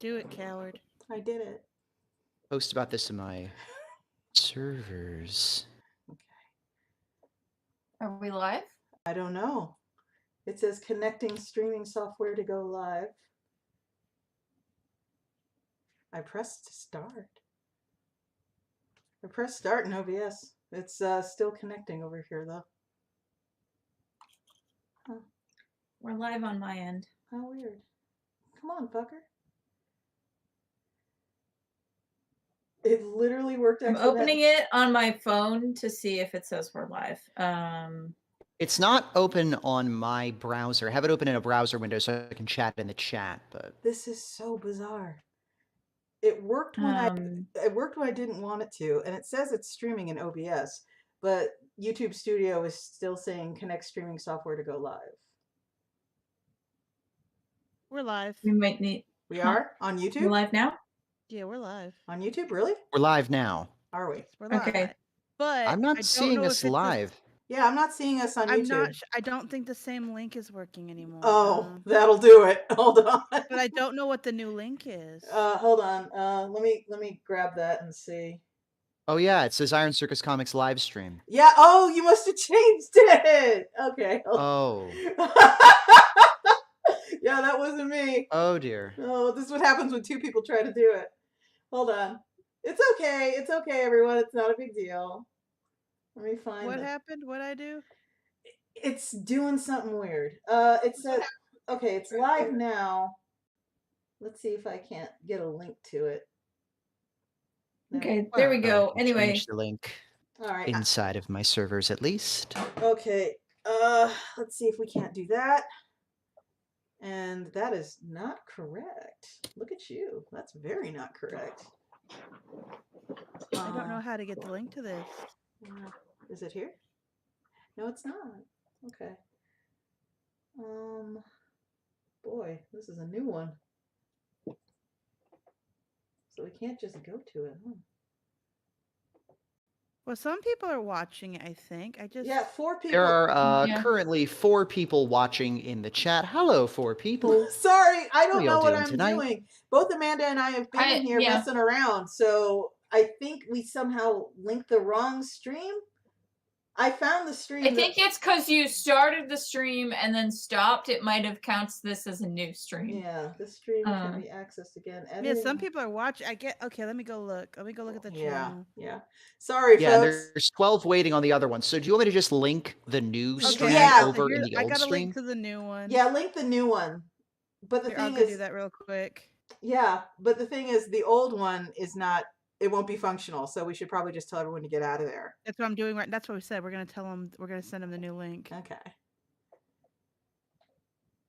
Do it, coward. I did it. Post about this in my servers. Okay. Are we live? I don't know. It says connecting streaming software to go live. I pressed start. I pressed start in OBS. It's still connecting over here though. Huh. We're live on my end. How weird. Come on, fucker. It literally worked. I'm opening it on my phone to see if it says we're live. It's not open on my browser. I have it open in a browser window so I can chat in the chat, but This is so bizarre. It worked when it worked when I didn't want it to, and it says it's streaming in OBS, but YouTube Studio is still saying connect streaming software to go live. We're live. We might need. We are on YouTube. We're live now. Yeah, we're live. On YouTube, really? we're live now. Are we? We're live. Okay. But I'm not seeing us live. Yeah, I'm not seeing us on YouTube. I don't think the same link is working anymore. Oh, that'll do it. Hold on. But I don't know what the new link is. Hold on. Let me grab that and see. Oh yeah, it says Iron Circus Comics live stream. Yeah. Oh, you must have changed it. Okay. Oh. Yeah, that wasn't me. Oh dear. Oh, this is what happens when two people try to do it. Hold on. It's okay. It's okay, everyone. It's not a big deal. Let me find what happened? What'd I do? It's doing something weird. It says, okay, it's live now. Let's see if I can't get a link to it. No. Okay, there we go. Anyway, change the link. All right. Inside of my servers, at least. Okay. Let's see if we can't do that. And that is not correct. Look at you. That's very not correct. I don't know how to get the link to this. Is it here? No, it's not. Okay. Boy, this is a new one. So we can't just go to it, huh? Well, some people are watching it, I think. Yeah, 4 people. There are currently 4 people watching in the chat. Hello, 4 people. Sorry, I don't know what I'm tonight? doing. Both Amanda and I have been in here messing around, so I think we somehow linked the wrong stream. I found the stream. I think it's because you started the stream and then stopped. It might have counts this as a new stream. Yeah, the stream can be accessed again. Yeah, some people are watching. Okay, let me go look. Let me go look at the channel. Yeah. Sorry, yeah, folks. There's 12 waiting on the other one. So do you want me to just link the new stream over in the old I got a stream? link to the new one. Yeah, link the new one. But the thing is, do that real quick. Yeah, but the thing is, the old one is not. It won't be functional, so we should probably just tell everyone to get out of there. That's what I'm doing right. That's what we said. We're gonna tell them. We're gonna send them the new link. Okay.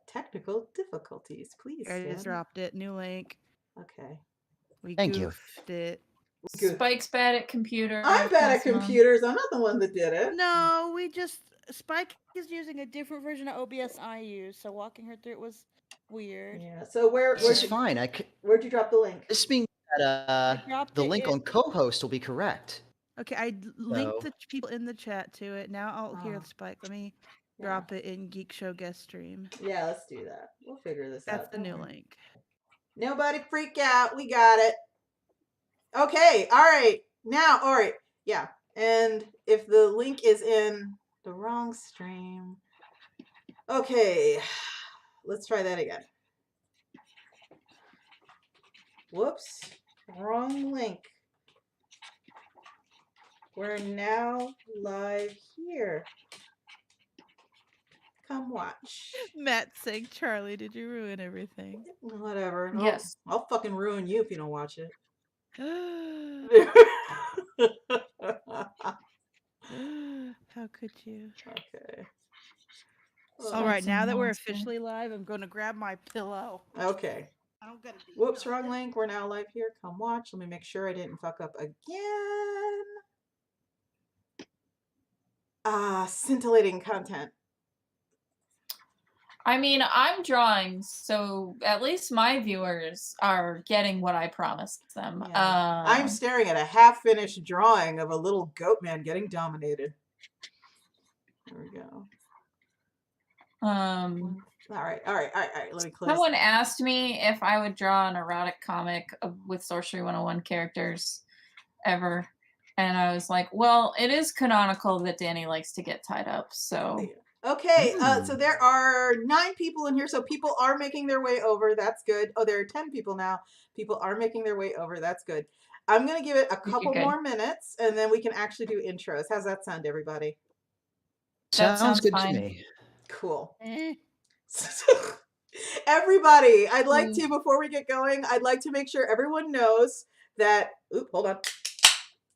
Technical difficulties, please. I just dropped it. New link. Okay. We Thank you. goofed it. Spike's bad at computers. I'm bad at computers. I'm not the one that did it. No, Spike is using a different version of OBS I use, so walking her through it was weird. Yeah. So This is fine. Where'd you drop the link? This being that the link on co-host will be correct. Okay, I linked the people in the chat to it. Now I'll hear Spike. Let me drop it in Geekshow guest stream. Yeah, let's do that. We'll figure this out. That's the new link. Nobody freak out. We got it. Okay. All right. Now, all right. Yeah. And if the link is in the wrong stream. Okay. Let's try that again. Whoops. Wrong link. We're now live here. Come watch. Matt saying, Charlie, did you ruin everything? Whatever. Yes. I'll fucking ruin you if you don't watch it. How could you? Okay. All right, now that we're officially live, I'm going to grab my pillow. Okay. Whoops, wrong link. We're now live here. Come watch. Let me make sure I didn't fuck up again. Scintillating content. I mean, I'm drawing, so at least my viewers are getting what I promised them. Yeah. I'm staring at a half-finished drawing of a little goat man getting dominated. There we go. All right. Let me close. Someone asked me if I would draw an erotic comic with Sorcery 101 characters ever. And I was like, well, it is canonical that Danny likes to get tied up. So okay, so there are 9 people in here, so people are making their way over. That's good. Oh, there are 10 people now. People are making their way over. That's good. I'm going to give it a couple more minutes, and then we can actually do intros. How's that sound, everybody? That Sounds good fine. to me. Cool. Everybody, I'd like to, before we get going, I'd like to make sure everyone knows that, hold on.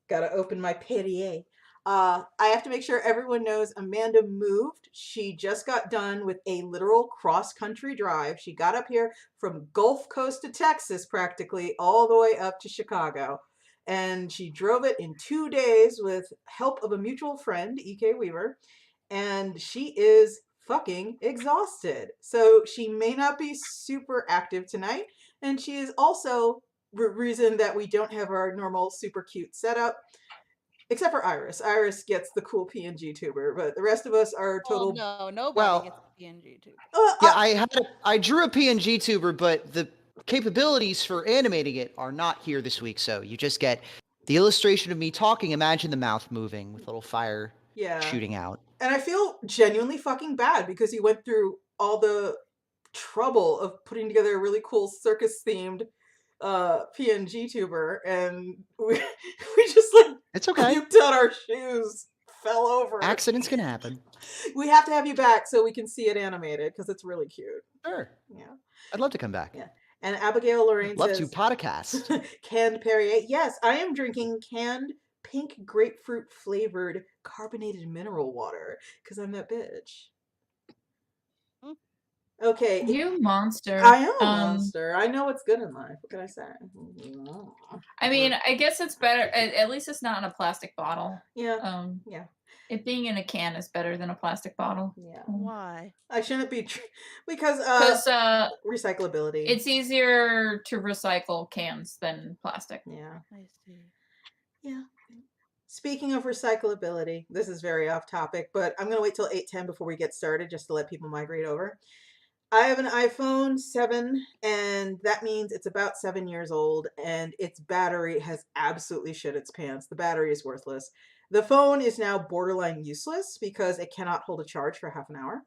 Gotta open my Perrier. I have to make sure everyone knows Amanda moved. She just got done with a literal cross-country drive. She got up here from Gulf Coast to Texas, practically, all the way up to Chicago. And she drove it in 2 days with help of a mutual friend, E.K. Weaver. And she is fucking exhausted. So she may not be super active tonight. And she is also reason that we don't have our normal super cute setup. Except for Iris. Iris gets the cool PNG tuber, but the rest of us are total. No, nobody gets a PNG tuber. Yeah, I drew a PNG tuber, but the capabilities for animating it are not here this week. So you just get the illustration of me talking. Imagine the mouth moving with a little fire shooting out. And I feel genuinely fucking bad because you went through all the trouble of putting together a really cool circus themed PNG tuber, and we just like it's okay. Puked out our shoes, fell over. Accidents can happen. We have to have you back so we can see it animated because it's really cute. Sure. Yeah. I'd love to come back. Yeah. And Abigail Lorraine love says, to podcast. Canned Perrier. Yes, I am drinking canned pink grapefruit flavored carbonated mineral water because I'm that bitch. Okay. You monster. I am a monster. I know what's good in life. What can I say? I mean, I guess it's better. At least it's not in a plastic bottle. Yeah. Yeah. It being in a can is better than a plastic bottle. Yeah. Why? I shouldn't be because recyclability. It's easier to recycle cans than plastic. Yeah. I see. Yeah. Speaking of recyclability, this is very off topic, but I'm going to wait till 8:10 before we get started just to let people migrate over. I have an iPhone 7, and that means it's about 7 years old, and its battery has absolutely shit its pants. The battery is worthless. The phone is now borderline useless because it cannot hold a charge for half an hour.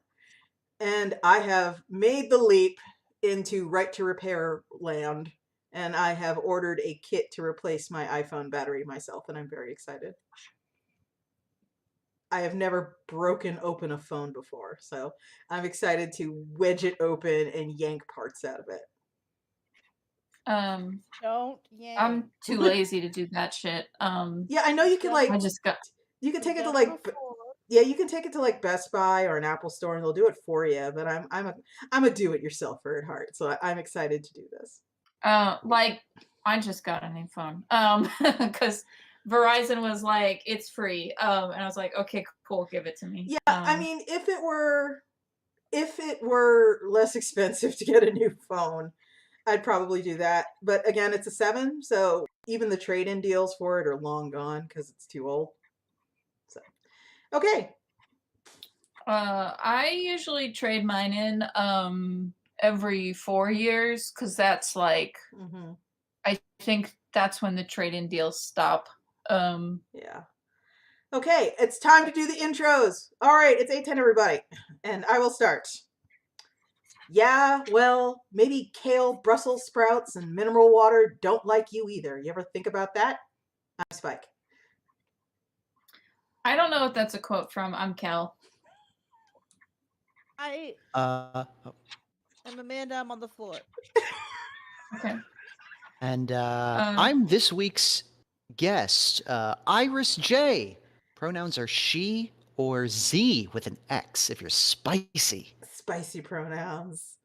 And I have made the leap into right to repair land, and I have ordered a kit to replace my iPhone battery myself, and I'm very excited. I have never broken open a phone before, so I'm excited to wedge it open and yank parts out of it. Don't yank. I'm too lazy to do that shit. Yeah, I know you can like. You can take it to like. Yeah, you can take it to like Best Buy or an Apple store, and they'll do it for you. But I'm a do-it-yourselfer at heart, so I'm excited to do this. Like I just got a new phone. Because Verizon was like, it's free. And I was like, okay, cool, give it to me. Yeah, I mean, if it were less expensive to get a new phone, I'd probably do that. But again, it's a 7, so even the trade-in deals for it are long gone because it's too old. So, okay. I usually trade mine in every 4 years because that's like, I think that's when the trade-in deals stop. Yeah. Okay, it's time to do the intros. All right, it's 8:10, everybody, and I will start. Yeah, well, maybe kale, Brussels sprouts, and mineral water don't like you either. You ever think about that? I'm Spike. I don't know if that's a quote from. I'm Cal. I'm Amanda. I'm on the floor. Okay. And I'm this week's guest, Iris J. Pronouns are she or Z with an X if you're spicy. Spicy pronouns.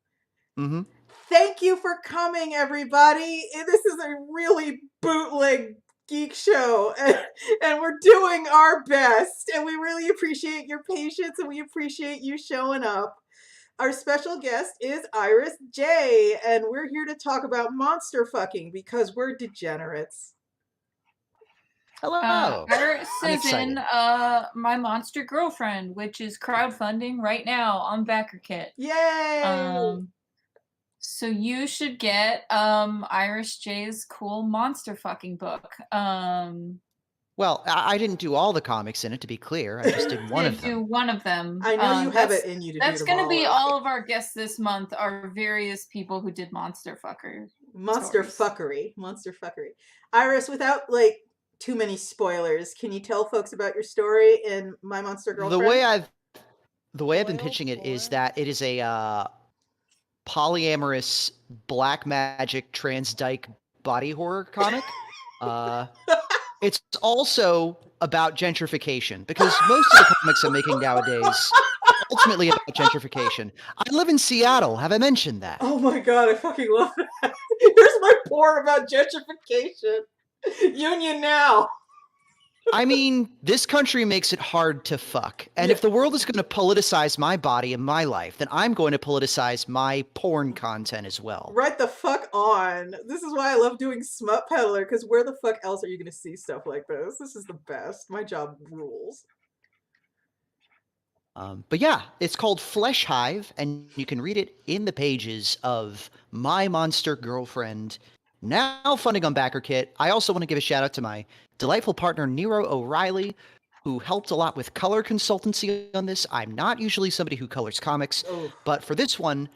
Mm-hmm. Thank you for coming, everybody. This is a really bootleg geek show, and we're doing our best, and we really appreciate your patience, and we appreciate you showing up. Our special guest is Iris J, and we're here to talk about monster fucking because we're degenerates. Hello. Iris I'm is in My Monster Girlfriend, which is crowdfunding right now on BackerKit. Yay! So you should get Iris J's cool monster fucking book. Well, I didn't do all the comics in it, to be clear. I just did one of them. Do one of them. I know you have it in you to do That's them going to be all. all of our guests this month are various people who did monster fucker. Monster fuckery. Iris, without too many spoilers, can you tell folks about your story in My Monster Girlfriend? The way I've been pitching it is that it is a polyamorous black magic trans dyke body horror comic. It's also about gentrification, because most of the comics I'm making nowadays are ultimately about gentrification. I live in Seattle. Have I mentioned that? Oh my god, I fucking love that. Here's my porn about gentrification. Union now. I mean, this country makes it hard to fuck. And if the world is going to politicize my body and my life, then I'm going to politicize my porn content as well. Right the fuck on. This is why I love doing Smut Peddler, because where the fuck else are you going to see stuff like this? This is the best. My job rules. But yeah, it's called Flesh Hive, and you can read it in the pages of My Monster Girlfriend, now funding on BackerKit. I also want to give a shout out to my delightful partner, Nero O'Reilly, who helped a lot with color consultancy on this. I'm not usually somebody who colors comics, but for this one,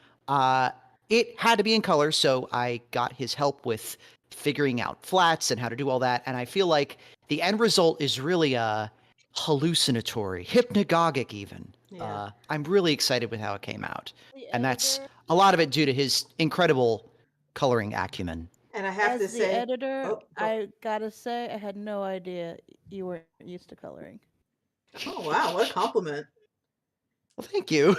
it had to be in color, so I got his help with figuring out flats and how to do all that, and I feel like the end result is really hallucinatory, hypnagogic even. Yeah. I'm really excited with how it came out, and that's a lot of it due to his incredible coloring acumen. And I have to As the say, editor, I gotta say, I had no idea you weren't used to coloring. oh wow, what a compliment. Well, thank you.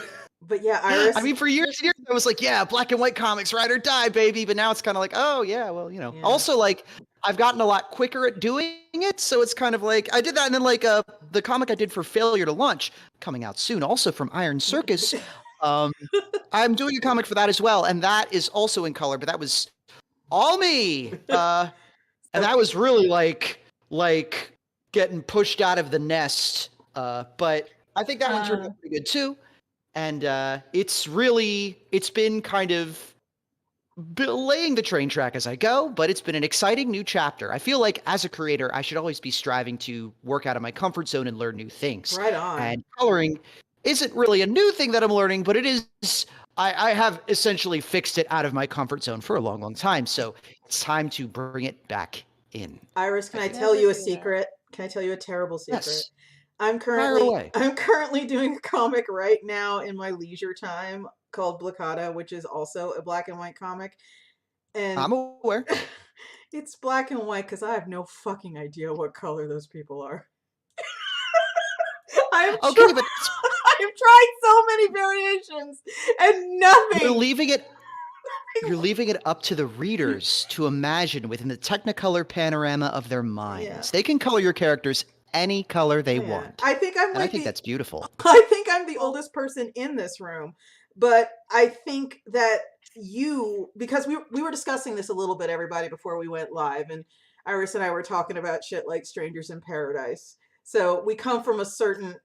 But yeah, Iris. I mean, for years and years, I was like, yeah, black and white comics, ride or die, baby. But now it's kind of like, oh, yeah, well, you know. Yeah. Also, like, I've gotten a lot quicker at doing it. So it's kind of like, I did that. And then, like, the comic I did for Failure to Launch, coming out soon, also from Iron Circus. I'm doing a comic for that as well. And that is also in color, but that was all me. And that was really like getting pushed out of the nest. But I think that one turned out pretty good too. And it's been kind of laying the train track as I go, but it's been an exciting new chapter. I feel like as a creator, I should always be striving to work out of my comfort zone and learn new things. Right on. And coloring isn't really a new thing that I'm learning, but it is. I have essentially fixed it out of my comfort zone for a long, long time. So it's time to bring it back in. Iris, can I tell you a secret? Can I tell you a terrible secret? Yes. I'm currently doing a comic right now in my leisure time called Blacada, which is also a black and white comic. And I'm aware. It's black and white because I have no fucking idea what color those people are. I've tried so many variations and nothing. You're leaving it up to the readers to imagine within the Technicolor panorama of their minds. Yeah. They can color your characters any color they want. I think I think that's beautiful. I think I'm the oldest person in this room, but I think that because we were discussing this a little bit, everybody, before we went live, and Iris and I were talking about shit like Strangers in Paradise. So we come from a certain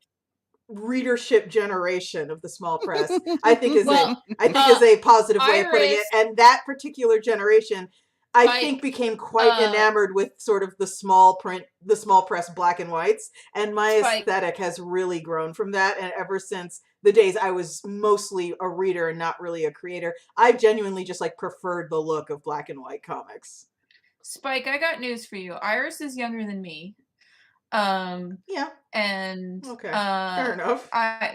readership generation of the small press. I think is a positive way of putting it. And that particular generation, I think, became quite enamored with sort of the small press black and whites. And my aesthetic has really grown from that. And ever since the days I was mostly a reader and not really a creator, I've genuinely just preferred the look of black and white comics. Spike, I got news for you. Iris is younger than me. Yeah. And okay, fair enough.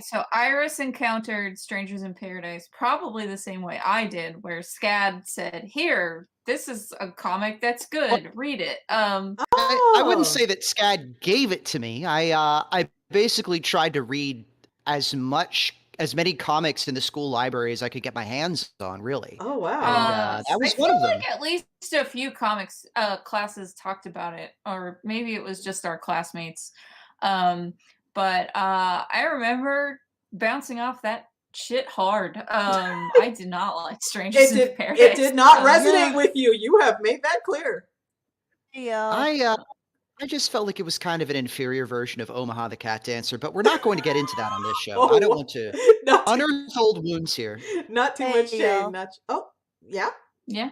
So Iris encountered Strangers in Paradise probably the same way I did, where Scad said, "Here, this is a comic that's good. Read it." I wouldn't say that Scad gave it to me. I basically tried to read as many comics in the school library as I could get my hands on, really. Oh, wow. And, that was one of them. Like at least a few comics classes talked about it, or maybe it was just our classmates. But I remember bouncing off that shit hard. I did not like Strangers in Paradise. It did not resonate with you. You have made that clear. Yeah. I just felt like it was kind of an inferior version of Omaha the Cat Dancer, but we're not going to get into that on this show. Oh, I don't want to not too, unearth old wounds here. not too Hey, much shame. y'all. Oh, yeah. Yeah.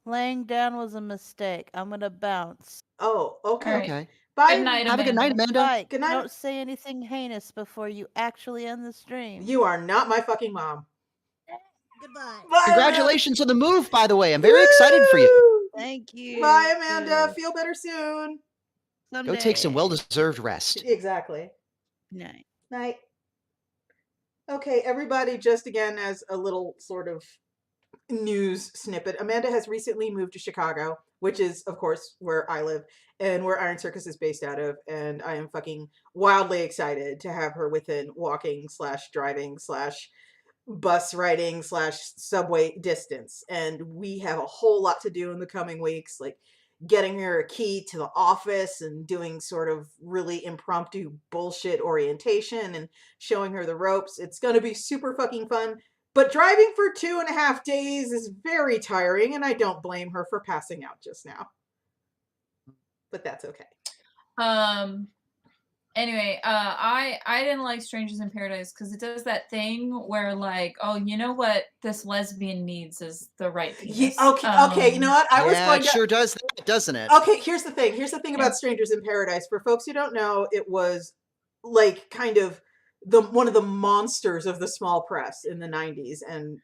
Laying down was a mistake. I'm gonna bounce. Oh, okay. All right. Okay. Bye. Good night, Have a good night, Amanda. Amanda. Spike, Good night. don't say anything heinous before you actually end the stream. You are not my fucking mom. Goodbye. Bye, Congratulations on the move, by the way. I'm very excited for you. Woo! Thank you. Bye, Amanda. Feel better soon. Someday. Go take some well-deserved rest. Exactly. Night. Night. Okay, everybody, just again as a little sort of news snippet, Amanda has recently moved to Chicago, which is, of course, where I live and where Iron Circus is based out of. And I am fucking wildly excited to have her within walking / driving / bus riding / subway distance. And we have a whole lot to do in the coming weeks, like getting her a key to the office and doing sort of really impromptu bullshit orientation and showing her the ropes. It's going to be super fucking fun. But driving for 2.5 days is very tiring, and I don't blame her for passing out just now. But that's okay. Anyway, I didn't like Strangers in Paradise because it does that thing where like, oh, you know what this lesbian needs is the right penis. Yeah, okay, you know what? I was going it to... sure does that, doesn't it? Okay, here's the thing. Here's the thing about Strangers in Paradise. For folks who don't know, it was like kind of one of the monsters of the small press in the 90s and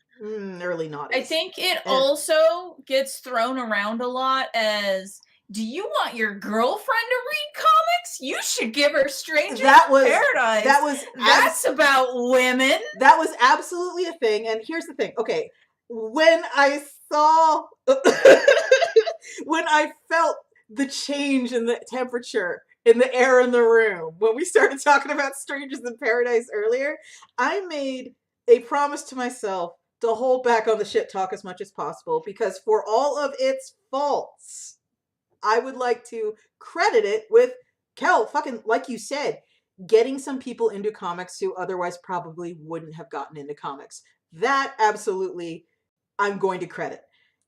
early 90s. I think it also gets thrown around a lot as, do you want your girlfriend to read comics? You should give her Strangers in Paradise. That's about women. That was absolutely a thing. And here's the thing. Okay, when I saw, when I felt the change in the temperature in the air in the room, when we started talking about Strangers in Paradise earlier, I made a promise to myself to hold back on the shit talk as much as possible, because for all of its faults, I would like to credit it with Kel, fucking, like you said, getting some people into comics who otherwise probably wouldn't have gotten into comics. That absolutely I'm going to credit.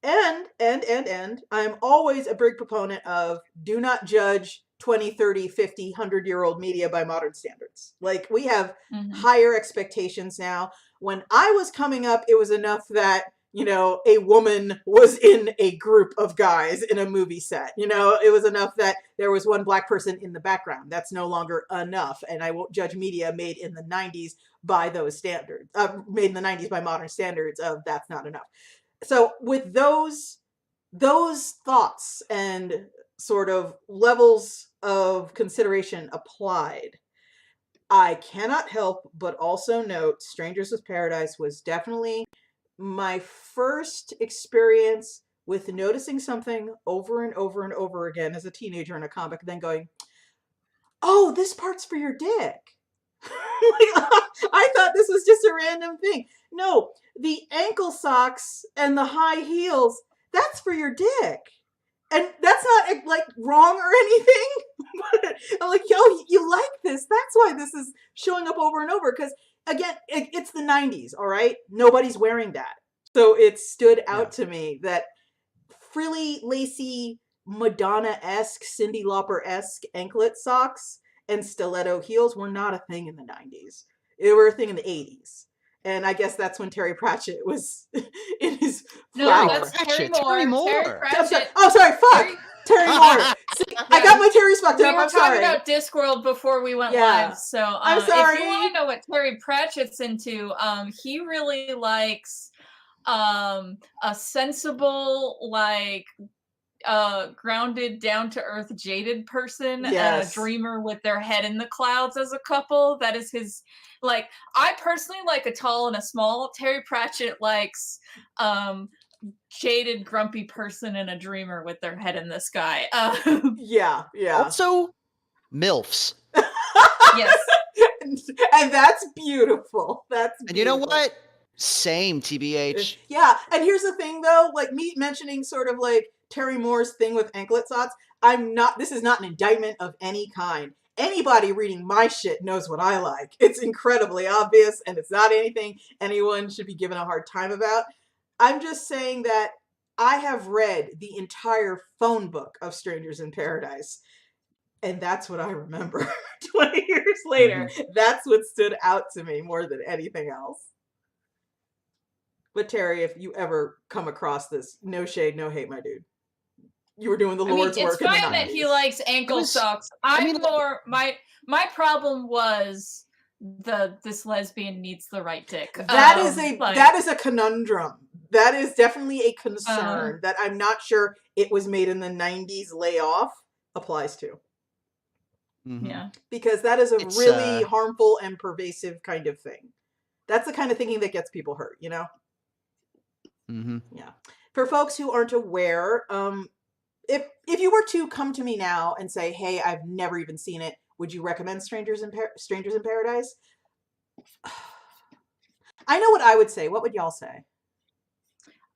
And I'm always a big proponent of do not judge 20, 30, 50, 100-year-old media by modern standards. Like, we have higher expectations now. When I was coming up, it was enough that, you know, a woman was in a group of guys in a movie set. You know, it was enough that there was one black person in the background. That's no longer enough. And I won't judge media made in the 90s by those standards, made in the 90s by modern standards of that's not enough. So with those thoughts and sort of levels of consideration applied, I cannot help but also note Strangers with Paradise was definitely my first experience with noticing something over and over and over again as a teenager in a comic, then going, oh, this part's for your dick. I thought this was just a random thing. No, the ankle socks and the high heels, that's for your dick. And that's not like wrong or anything. But I'm like, yo, you like this. That's why this is showing up over and over. Because again, it's the 90s, all right? Nobody's wearing that. So it stood out to me that frilly, lacy, Madonna-esque, Cyndi Lauper-esque anklet socks and stiletto heels were not a thing in the 90s. They were a thing in the 80s. And I guess that's when Terry Pratchett was in his flower. No, that's Terry Moore. Terry Pratchett. Oh, sorry, fuck. Terry Moore. See, I got my Terry's fucked up. I'm sorry. We were talking about Discworld before we went live. So I'm sorry. If you want to know what Terry Pratchett's into, he really likes a sensible, like, grounded, down-to-earth, jaded person and a dreamer with their head in the clouds as a couple. That is his, like, I personally like a tall and a small. Terry Pratchett likes jaded, grumpy person and a dreamer with their head in the sky. Yeah. Also, MILFs. Yes. And that's beautiful. That's beautiful. And you know what? Same, TBH. Yeah, and here's the thing, though, like me mentioning sort of like Terry Moore's thing with anklet socks, this is not an indictment of any kind. Anybody reading my shit knows what I like. It's incredibly obvious, and it's not anything anyone should be given a hard time about. I'm just saying that I have read the entire phone book of Strangers in Paradise. And that's what I remember 20 years later. That's what stood out to me more than anything else. But Terry, if you ever come across this, no shade, no hate, my dude. You were doing the Lord's work in the 90s. It's fine that he likes ankle socks. My problem was this lesbian needs the right dick. That is a conundrum. That is definitely a concern that I'm not sure it was made in the 90s layoff applies to. Yeah. Because that is it's really harmful and pervasive kind of thing. That's the kind of thinking that gets people hurt, you know? Yeah. For folks who aren't aware, if you were to come to me now and say, hey, I've never even seen it, would you recommend Strangers in Paradise? I know what I would say. What would y'all say?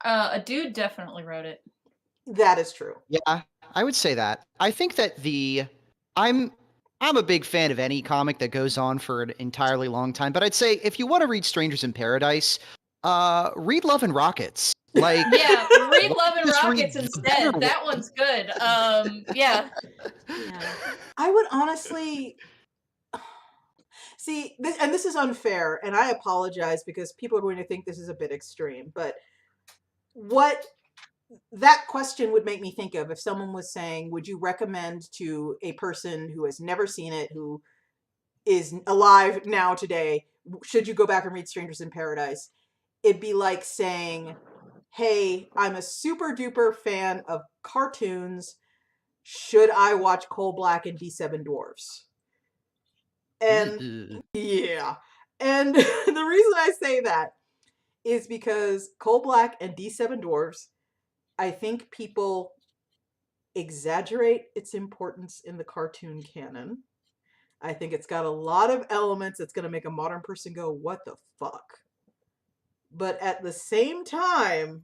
A dude definitely wrote it. That is true. Yeah, I would say that. I think that I'm a big fan of any comic that goes on for an entirely long time, but I'd say if you want to read Strangers in Paradise, read Love and Rockets. Like, yeah, read Love and Rockets instead. That one's good. Yeah. I would honestly see this, and this is unfair, and I apologize because people are going to think this is a bit extreme, but what that question would make me think of if someone was saying, would you recommend to a person who has never seen it, who is alive now today, should you go back and read Strangers in Paradise? It'd be like saying, hey, I'm a super duper fan of cartoons. Should I watch Coal Black and D7 Dwarfs? And yeah. And the reason I say that is because Coal Black and D7 Dwarfs, I think people exaggerate its importance in the cartoon canon. I think it's got a lot of elements that's going to make a modern person go, what the fuck? But at the same time,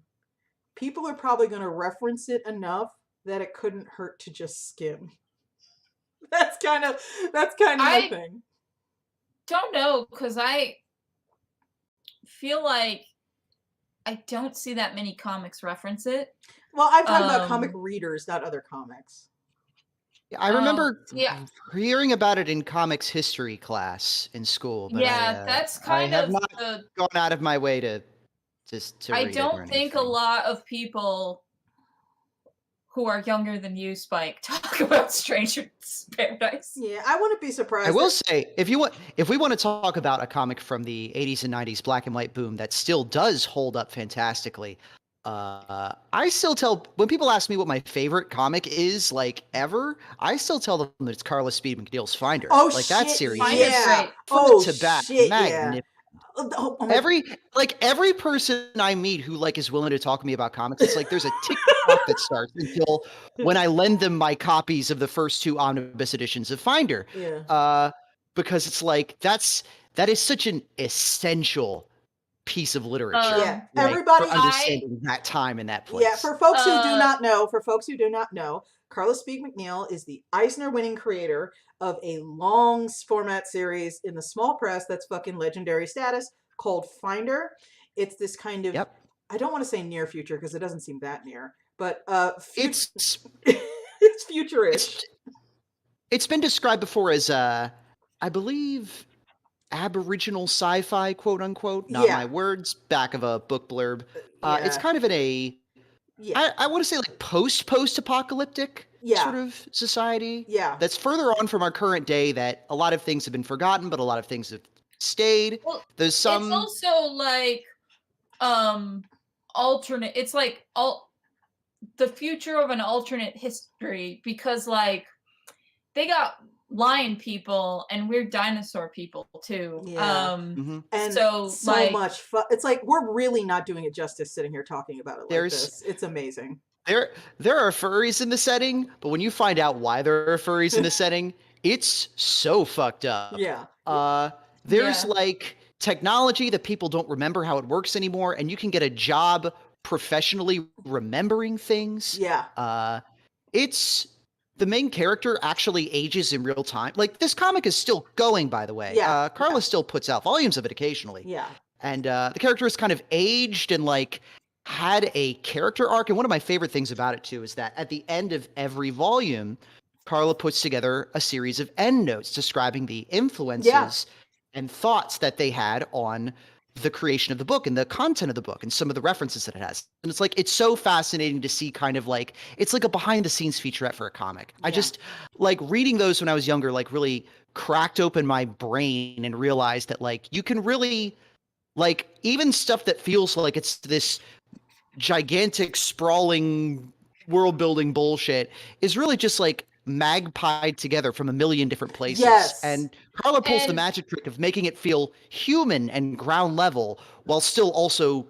people are probably going to reference it enough that it couldn't hurt to just skim. That's kind of the thing. Don't know, because I feel like I don't see that many comics reference it. Well, I'm talking about comic readers, not other comics. I remember hearing about it in comics history class in school. But that's kind I of have not gone out of my way to I don't think a lot of people who are younger than you, Spike, talk about Strangers in Paradise. Yeah, I wouldn't be surprised. I will say, if we want to talk about a comic from the 80s and 90s black and white boom that still does hold up fantastically, I still tell, when people ask me what my favorite comic is, like, ever, I still tell them that it's Carla Speed McNeil's Finder. Oh, like, shit, that series. Yeah. Front to back, shit, magnificent. Oh, every person I meet who like is willing to talk to me about comics, it's like there's a TikTok that starts until when I lend them my copies of the first 2 omnibus editions of Finder. Yeah. Because it's like that is such an essential piece of literature. Yeah, like, everybody for understanding that time and that place. Yeah, for folks who do not know, Carla Speed McNeil is the Eisner-winning creator of a long format series in the small press that's fucking legendary status called Finder. It's this kind of, I don't want to say near future because it doesn't seem that near, but it's futurish. It's been described before as, I believe, aboriginal sci-fi, quote unquote. Not my words, back of a book blurb. It's kind of in a, I want to say like post-apocalyptic sort of society. Yeah. That's further on from our current day, that a lot of things have been forgotten, but a lot of things have stayed. Well, there's some. It's also like alternate. It's like the future of an alternate history, because like they got lion people and we're dinosaur people too. Yeah. And so like, much fun. It's like we're really not doing it justice sitting here talking about it like this. It's amazing. There are furries in the setting, but when you find out why there are furries in the setting, it's so fucked up. Yeah. There's like technology that people don't remember how it works anymore, and you can get a job professionally remembering things. Yeah. It's the main character actually ages in real time. Like, this comic is still going, by the way. Yeah. Carla still puts out volumes of it occasionally. Yeah. And the character is kind of aged and like had a character arc. And one of my favorite things about it too is that at the end of every volume, Carla puts together a series of endnotes describing the influences and thoughts that they had on the creation of the book and the content of the book and some of the references that it has. And it's like, it's so fascinating to see kind of like, it's like a behind the scenes featurette for a comic. I just like reading those when I was younger, like really cracked open my brain and realized that like, you can really like even stuff that feels like it's this gigantic sprawling world building bullshit is really just like magpied together from a million different places. And Carla pulls the magic trick of making it feel human and ground level while still also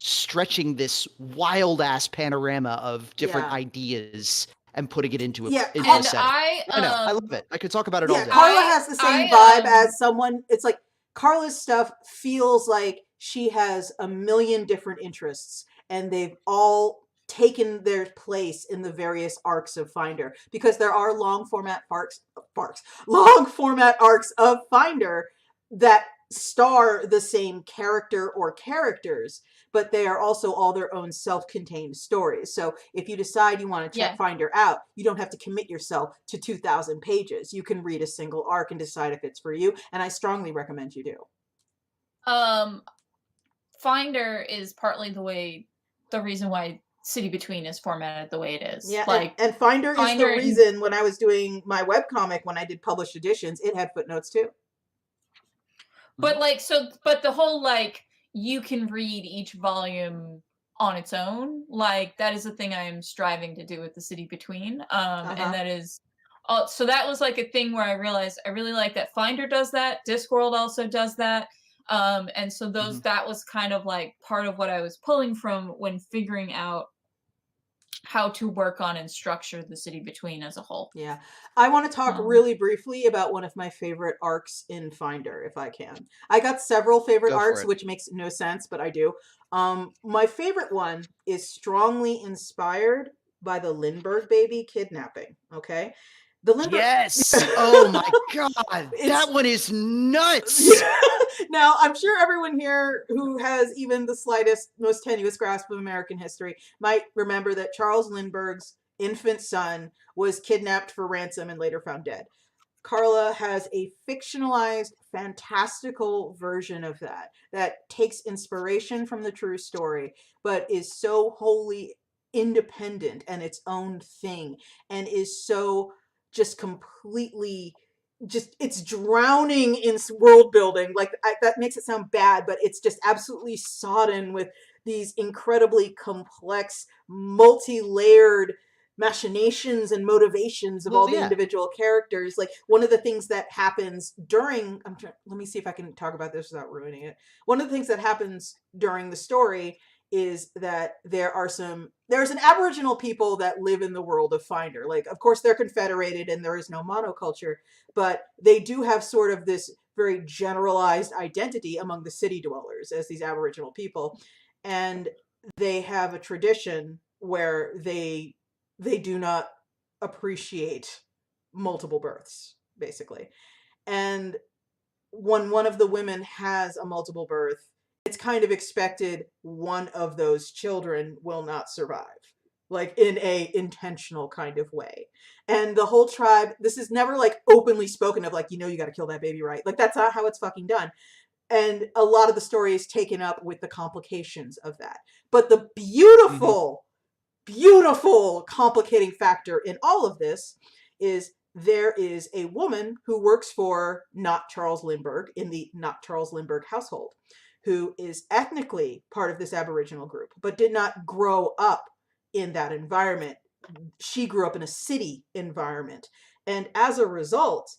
stretching this wild ass panorama of different ideas and putting it into a setting. I know, I love it. I could talk about it all day. Carla has the same vibe as someone. It's like Carla's stuff feels like she has a million different interests, and they've all taken their place in the various arcs of Finder, because there are long format arcs of Finder that star the same character or characters, but they are also all their own self-contained stories. So if you decide you want to check Finder out, you don't have to commit yourself to 2,000 pages. You can read a single arc and decide if it's for you, and I strongly recommend you do. Finder is partly the reason why City Between is formatted the way it is. Yeah, like and Finder is the reason when I was doing my webcomic, when I did published editions, it had footnotes too. But like, but the whole like, you can read each volume on its own, like that is the thing I am striving to do with the City Between. And that is, so that was like a thing where I realized I really like that Finder does that. Discworld also does that. And so that was kind of like part of what I was pulling from when figuring out how to work on and structure the City Between as a whole. Yeah. I want to talk really briefly about one of my favorite arcs in Finder, if I can. I got several favorite arcs, which makes no sense, but I do. My favorite one is strongly inspired by the Lindbergh baby kidnapping. Okay. The Lindbergh. Yes. Oh my God. That one is nuts. Now, I'm sure everyone here who has even the slightest, most tenuous grasp of American history might remember that Charles Lindbergh's infant son was kidnapped for ransom and later found dead. Carla has a fictionalized, fantastical version of that takes inspiration from the true story, but is so wholly independent and its own thing, and is so just completely it's drowning in world building. Like that makes it sound bad, but it's just absolutely sodden with these incredibly complex, multi-layered machinations and motivations of all the individual characters. Like one of the things that happens during, let me see if I can talk about this without ruining it. One of the things that happens during the story is that there's an Aboriginal people that live in the world of Finder. Like, of course, they're confederated and there is no monoculture, but they do have sort of this very generalized identity among the city dwellers as these Aboriginal people. And they have a tradition where they do not appreciate multiple births, basically. And when one of the women has a multiple birth, it's kind of expected one of those children will not survive, like in a intentional kind of way. And the whole tribe, this is never like openly spoken of, like, you got to kill that baby, right? Like that's not how it's fucking done. And a lot of the story is taken up with the complications of that. But the beautiful complicating factor in all of this is there is a woman who works for not Charles Lindbergh in the not Charles Lindbergh household, who is ethnically part of this Aboriginal group, but did not grow up in that environment. She grew up in a city environment. And as a result,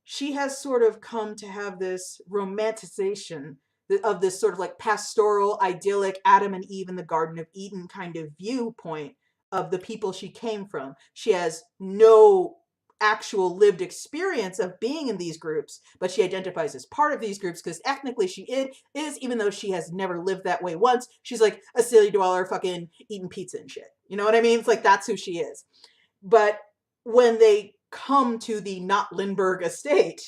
she has sort of come to have this romanticization of this sort of like pastoral, idyllic Adam and Eve in the Garden of Eden kind of viewpoint of the people she came from. She has no actual lived experience of being in these groups, but she identifies as part of these groups because ethnically she is, even though she has never lived that way once. She's like a city dweller fucking eating pizza and shit. You know what I mean? It's like that's who she is. But when they come to the not Lindbergh estate,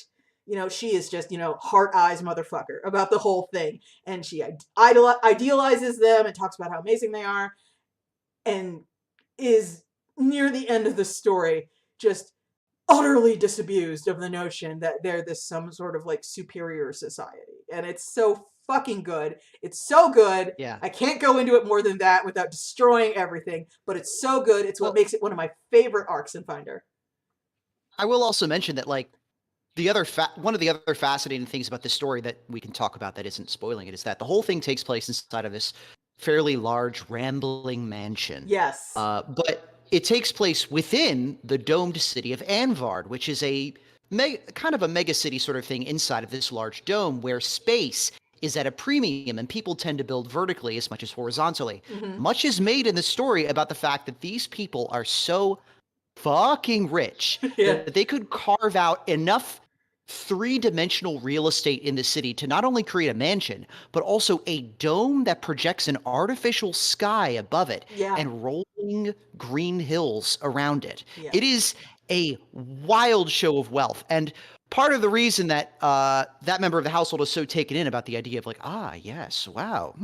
she is just, heart eyes motherfucker about the whole thing. And she idealizes them and talks about how amazing they are, and is near the end of the story just utterly disabused of the notion that they're some sort of like superior society. And it's so fucking good. It's so good. Yeah. I can't go into it more than that without destroying everything, but it's so good. It's what makes it one of my favorite arcs in Finder. I will also mention that, like, one of the other fascinating things about this story that we can talk about that isn't spoiling it is that the whole thing takes place inside of this fairly large, rambling mansion. Yes. But it takes place within the domed city of Anvard, which is kind of a mega city sort of thing inside of this large dome where space is at a premium and people tend to build vertically as much as horizontally. Mhm. Much is made in the story about the fact that these people are so fucking rich that they could carve out enough three-dimensional real estate in the city to not only create a mansion, but also a dome that projects an artificial sky above it and rolling green hills around it. Yeah. It is a wild show of wealth. And part of the reason that that member of the household is so taken in about the idea of like, yes, wow,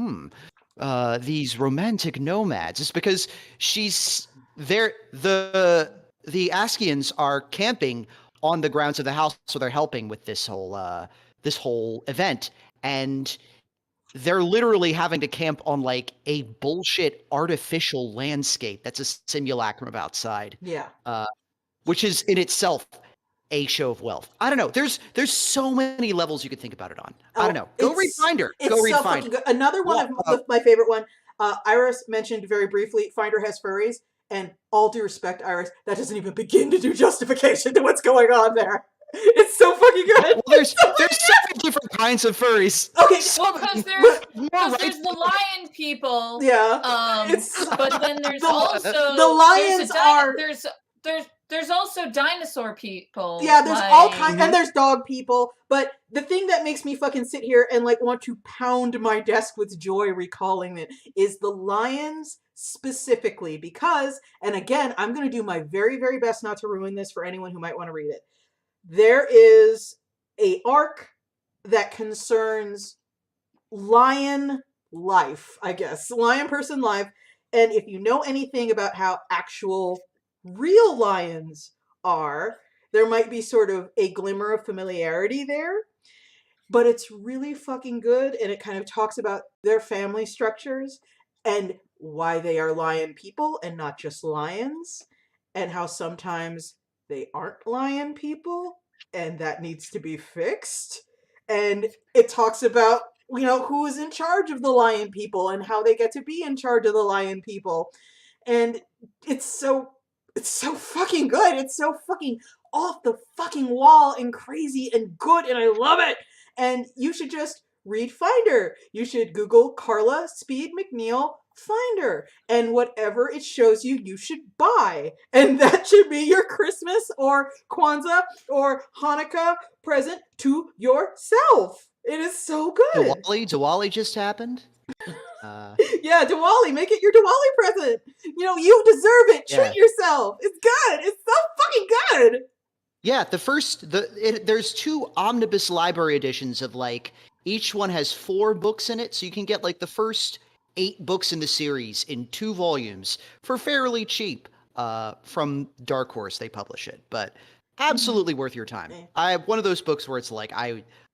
these romantic nomads is because she's there. The Askians are camping on the grounds of the house, so they're helping with this whole event, and they're literally having to camp on like a bullshit artificial landscape that's a simulacrum of outside. Yeah. Which is in itself a show of wealth. I don't know. There's so many levels you could think about it on. I don't know. Go read Finder. Go read Finder. Fucking good. Another one of my favorite one. Iris mentioned very briefly. Finder has furries, and all due respect, Iris, that doesn't even begin to do justification to what's going on there. It's so fucking good. Well, there's so many different kinds of furries. Okay, well, because there's the lion people. Yeah. But then there's also the lions there's also dinosaur people. Yeah, there's all kinds, and there's dog people. But the thing that makes me fucking sit here and like want to pound my desk with joy recalling it is the lions specifically, because, and again, I'm going to do my very, very best not to ruin this for anyone who might want to read it. There is a arc that concerns lion life, I guess, lion person life, and if you know anything about how actual real lions are, there might be sort of a glimmer of familiarity there, but it's really fucking good, and it kind of talks about their family structures and why they are lion people and not just lions, and how sometimes they aren't lion people and that needs to be fixed. And it talks about, you know, who is in charge of the lion people and how they get to be in charge of the lion people. And it's so fucking good. It's so fucking off the fucking wall and crazy and good, and I love it. And you should just read Finder. You should Google Carla Speed McNeil Finder, and whatever it shows you, you should buy. And that should be your Christmas or Kwanzaa or Hanukkah present to yourself. It is so good. Diwali just happened. Yeah, Diwali, make it your Diwali present. You know, you deserve it. Treat yourself. It's good. It's so fucking good. Yeah, there's 2 omnibus library editions of like each one has 4 books in it, so you can get like the first 8 books in the series in 2 volumes for fairly cheap. From Dark Horse, they publish it, but absolutely worth your time. I have one of those books where it's like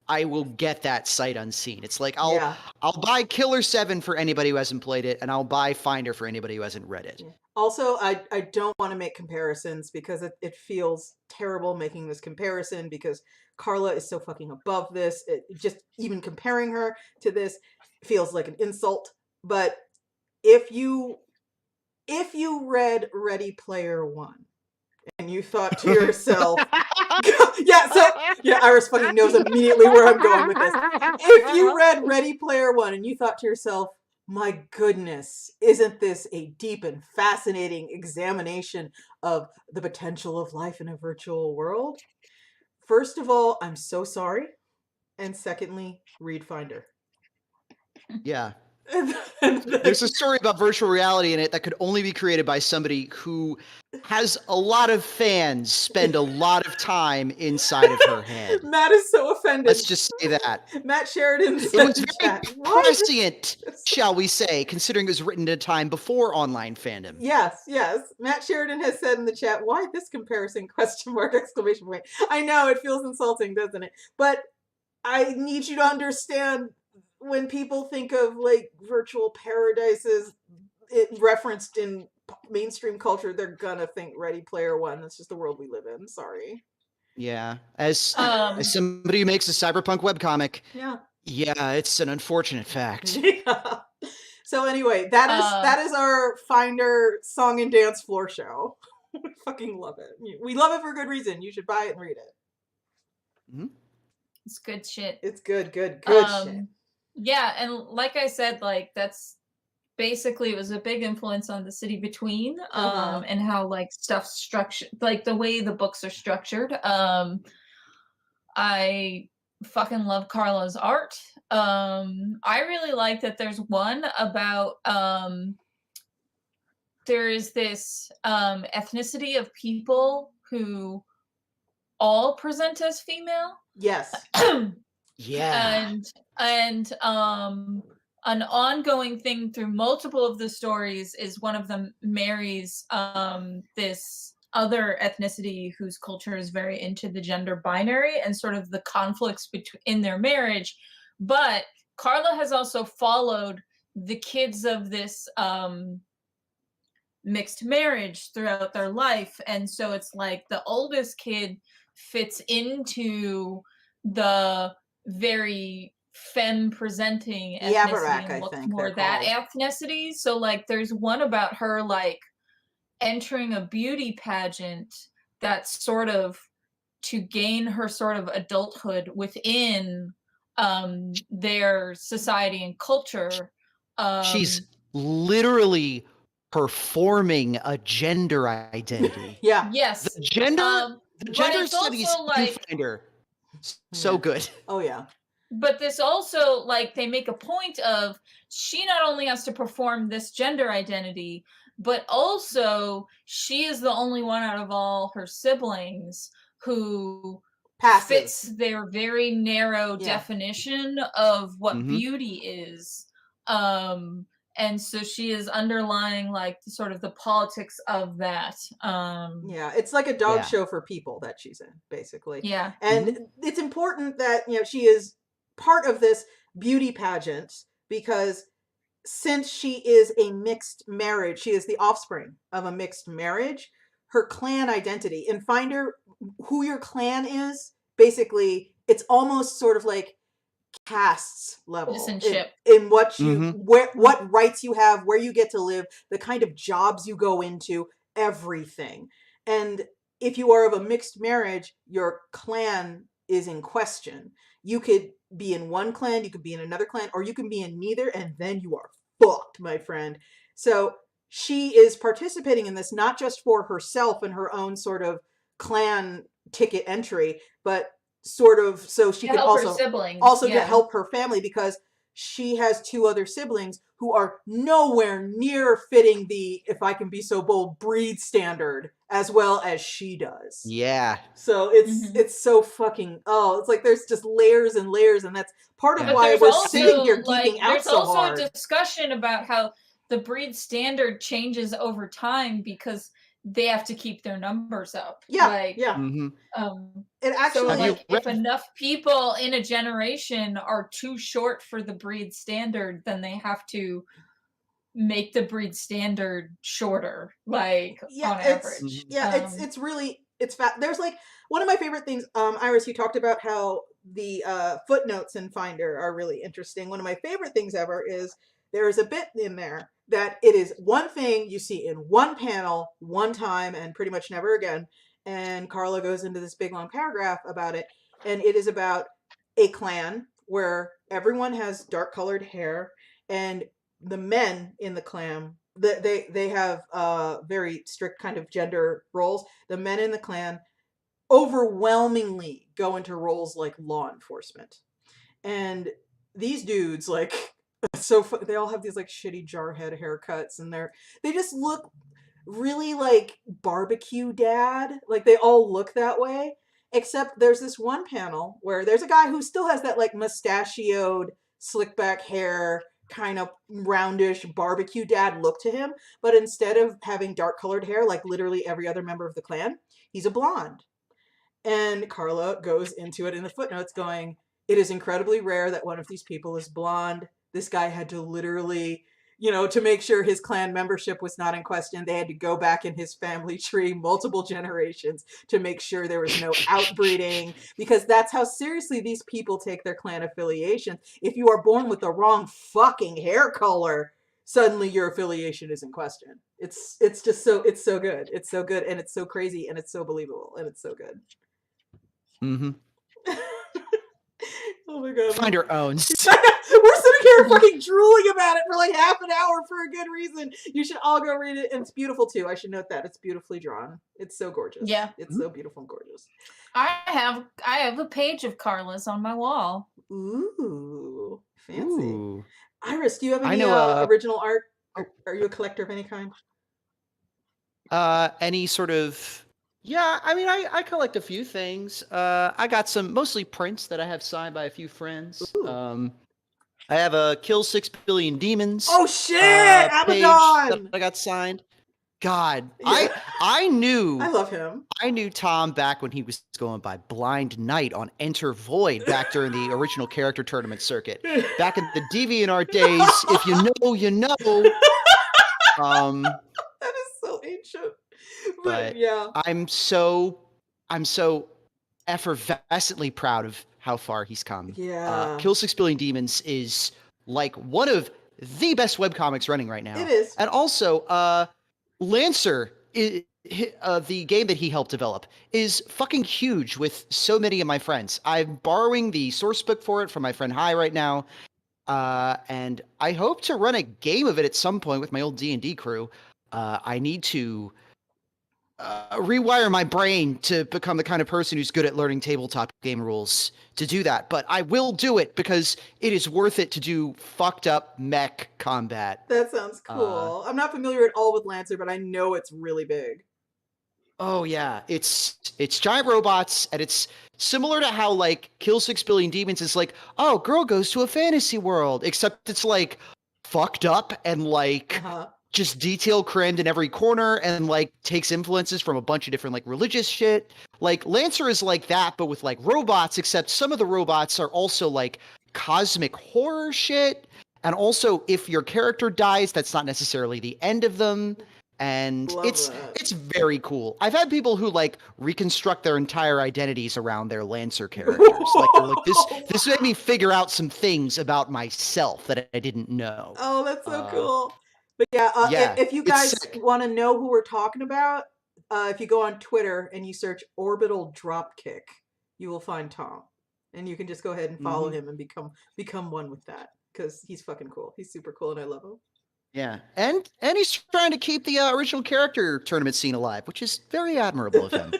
I will get that sight unseen. It's like I'll buy Killer 7 for anybody who hasn't played it, and I'll buy Finder for anybody who hasn't read it. Also, I don't want to make comparisons because it feels terrible making this comparison because Carla is so fucking above this. Just even comparing her to this feels like an insult. But if you read Ready Player One and you thought to yourself, Iris fucking knows immediately where I'm going with this. If you read Ready Player One and you thought to yourself, my goodness, isn't this a deep and fascinating examination of the potential of life in a virtual world? First of all, I'm so sorry. And secondly, read Finder. Yeah. There's a story about virtual reality in it that could only be created by somebody who has a lot of fans spend a lot of time inside of her head. Matt is so offended. Let's just say that. Matt Sheridan said It was in very chat, "Why is this-" prescient, shall we say, considering it was written at a time before online fandom. Yes. Matt Sheridan has said in the chat, "Why this comparison?" question mark exclamation point. I know it feels insulting, doesn't it? But I need you to understand, when people think of like virtual paradises referenced in mainstream culture, they're gonna think Ready Player One. That's just the world we live in. Sorry. Yeah, as somebody who makes a cyberpunk webcomic, yeah, it's an unfortunate fact. Yeah. So anyway, that is our Finder song and dance floor show. We fucking love it. We love it for good reason. You should buy it and read it. Mm-hmm. It's good shit. It's good shit. Yeah, and like I said, like that's basically, it was a big influence on The City Between, and how like stuff's structured, like the way the books are structured. I fucking love Carla's art. I really like that there's one about there is this ethnicity of people who all present as female. Yes. Yeah. And an ongoing thing through multiple of the stories is one of them marries this other ethnicity whose culture is very into the gender binary and sort of the conflicts in their marriage. But Carla has also followed the kids of this mixed marriage throughout their life. And so it's like the oldest kid fits into the very femme presenting ethnicity and looks more that ethnicity. So like there's one about her like entering a beauty pageant that's sort of to gain her sort of adulthood within their society and culture. She's literally performing a gender identity. Yeah. Yes. The gender studies like, Finder. So good. Oh yeah. But this also, like, they make a point of she not only has to perform this gender identity, but also she is the only one out of all her siblings who fits their very narrow definition of what beauty is. And so she is underlying like sort of the politics of that. Yeah, it's like a dog show for people that she's in, basically. Yeah. And it's important that, you know, she is part of this beauty pageant because since she is a mixed marriage, she is the offspring of a mixed marriage, her clan identity. In Finder, who your clan is, basically, it's almost sort of like castes level in what you what rights you have, where you get to live, the kind of jobs you go into, everything. And if you are of a mixed marriage, your clan is in question. You could be in one clan, you could be in another clan, or you can be in neither, and then you are fucked, my friend. So she is participating in this not just for herself and her own sort of clan ticket entry, but sort of so she can also to help her family, because she has two other siblings who are nowhere near fitting the, if I can be so bold, breed standard as well as she does. Yeah. So it's so fucking, it's like there's just layers and layers, and that's part of why we're sitting here geeking out so hard. There's also a discussion about how the breed standard changes over time because they have to keep their numbers up. Yeah, like, it actually, so like if enough people in a generation are too short for the breed standard, then they have to make the breed standard shorter, like on average. It's really, it's fat. There's like one of my favorite things, Iris, you talked about how the footnotes in Finder are really interesting. One of my favorite things ever is there is a bit in there that it is one thing you see in one panel, one time, and pretty much never again. And Carla goes into this big long paragraph about it. And it is about a clan where everyone has dark colored hair, and the men in the clan, they have very strict kind of gender roles. The men in the clan overwhelmingly go into roles like law enforcement. And these dudes, like, So they all have these like shitty jarhead haircuts, and they just look really like barbecue dad. Like they all look that way. Except there's this one panel where there's a guy who still has that like mustachioed, slick back hair, kind of roundish barbecue dad look to him. But instead of having dark colored hair like literally every other member of the clan, he's a blonde. And Carla goes into it in the footnotes going, it is incredibly rare that one of these people is blonde. This guy had to literally, to make sure his clan membership was not in question, they had to go back in his family tree multiple generations to make sure there was no outbreeding, because that's how seriously these people take their clan affiliation. If you are born with the wrong fucking hair color, suddenly your affiliation is in question. It's so good. It's so good, and it's so crazy, and it's so believable, and it's so good. Mm-hmm. Oh my god. Find your own. We're sitting here fucking drooling about it for like half an hour for a good reason. You should all go read it, and it's beautiful too. I should note that it's beautifully drawn. It's so gorgeous. Yeah, it's so beautiful and gorgeous. I have a page of Carla's on my wall. Ooh, fancy. Ooh. Iris, do you have any original art? Are you a collector of any kind? Any sort of. Yeah, I mean, I collect a few things. I got some mostly prints that I have signed by a few friends. Ooh. I have a Kill 6 Billion Demons. Oh shit! Page that Abaddon! I got signed. God, Yeah. I knew. I love him. I knew Tom back when he was going by Blind Knight on Enter Void back during the original character tournament circuit. Back in the DeviantArt days, if you know, you know. That is so ancient. But yeah, I'm so effervescently proud of how far he's come. Yeah. Kill 6 Billion Demons is like one of the best webcomics running right now. It is. And also, Lancer, the game that he helped develop, is fucking huge with so many of my friends. I'm borrowing the source book for it from my friend Hi right now. And I hope to run a game of it at some point with my old D&D crew. I need to rewire my brain to become the kind of person who's good at learning tabletop game rules to do that. But I will do it because it is worth it to do fucked up mech combat. That sounds cool. I'm not familiar at all with Lancer, but I know it's really big. Oh yeah, it's giant robots, and it's similar to how like Kill 6 Billion Demons is like, oh, girl goes to a fantasy world, except it's like fucked up and like just detail crammed in every corner, and like takes influences from a bunch of different like religious shit. Like Lancer is like that, but with like robots, except some of the robots are also like cosmic horror shit. And also, if your character dies, that's not necessarily the end of them. And it's very cool. I've had people who like reconstruct their entire identities around their Lancer characters. Like they're like, this made me figure out some things about myself that I didn't know. Oh, that's so cool. But yeah, if you guys want to know who we're talking about, if you go on Twitter and you search Orbital Dropkick, you will find Tom. And you can just go ahead and follow him and become one with that, because he's fucking cool. He's super cool, and I love him. Yeah, and he's trying to keep the original character tournament scene alive, which is very admirable of him.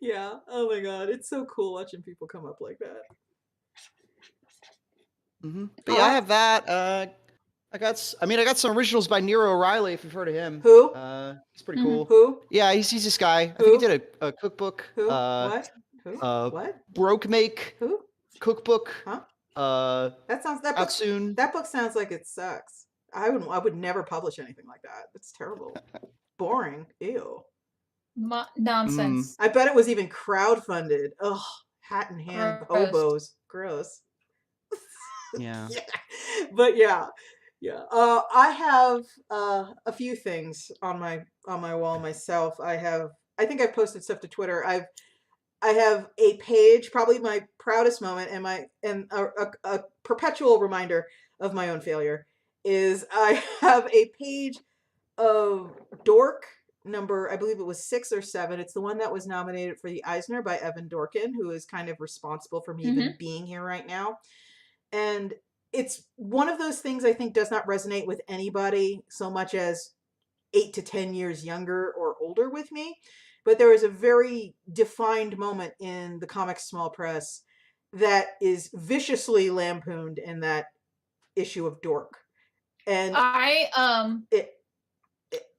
Yeah. Oh my god, it's so cool watching people come up like that. But yeah, I have that. I got some originals by Nero O'Reilly, if you've heard of him. Who? He's pretty cool. Who? Yeah, he's this guy. I think he did a cookbook. Who? What? Who? What? Broke Make. Who? Cookbook. Huh? That book out soon. That book sounds like it sucks. I would never publish anything like that. It's terrible. Boring. Ew. Nonsense. I bet it was even crowdfunded. Ugh. Hat in hand hobos. Gross. Yeah. Yeah. But yeah. Yeah. I have a few things on my wall myself. I think I've posted stuff to Twitter. I have a page, probably my proudest moment, and a perpetual reminder of my own failure is I have a page of Dork number, I believe it was 6 or 7. It's the one that was nominated for the Eisner by Evan Dorkin, who is kind of responsible for me even being here right now. And it's one of those things I think does not resonate with anybody so much as 8 to 10 years younger or older with me. But there is a very defined moment in the comics small press that is viciously lampooned in that issue of Dork. And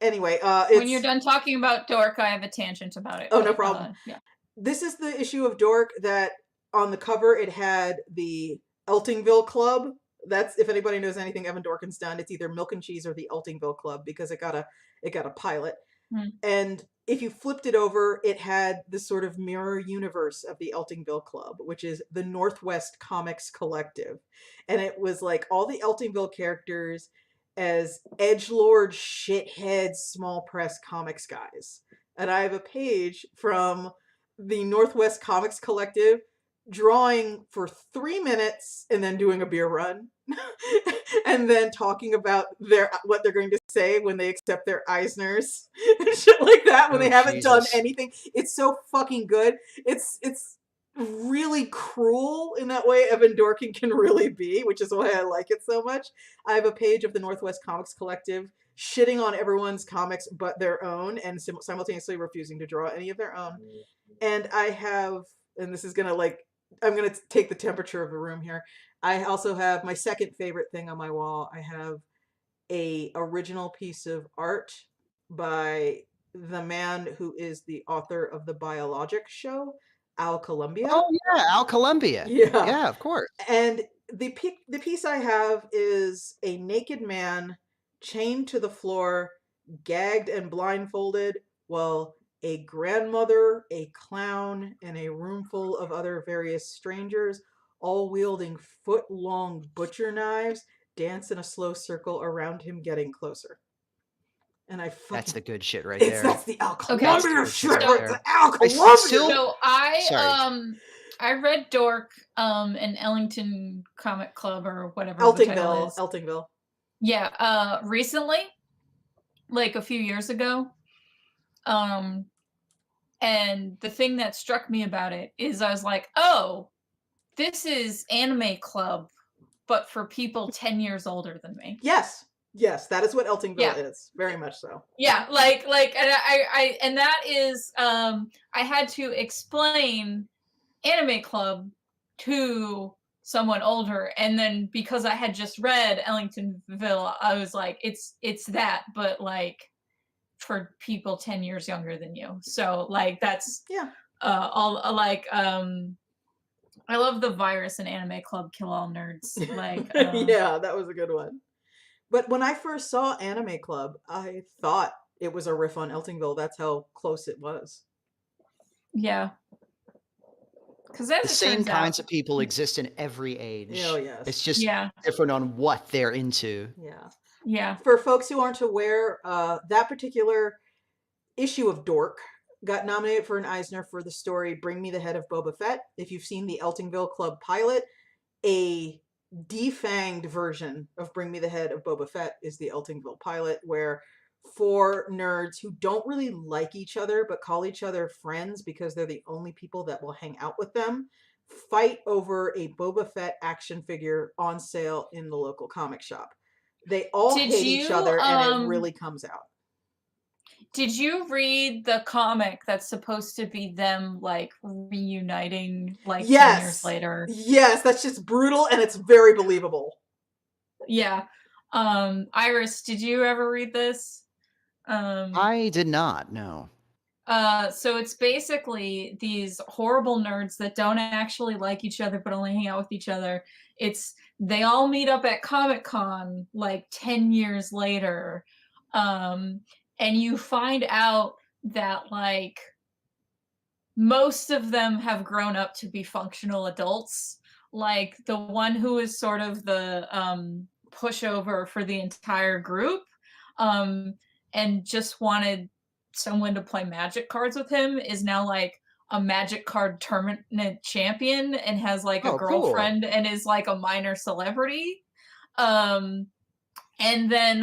anyway, when you're done talking about Dork, I have a tangent about it. Oh, no problem. Yeah. This is the issue of Dork that on the cover it had the Eltingville Club. That's, if anybody knows anything Evan Dorkin's done, it's either Milk and Cheese or the Eltingville Club, because it got a pilot. And if you flipped it over, it had this sort of mirror universe of the Eltingville Club, which is the Northwest Comics Collective. And it was like all the Eltingville characters as edgelord, shithead, small press comics guys. And I have a page from the Northwest Comics Collective drawing for 3 minutes and then doing a beer run and then talking about what they're going to say when they accept their Eisners and shit like that when they haven't done anything. It's so fucking good. It's really cruel in that way Evan Dorkin can really be, which is why I like it so much. I have a page of the Northwest Comics Collective shitting on everyone's comics but their own and simultaneously refusing to draw any of their own. And I have, and this is gonna I'm gonna take the temperature of the room here. I also have my second favorite thing on my wall. I have a original piece of art by the man who is the author of the Biologic Show, Al Columbia. Oh yeah, Al Columbia. Yeah, of course. And the piece I have is a naked man chained to the floor, gagged and blindfolded, while a grandmother, a clown, and a roomful of other various strangers, all wielding foot-long butcher knives, dance in a slow circle around him, getting closer. And that's the good shit right there. That's the Al Columbia shit. The Al Columbia. So I read Dork in Ellington Comic Club or whatever the title is. Eltingville. Yeah, recently, like a few years ago. And the thing that struck me about it is I was like, oh, this is Anime Club, but for people 10 years older than me. Yes, that is what Eltingville is. Very much so. Yeah, and that is, I had to explain Anime Club to someone older, and then because I had just read Ellingtonville, I was like, it's that, but like for people 10 years younger than you. So like that's all like I love the virus and Anime Club kill all nerds. Like yeah, that was a good one. But when I first saw Anime Club, I thought it was a riff on Eltingville. That's how close it was. Yeah. Because the same kinds of people exist in every age. Oh, yes. It's just different on what they're into. Yeah. Yeah. For folks who aren't aware, that particular issue of Dork got nominated for an Eisner for the story Bring Me the Head of Boba Fett. If you've seen the Eltingville Club pilot, a defanged version of Bring Me the Head of Boba Fett is the Eltingville pilot, where 4 nerds who don't really like each other but call each other friends because they're the only people that will hang out with them fight over a Boba Fett action figure on sale in the local comic shop. They all hate each other, and it really comes out. Did you read the comic that's supposed to be them like reuniting like 10 years later? Yes, that's just brutal, and it's very believable. Yeah. Iris, did you ever read this? I did not, no. So it's basically these horrible nerds that don't actually like each other but only hang out with each other. They all meet up at Comic-Con like 10 years later. And you find out that like most of them have grown up to be functional adults. Like the one who is sort of the pushover for the entire group and just wanted someone to play Magic cards with him is now like a Magic card tournament champion and has like a girlfriend and is like a minor celebrity. And then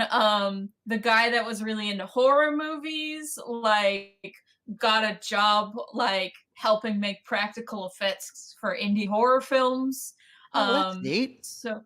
the guy that was really into horror movies like got a job like helping make practical effects for indie horror films. That's neat. So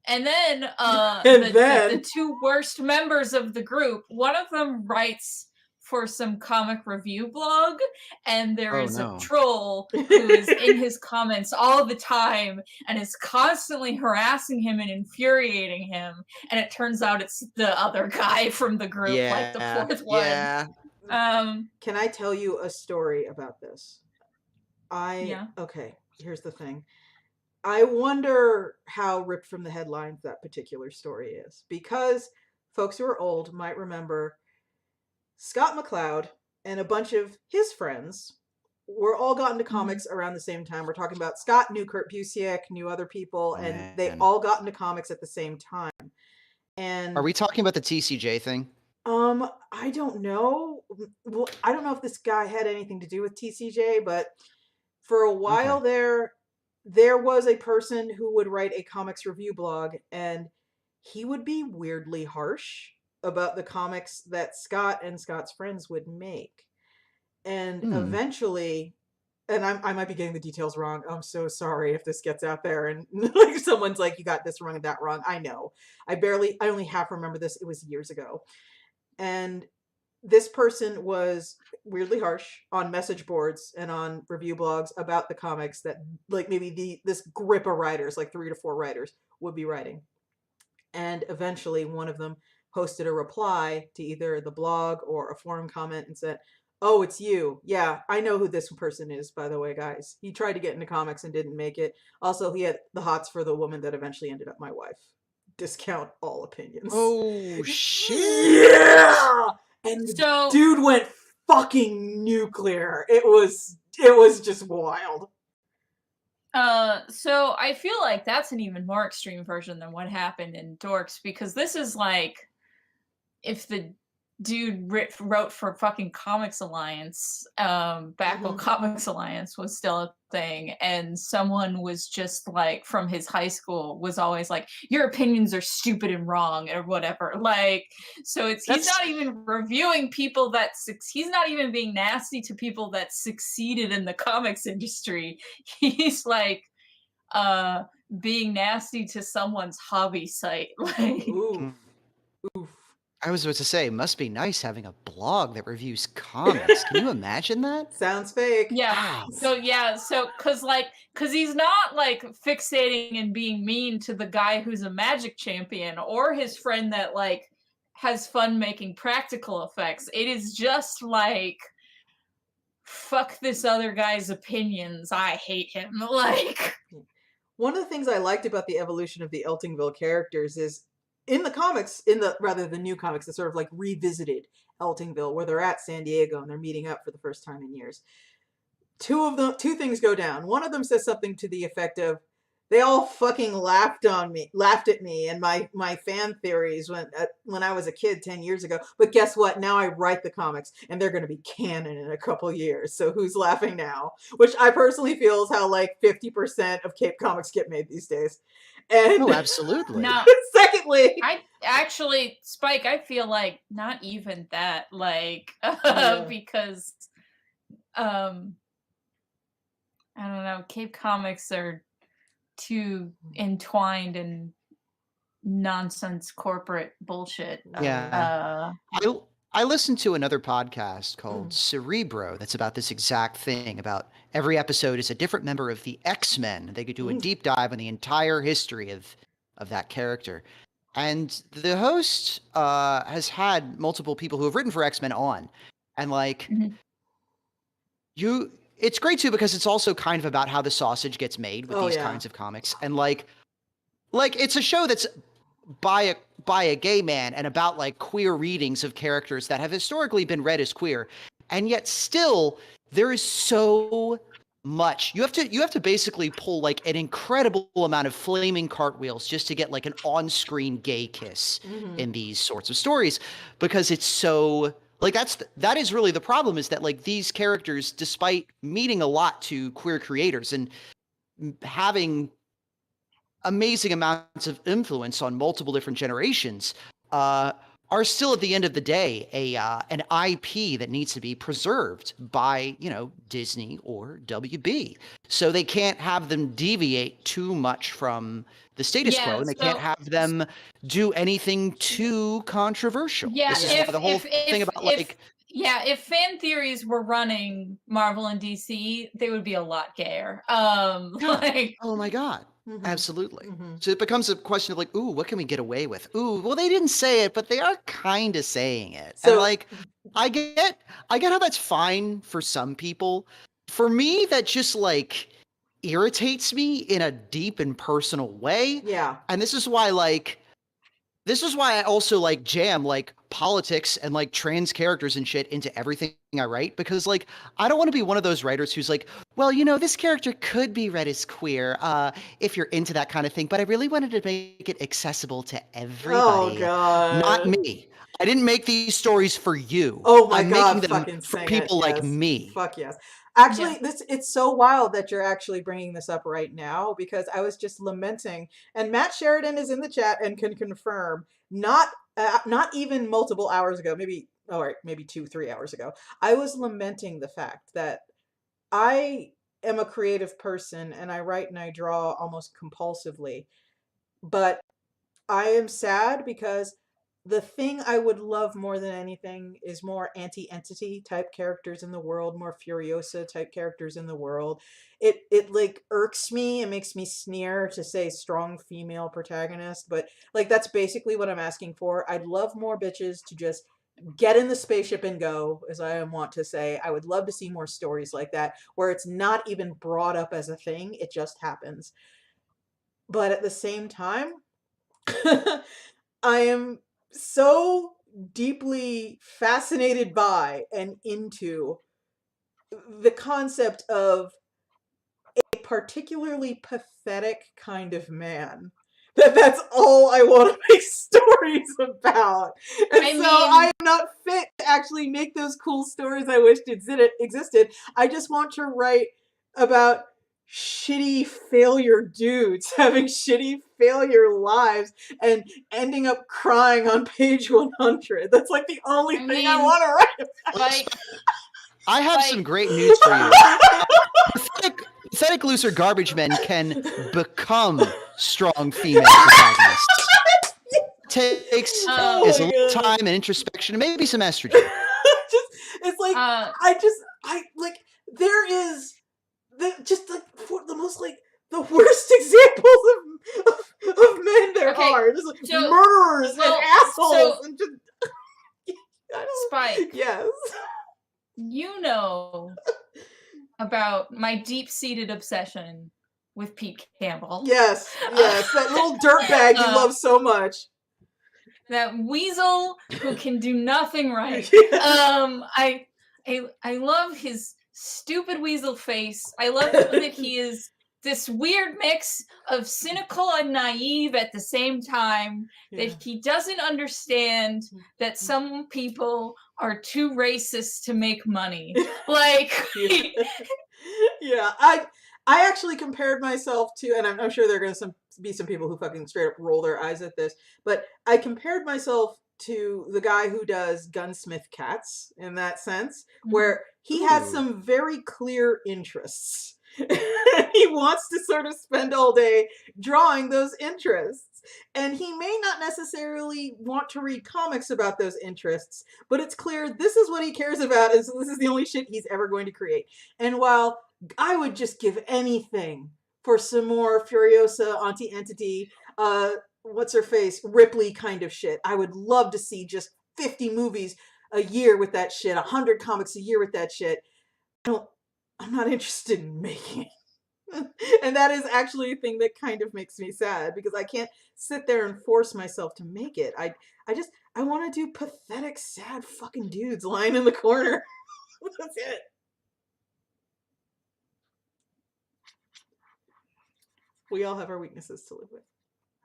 and then the 2 worst members of the group, one of them writes for some comic review blog, and there Oh, is no. a troll who is in his comments all the time and is constantly harassing him and infuriating him, and it turns out it's the other guy from the group, like the fourth one. Yeah. Can I tell you a story about this? Yeah. Okay, here's the thing. I wonder how ripped from the headlines that particular story is, because folks who are old might remember Scott McCloud and a bunch of his friends were all got into comics around the same time. We're talking about Scott knew Kurt Busiek, knew other people, and they all got into comics at the same time. And are we talking about the TCJ thing? I don't know. Well, I don't know if this guy had anything to do with TCJ, but for a while there was a person who would write a comics review blog, and he would be weirdly harsh about the comics that Scott and Scott's friends would make. And eventually, and I might be getting the details wrong. I'm so sorry if this gets out there and like someone's like, you got this wrong and that wrong. I know. I only half remember this. It was years ago. And this person was weirdly harsh on message boards and on review blogs about the comics that like maybe this grip of writers, like 3 to 4 writers, would be writing. And eventually one of them posted a reply to either the blog or a forum comment and said, "Oh, it's you. Yeah, I know who this person is, by the way, guys. He tried to get into comics and didn't make it. Also, he had the hots for the woman that eventually ended up my wife. Discount all opinions." Oh, shit. Yeah! And the dude went fucking nuclear. It was just wild. So I feel like that's an even more extreme version than what happened in Dorks, because this is like if the dude wrote for fucking Comics Alliance, back when Comics Alliance was still a thing, and someone was just like from his high school was always like, your opinions are stupid and wrong or whatever. Like, so he's not even reviewing people that he's not even being nasty to people that succeeded in the comics industry. He's like being nasty to someone's hobby site. Like, oof. I was about to say, must be nice having a blog that reviews comics. Can you imagine that? Sounds fake. Yeah. Wow. So cause he's not like fixating and being mean to the guy who's a magic champion or his friend that like has fun making practical effects. It is just like, fuck this other guy's opinions. I hate him. Like, one of the things I liked about the evolution of the Eltingville characters is in the comics, the new comics that sort of like revisited Eltingville, where they're at San Diego and they're meeting up for the first time in years. Two things go down. One of them says something to the effect of, they all fucking laughed at me and my fan theories when I was a kid 10 years ago. But guess what? Now I write the comics and they're going to be canon in a couple years. So who's laughing now? Which I personally feel is how like 50% of Cape comics get made these days. And absolutely. Now, secondly, I actually, Spike, I feel like not even that, like, because, I don't know, Cape comics are too entwined in nonsense corporate bullshit. Yeah. I listened to another podcast called Cerebro that's about this exact thing, about every episode is a different member of the X-Men. They could do a deep dive on the entire history of that character. And the host has had multiple people who have written for X-Men on. And like, it's great too, because it's also kind of about how the sausage gets made with these kinds of comics. And like it's a show that's by a gay man and about like queer readings of characters that have historically been read as queer. And yet still there is so much. You have to basically pull like an incredible amount of flaming cartwheels just to get like an on-screen gay kiss in these sorts of stories, because it's so like that is really the problem, is that like these characters, despite meaning a lot to queer creators and having amazing amounts of influence on multiple different generations, are still at the end of the day an IP that needs to be preserved by, Disney or WB. So they can't have them deviate too much from the status quo, and they can't have them do anything too controversial. Yeah, this is the whole thing about Yeah, if fan theories were running Marvel and DC, they would be a lot gayer. Like, Oh my god. Mhm. Absolutely. Mhm. So it becomes a question of like, ooh, what can we get away with? Ooh, well, they didn't say it, but they are kind of saying it. And So- like, I get how that's fine for some people. For me, that just like irritates me in a deep and personal way. Yeah. And this is why I also like jam like politics and like trans characters and shit into everything I write, because like I don't want to be one of those writers who's like, well, you know, this character could be read as queer if you're into that kind of thing, but I really wanted to make it accessible to everybody. Oh god. Not me. I didn't make these stories for you. Oh my I'm god, making them fucking for sing people it. like Yes. me. Fuck yes. Actually, it's so wild that you're actually bringing this up right now, because I was just lamenting, and Matt Sheridan is in the chat and can confirm, not even multiple hours ago, maybe 2-3 hours ago, I was lamenting the fact that I am a creative person and I write and I draw almost compulsively, but I am sad because the thing I would love more than anything is more anti-entity type characters in the world, more Furiosa type characters in the world. It like irks me. It makes me sneer to say strong female protagonist, but like that's basically what I'm asking for. I'd love more bitches to just get in the spaceship and go, as I want to say. I would love to see more stories like that where it's not even brought up as a thing, it just happens. But at the same time, I am so deeply fascinated by and into the concept of a particularly pathetic kind of man. That's all I want to make stories about. And I am not fit to actually make those cool stories I wished existed. I just want to write about shitty failure dudes having shitty failure lives and ending up crying on page 100. That's like the only thing I want to write about. Like, I have some great news for you. Pathetic loser garbage men can become strong female protagonists. It takes is a little time and introspection and maybe some estrogen. It's like there is the most like the worst examples of men there are. There's like murderers and assholes and just Spike. Yes. You know about my deep-seated obsession with Pete Campbell. Yes, that little dirtbag you love so much. That weasel who can do nothing right. I love his stupid weasel face. I love that he is this weird mix of cynical and naive at the same time, that he doesn't understand that some people are too racist to make money. Like, yeah, I actually compared myself to, and I'm sure there are going to be some people who fucking straight up roll their eyes at this, but I compared myself to the guy who does Gunsmith Cats in that sense, where he has some very clear interests. He wants to sort of spend all day drawing those interests. And he may not necessarily want to read comics about those interests, but it's clear this is what he cares about, and so this is the only shit he's ever going to create. And while I would just give anything for some more Furiosa, anti-entity, what's her face, Ripley kind of shit. I would love to see just 50 movies a year with that shit, 100 comics a year with that shit. I'm not interested in making it. And that is actually a thing that kind of makes me sad, because I can't sit there and force myself to make it. I want to do pathetic, sad fucking dudes lying in the corner. That's it. We all have our weaknesses to live with.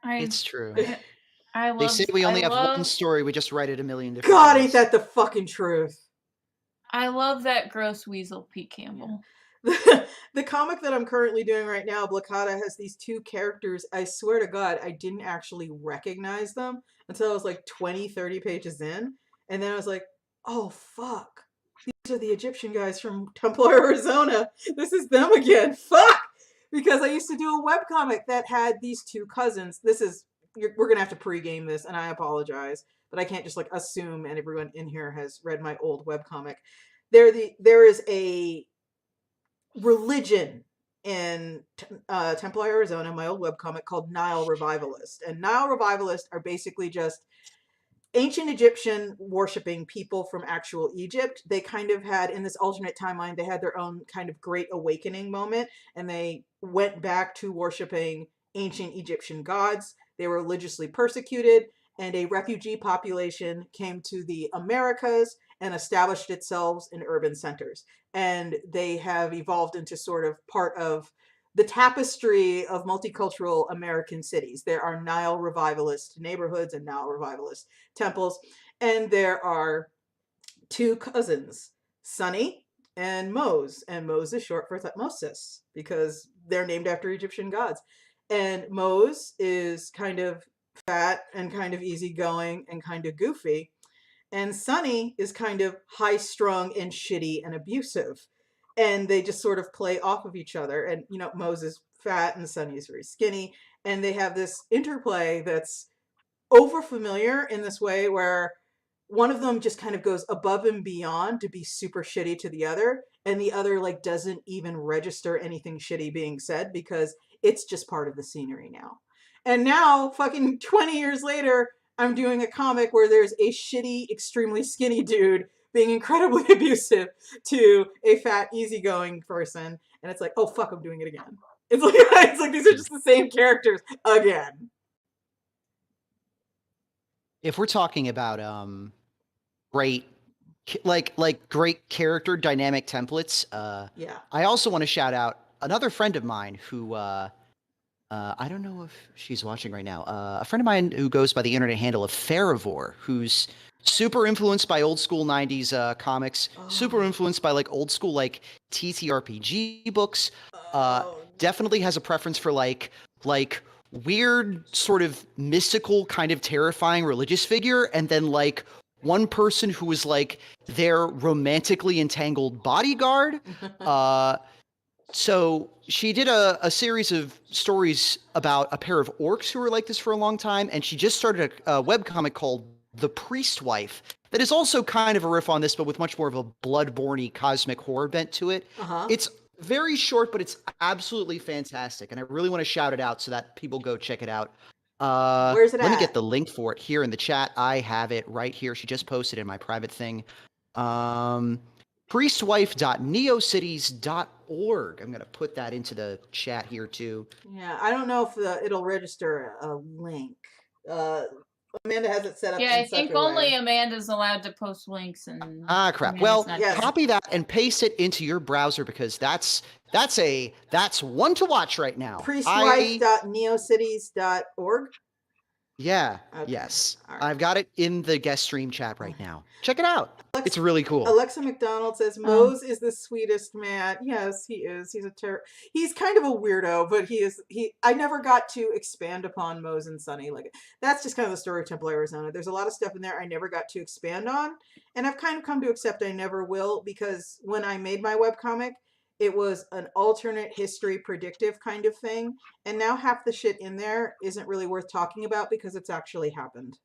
It's true. They say we only have one story. We just write it a million different God, ways. ain't that the fucking truth? I love that gross weasel, Pete Campbell. The comic that I'm currently doing right now, Blacada, has these two characters. I swear to God, I didn't actually recognize them until I was like 20, 30 pages in. And then I was like, oh, fuck. These are the Egyptian guys from Temple, Arizona. This is them again. Fuck! Because I used to do a webcomic that had these two cousins. We're going to have to pregame this, and I apologize. but I can't just like assume and everyone in here has read my old webcomic. There is a religion in Temple, Arizona, my old webcomic, called Nile Revivalists. And Nile Revivalists are basically just ancient Egyptian worshipping people from actual Egypt. They kind of had, in this alternate timeline, they had their own kind of great awakening moment, and they went back to worshipping ancient Egyptian gods. They were religiously persecuted, and a refugee population came to the Americas and established itself in urban centers. And they have evolved into sort of part of the tapestry of multicultural American cities. There are Nile revivalist neighborhoods and Nile revivalist temples, and there are two cousins, Sunny and Mose, and Mose is short for Thutmosis because they're named after Egyptian gods. And Mose is kind of fat and kind of easygoing and kind of goofy, and Sunny is kind of high-strung and shitty and abusive. And they just sort of play off of each other. And, you know, Mose is fat and Sunny is very skinny. And they have this interplay that's over familiar in this way where one of them just kind of goes above and beyond to be super shitty to the other. And the other, like, doesn't even register anything shitty being said because it's just part of the scenery now. And now, fucking 20 years later, I'm doing a comic where there's a shitty, extremely skinny dude being incredibly abusive to a fat, easygoing person. And it's like, oh, fuck, I'm doing it again. It's like these are just the same characters again. If we're talking about great great character dynamic templates, Yeah. I also want to shout out another friend of mine who I don't know if she's watching right now. A friend of mine who goes by the internet handle of Faravore, who's super influenced by old school 90s comics, super influenced by like old school like TTRPG books. Definitely has a preference for like weird sort of mystical kind of terrifying religious figure, and then like one person who was like their romantically entangled bodyguard. So she did a series of stories about a pair of orcs who were like this for a long time, and she just started a webcomic called The Priest Wife that is also kind of a riff on this, but with much more of a bloodborne-y cosmic horror bent to it. It's very short, but it's absolutely fantastic, and I really want to shout it out so that people go check it out. Where's it at? Let me get the link for it here in the chat. I have it right here. She just posted in my private thing. Priestwife.neocities.org. I'm going to put that into the chat here too. Yeah, I don't know if it'll register a link. Amanda has it set up. Yeah, I in such think a only way. Amanda's allowed to post links and. Crap. Amanda's Well, not yes. copy that and paste it into your browser because that's one to watch right now. Priestwife.neocities.org. Yeah. Okay. Yes. All right. I've got it in the guest stream chat right now. Check it out. It's really cool. Alexa McDonald says Mose is the sweetest man. Yes, he is. He's kind of a weirdo, but I never got to expand upon Mose and Sunny. Like, that's just kind of the story of Temple, Arizona. There's a lot of stuff in there I never got to expand on, and I've kind of come to accept I never will, because when I made my webcomic, it was an alternate history predictive kind of thing, and now half the shit in there isn't really worth talking about because it's actually happened.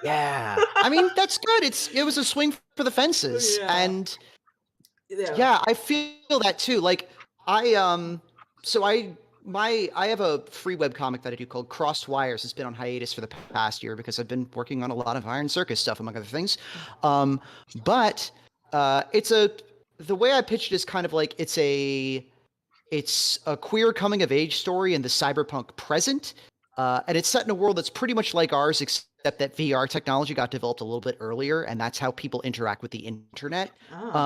Yeah. I mean, that's good. It was a swing for the fences. Yeah. And yeah, I feel that too. Like I have a free webcomic that I do called Crossed Wires. It's been on hiatus for the past year because I've been working on a lot of Iron Circus stuff, among other things. But the way I pitched it is kind of like it's a queer coming of age story in the cyberpunk present. And it's set in a world that's pretty much like ours, except that VR technology got developed a little bit earlier, and that's how people interact with the internet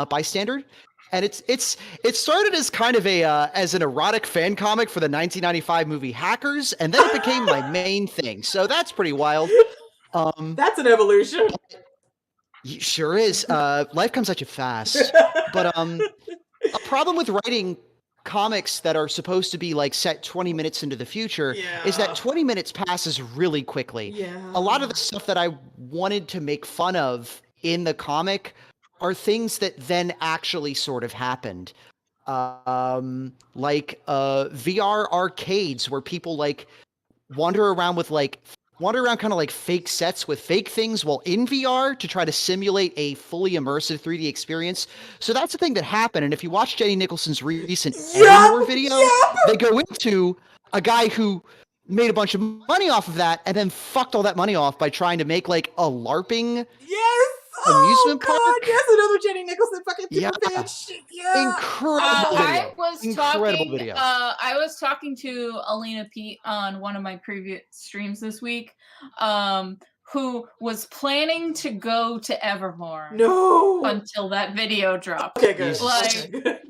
by standard. And it started as kind of as an erotic fan comic for the 1995 movie Hackers, and then it became my main thing. So that's pretty wild. That's an evolution. Sure is. Life comes at you fast. But a problem with writing comics that are supposed to be like set 20 minutes into the future is that 20 minutes passes really quickly. A lot of the stuff that I wanted to make fun of in the comic are things that then actually sort of happened. Like VR arcades where people like wander around with like wander around kind of like fake sets with fake things while in VR to try to simulate a fully immersive 3D experience. So that's the thing that happened. And if you watch Jenny Nicholson's recent Evermore video, they go into a guy who made a bunch of money off of that and then fucked all that money off by trying to make like a LARPing amusement park. Yes, another Jenny Nicholson fucking super Yeah. fan shit. Yeah. Incredible video. I was Incredible talking. video. I was talking to Alina Pete on one of my previous streams this week, who was planning to go to Evermore. No. Until that video dropped. Okay, good.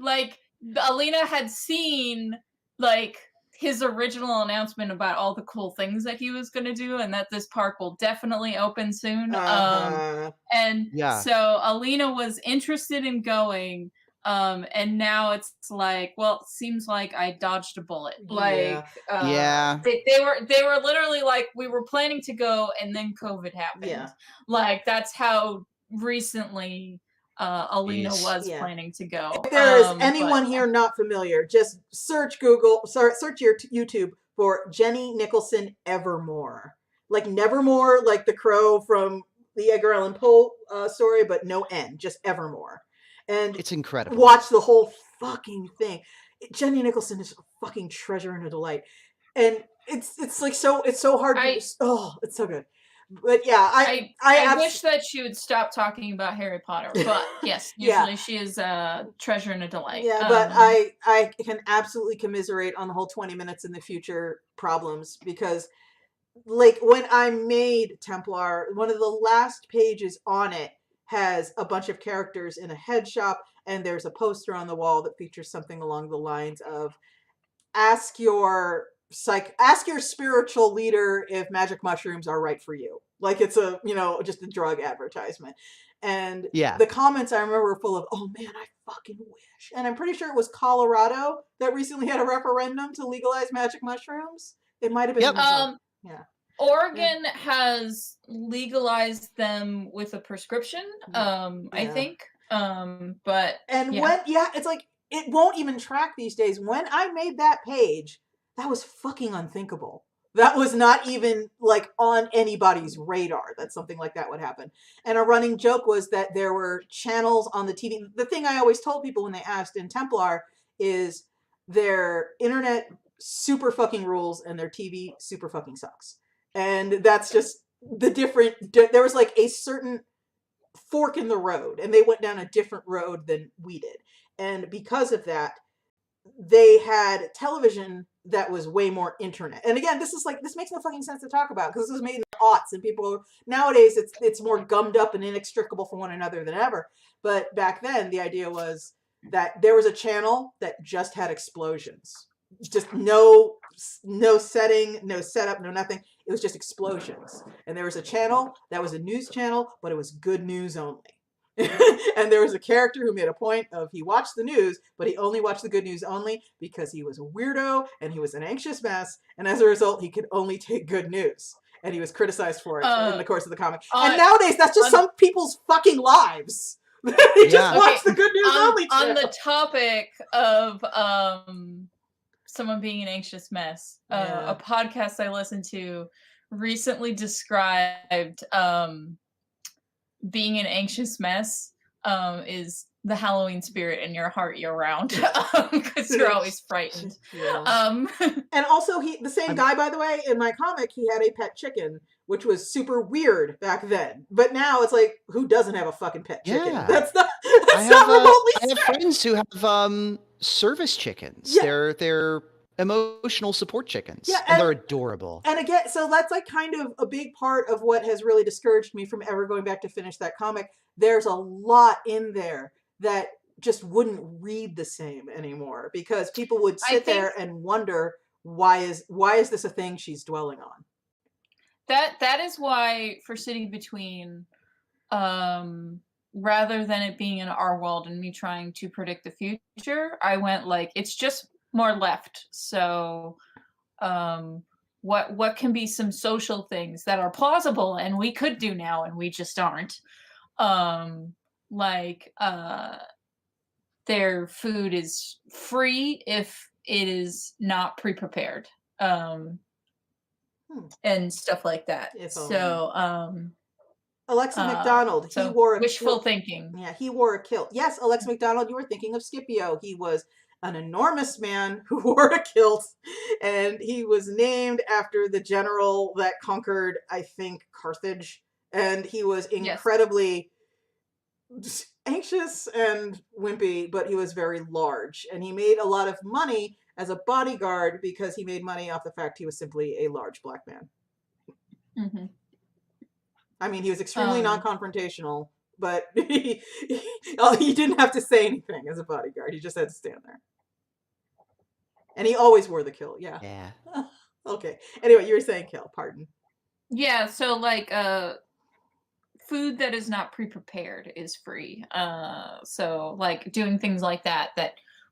Like Alina had seen like his original announcement about all the cool things that he was going to do, and that this park will definitely open soon. And so Alina was interested in going. And now it's like, well, it seems like I dodged a bullet. Like, they were literally like, we were planning to go, and then COVID happened. Yeah. Like, that's how recently Alina was planning to go. If there is anyone here not familiar, just search your YouTube for Jenny Nicholson Evermore. Like Nevermore, like the crow from the Edgar Allan Poe story, but no N, just Evermore. And it's incredible. Watch the whole fucking thing. Jenny Nicholson is a fucking treasure and a delight. And it's like it's so hard to it's so good. But yeah, I wish that she would stop talking about Harry Potter. But yes, usually she is a treasure and a delight. Yeah, but I can absolutely commiserate on the whole 20 minutes in the future problems, because like when I made Templar, one of the last pages on it has a bunch of characters in a head shop, and there's a poster on the wall that features something along the lines of ask your spiritual leader if magic mushrooms are right for you. Like it's a, just a drug advertisement. And the comments I remember were full of, oh man, I fucking wish. And I'm pretty sure it was Colorado that recently had a referendum to legalize magic mushrooms. It might have been. Oregon has legalized them with a prescription, I think. But it's like it won't even track these days. When I made that page, that was fucking unthinkable. That was not even like on anybody's radar that something like that would happen. And a running joke was that there were channels on the TV. The thing I always told people when they asked in Templar is their internet super fucking rules and their TV super fucking sucks. And that's just the different, there was like a certain fork in the road, and they went down a different road than we did. And because of that, they had television that was way more internet. And again, this makes no fucking sense to talk about, because this was made in the aughts, and people, nowadays it's more gummed up and inextricable from one another than ever. But back then, the idea was that there was a channel that just had explosions. Just no setting, no setup, no nothing. It was just explosions. And there was a channel that was a news channel, but it was good news only. And there was a character who made a point of he watched the news, but he only watched the good news only because he was a weirdo and he was an anxious mess. And as a result, he could only take good news. And he was criticized for it in the course of the comic. And nowadays, that's just some people's fucking lives. They just watch the good news only channel. On the topic of someone being an anxious mess, a podcast I listened to recently described being an anxious mess is the Halloween spirit in your heart year round, because you're always frightened. And also, the same guy, by the way, in my comic, he had a pet chicken, which was super weird back then. But now it's like, who doesn't have a fucking pet chicken? That's not remotely I have friends who have service chickens. They're emotional support chickens. And they're adorable. And again, so that's like kind of a big part of what has really discouraged me from ever going back to finish that comic. There's a lot in there that just wouldn't read the same anymore, because people would sit there and wonder, why is this a thing she's dwelling on? That is why, for City Between, rather than it being in our world and me trying to predict the future, I went like, it's just more left. So what can be some social things that are plausible and we could do now and we just aren't, their food is free if it is not pre-prepared. and stuff like that. If only. So Alexa McDonald, he so wore a wishful kilt. thinking. Yeah, he wore a kilt. Yes, Alexa McDonald, you were thinking of Scipio. He was an enormous man who wore a kilt, and he was named after the general that conquered, I think, Carthage. And he was incredibly anxious and wimpy, but he was very large. And he made a lot of money as a bodyguard because he made money off the fact he was simply a large black man. Mm-hmm. I mean, he was extremely non-confrontational, but he didn't have to say anything as a bodyguard. He just had to stand there. And he always wore the kilt, yeah. Yeah. Okay. Anyway, you were saying kill, pardon. Yeah, so like food that is not pre-prepared is free. So like doing things like that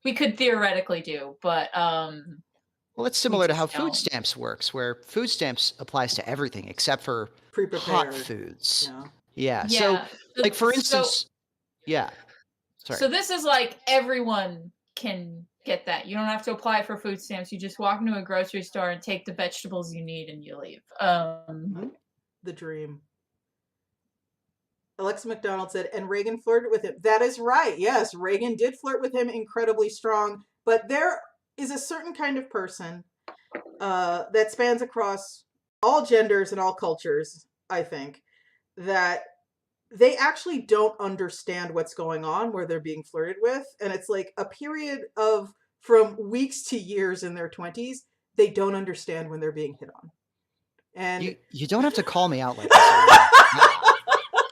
we could theoretically do, but well, it's similar to how food stamps works, where food stamps applies to everything except for hot foods. Yeah. So, like for instance, Sorry. So this is like everyone can get that. You don't have to apply for food stamps. You just walk into a grocery store and take the vegetables you need and you leave. The dream. Alexa McDonald said, and Reagan flirted with him. That is right. Yes, Reagan did flirt with him incredibly strong. But there is a certain kind of person that spans across all genders and all cultures, I think, that they actually don't understand what's going on where they're being flirted with. And it's like a period of from weeks to years in their 20s, they don't understand when they're being hit on. And you don't have to call me out like this.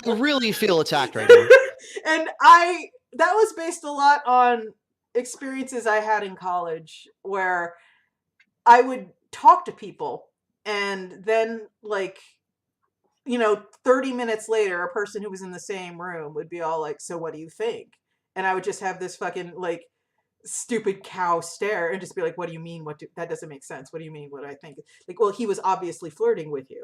I really feel attacked right now. And that was based a lot on experiences I had in college where I would talk to people and then 30 minutes later, a person who was in the same room would be all like, so what do you think? And I would just have this fucking stupid cow stare and just be like, what do you mean? That doesn't make sense. What do you mean? What do I think? Like, well, he was obviously flirting with you.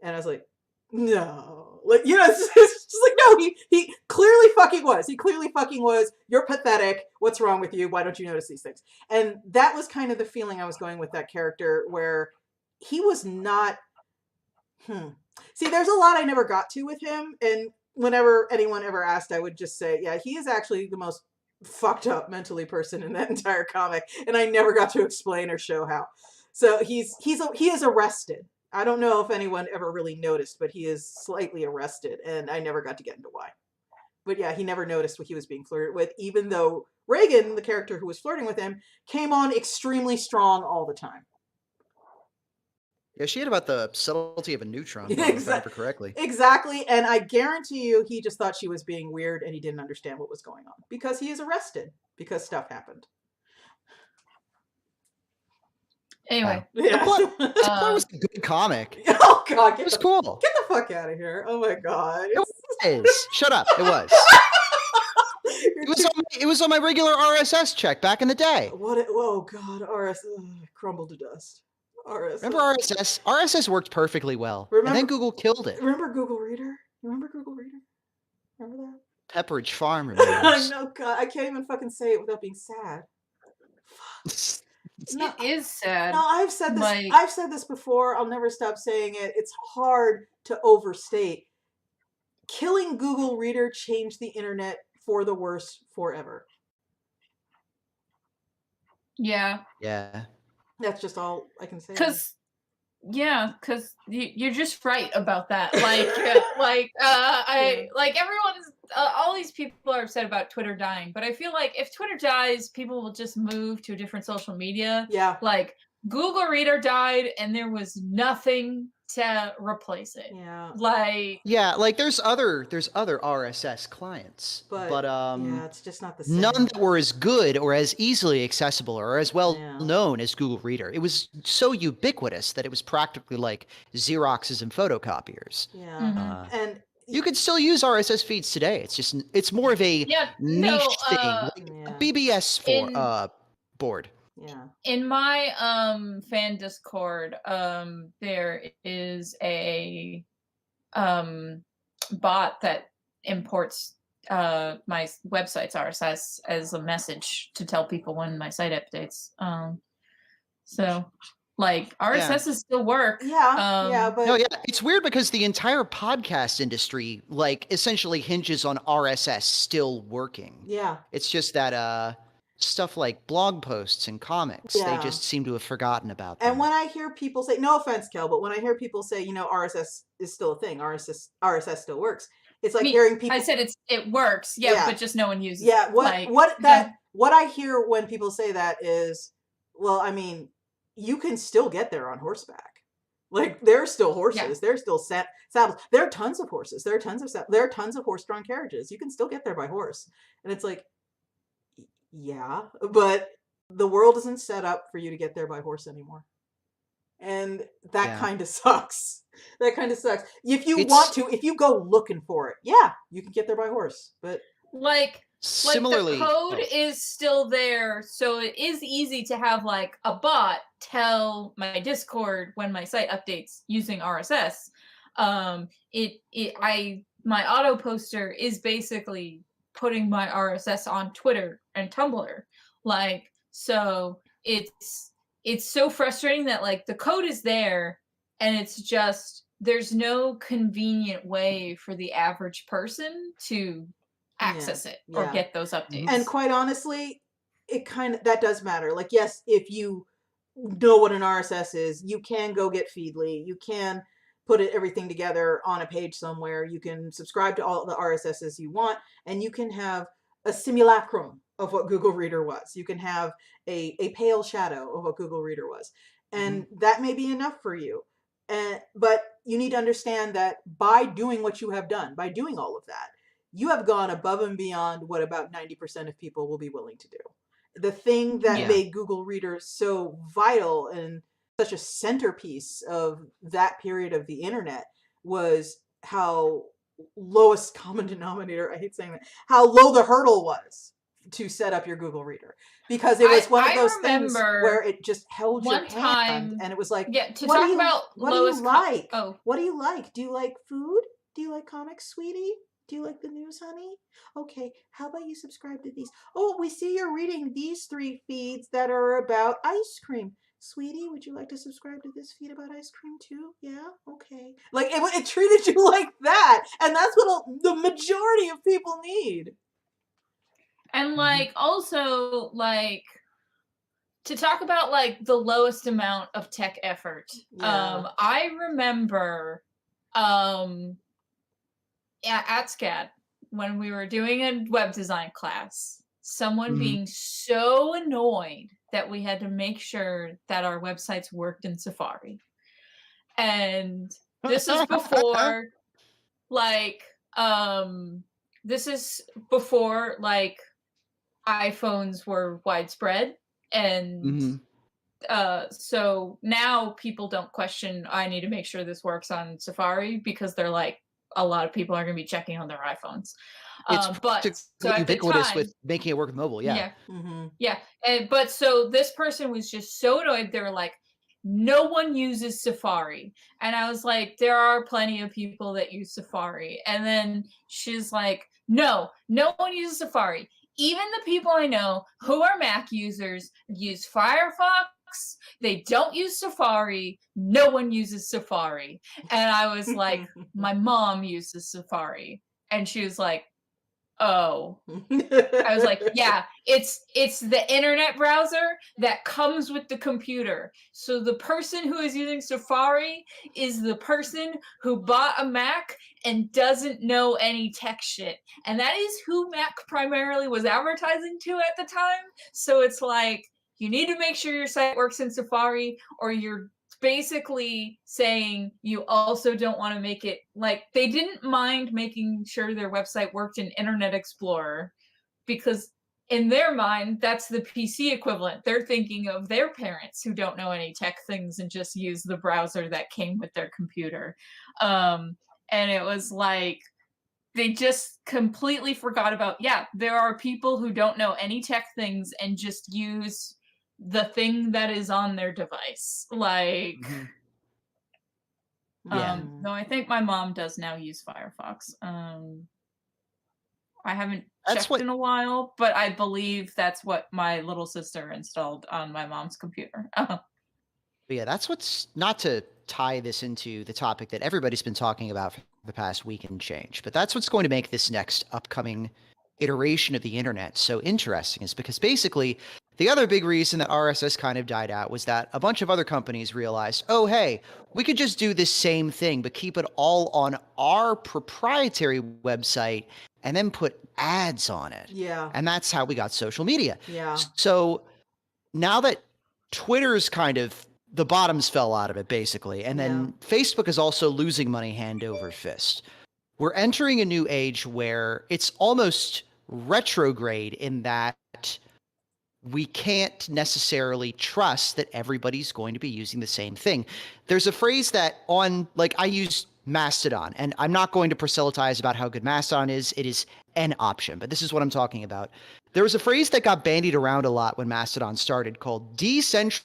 And I was like, no, it's just like, no, he clearly fucking was. He clearly fucking was. You're pathetic. What's wrong with you? Why don't you notice these things? And that was kind of the feeling I was going with that character, where he was not, See, there's a lot I never got to with him. And whenever anyone ever asked, I would just say, yeah, he is actually the most fucked up mentally person in that entire comic. And I never got to explain or show how. So he is arrested. I don't know if anyone ever really noticed, but he is slightly arrested, and I never got to get into why. But yeah, he never noticed what he was being flirted with, even though Reagan, the character who was flirting with him, came on extremely strong all the time. Yeah, she had about the subtlety of a neutron, if I remember correctly. Exactly, and I guarantee you he just thought she was being weird and he didn't understand what was going on. Because he is arrested, because stuff happened. Anyway, the plot was a good comic. Oh god, it was cool. Get the fuck out of here! Oh my god, it was. Shut up! It was. It was on my regular RSS check back in the day. Oh god, RSS crumbled to dust. RSS. Remember RSS? RSS worked perfectly well, and then Google killed it. Remember Google Reader? Remember that? Pepperidge Farm remembers. I know, God, I can't even fucking say it without being sad. It is sad. No, I've said this. I've said this before. I'll never stop saying it. It's hard to overstate. Killing Google Reader changed the internet for the worse forever. Yeah. Yeah. That's just all I can say. Because you're just right about that. Everyone's all these people are upset about Twitter dying, but I feel like if Twitter dies, people will just move to a different social media. Yeah. Like Google Reader died, and there was nothing to replace it. Yeah. There's other RSS clients, but it's just not the same. None that were as good or as easily accessible or as well known as Google Reader. It was so ubiquitous that it was practically like Xeroxes and photocopiers. Yeah. And you could still use RSS feeds today. It's more of a niche thing, like a BBS board. Yeah. In my fan Discord, there is a bot that imports my website's RSS as a message to tell people when my site updates. So Like RSSs still work. Yeah, but no, yeah, it's weird because the entire podcast industry, like, essentially hinges on RSS still working. yeah, It's just that stuff like blog posts and comics, they just seem to have forgotten about them. And when I hear people say, no offense, Kel, but when I hear people say, RSS is still a thing, RSS still works. It's like hearing people. I said it works, but just no one uses it. Yeah, what I hear when people say that is, well, I mean, you can still get there on horseback. Like there's still horses, there's still saddles. There are tons of horses. There are tons of horse-drawn carriages. You can still get there by horse, and it's like, yeah, but the world isn't set up for you to get there by horse anymore. And that kind of sucks. That kind of sucks. If you if you go looking for it, you can get there by horse. But similarly, the code is still there, so it is easy to have like a bot tell my Discord when my site updates using RSS. My auto poster is basically putting my RSS on Twitter and Tumblr. Like, so it's so frustrating that like the code is there and it's just there's no convenient way for the average person to access it or get those updates. And quite honestly, that does matter. Like, yes, if you know what an RSS is, you can go get Feedly. You can put everything together on a page somewhere. You can subscribe to all the RSSs you want, and you can have a simulacrum of what Google Reader was. You can have a pale shadow of what Google Reader was. And that may be enough for you. But you need to understand that by doing what you have done, by doing all of that, you have gone above and beyond what about 90% of people will be willing to do. The thing that made Google Reader so vital and such a centerpiece of that period of the internet was how lowest common denominator, I hate saying that, how low the hurdle was to set up your Google Reader. Because it was one of those things where it just held your hand and it was like, what do you like? What do you like? Do you like food? Do you like comics, sweetie? Do you like the news, honey? Okay, how about you subscribe to these? Oh, we see you're reading these 3 feeds that are about ice cream. Sweetie, would you like to subscribe to this feed about ice cream too? Yeah? Okay. Like, it treated you like that. And that's what the majority of people need. And, like, also, like, to talk about, like, the lowest amount of tech effort. I remember... at SCAD, when we were doing a web design class, someone being so annoyed that we had to make sure that our websites worked in Safari. And this is before, iPhones were widespread. And so now people don't question, I need to make sure this works on Safari, because they're like, a lot of people are going to be checking on their iPhones. It's ubiquitous with making it work with mobile. But so this person was just so annoyed. They were like, no one uses Safari. And I was like, there are plenty of people that use Safari. And then she's like, no one uses Safari. Even the people I know who are Mac users use Firefox. They don't use Safari. No one uses Safari. And I was like, my mom uses Safari. And she was like, oh. I was like, yeah, it's the internet browser that comes with the computer. So the person who is using Safari is the person who bought a Mac and doesn't know any tech shit. And that is who Mac primarily was advertising to at the time. So it's like, you need to make sure your site works in Safari, or you're basically saying you also don't want to make it, like, they didn't mind making sure their website worked in Internet Explorer, because in their mind, that's the PC equivalent. They're thinking of their parents who don't know any tech things and just use the browser that came with their computer. And it was like, they just completely forgot about, there are people who don't know any tech things and just use the thing that is on their device. Like, no, I think my mom does now use Firefox. I haven't checked in a while, but I believe that's what my little sister installed on my mom's computer. But yeah, that's what's not to tie this into the topic that everybody's been talking about for the past week and change, but that's what's going to make this next upcoming iteration of the internet so interesting is because basically the other big reason that RSS kind of died out was that a bunch of other companies realized, oh, hey, we could just do this same thing, but keep it all on our proprietary website and then put ads on it. Yeah. And that's how we got social media. Yeah. So now that Twitter's kind of the bottoms fell out of it, basically, and then Facebook is also losing money hand over fist. We're entering a new age where it's almost retrograde in that we can't necessarily trust that everybody's going to be using the same thing. There's a phrase that I use Mastodon, and I'm not going to proselytize about how good Mastodon is. It is an option, but this is what I'm talking about. There was a phrase that got bandied around a lot when Mastodon started called decentralized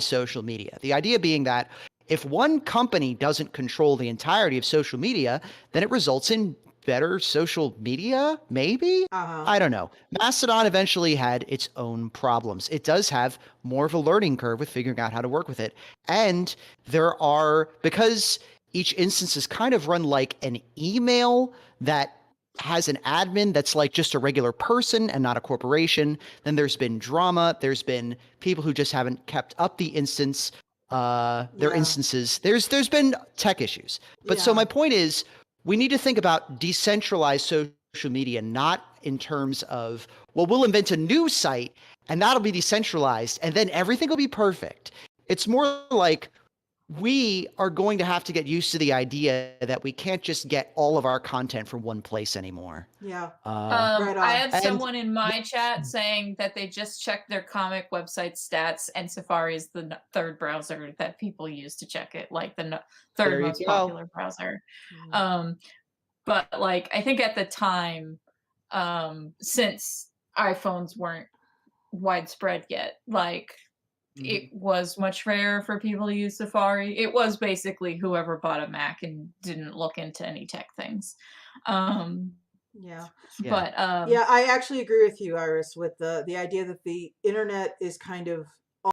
social media. The idea being that if one company doesn't control the entirety of social media, then it results in better social media, maybe? I don't know. Mastodon eventually had its own problems. It does have more of a learning curve with figuring out how to work with it. And because each instance is kind of run like an email that has an admin that's like just a regular person and not a corporation, then there's been drama. There's been people who just haven't kept up the instances. There's been tech issues. But so my point is, we need to think about decentralized social media, not in terms of, well, we'll invent a new site and that'll be decentralized and then everything will be perfect. It's more like we are going to have to get used to the idea that we can't just get all of our content from one place anymore. Yeah. Right on. I had someone in my chat saying that they just checked their comic website stats, and Safari is the third browser that people use to check it, like the third most popular browser. But like, I think at the time, since iPhones weren't widespread yet, like, it was much rarer for people to use Safari. It was basically whoever bought a Mac and didn't look into any tech things. Yeah. But I actually agree with you, Iris, with the idea that the internet is kind of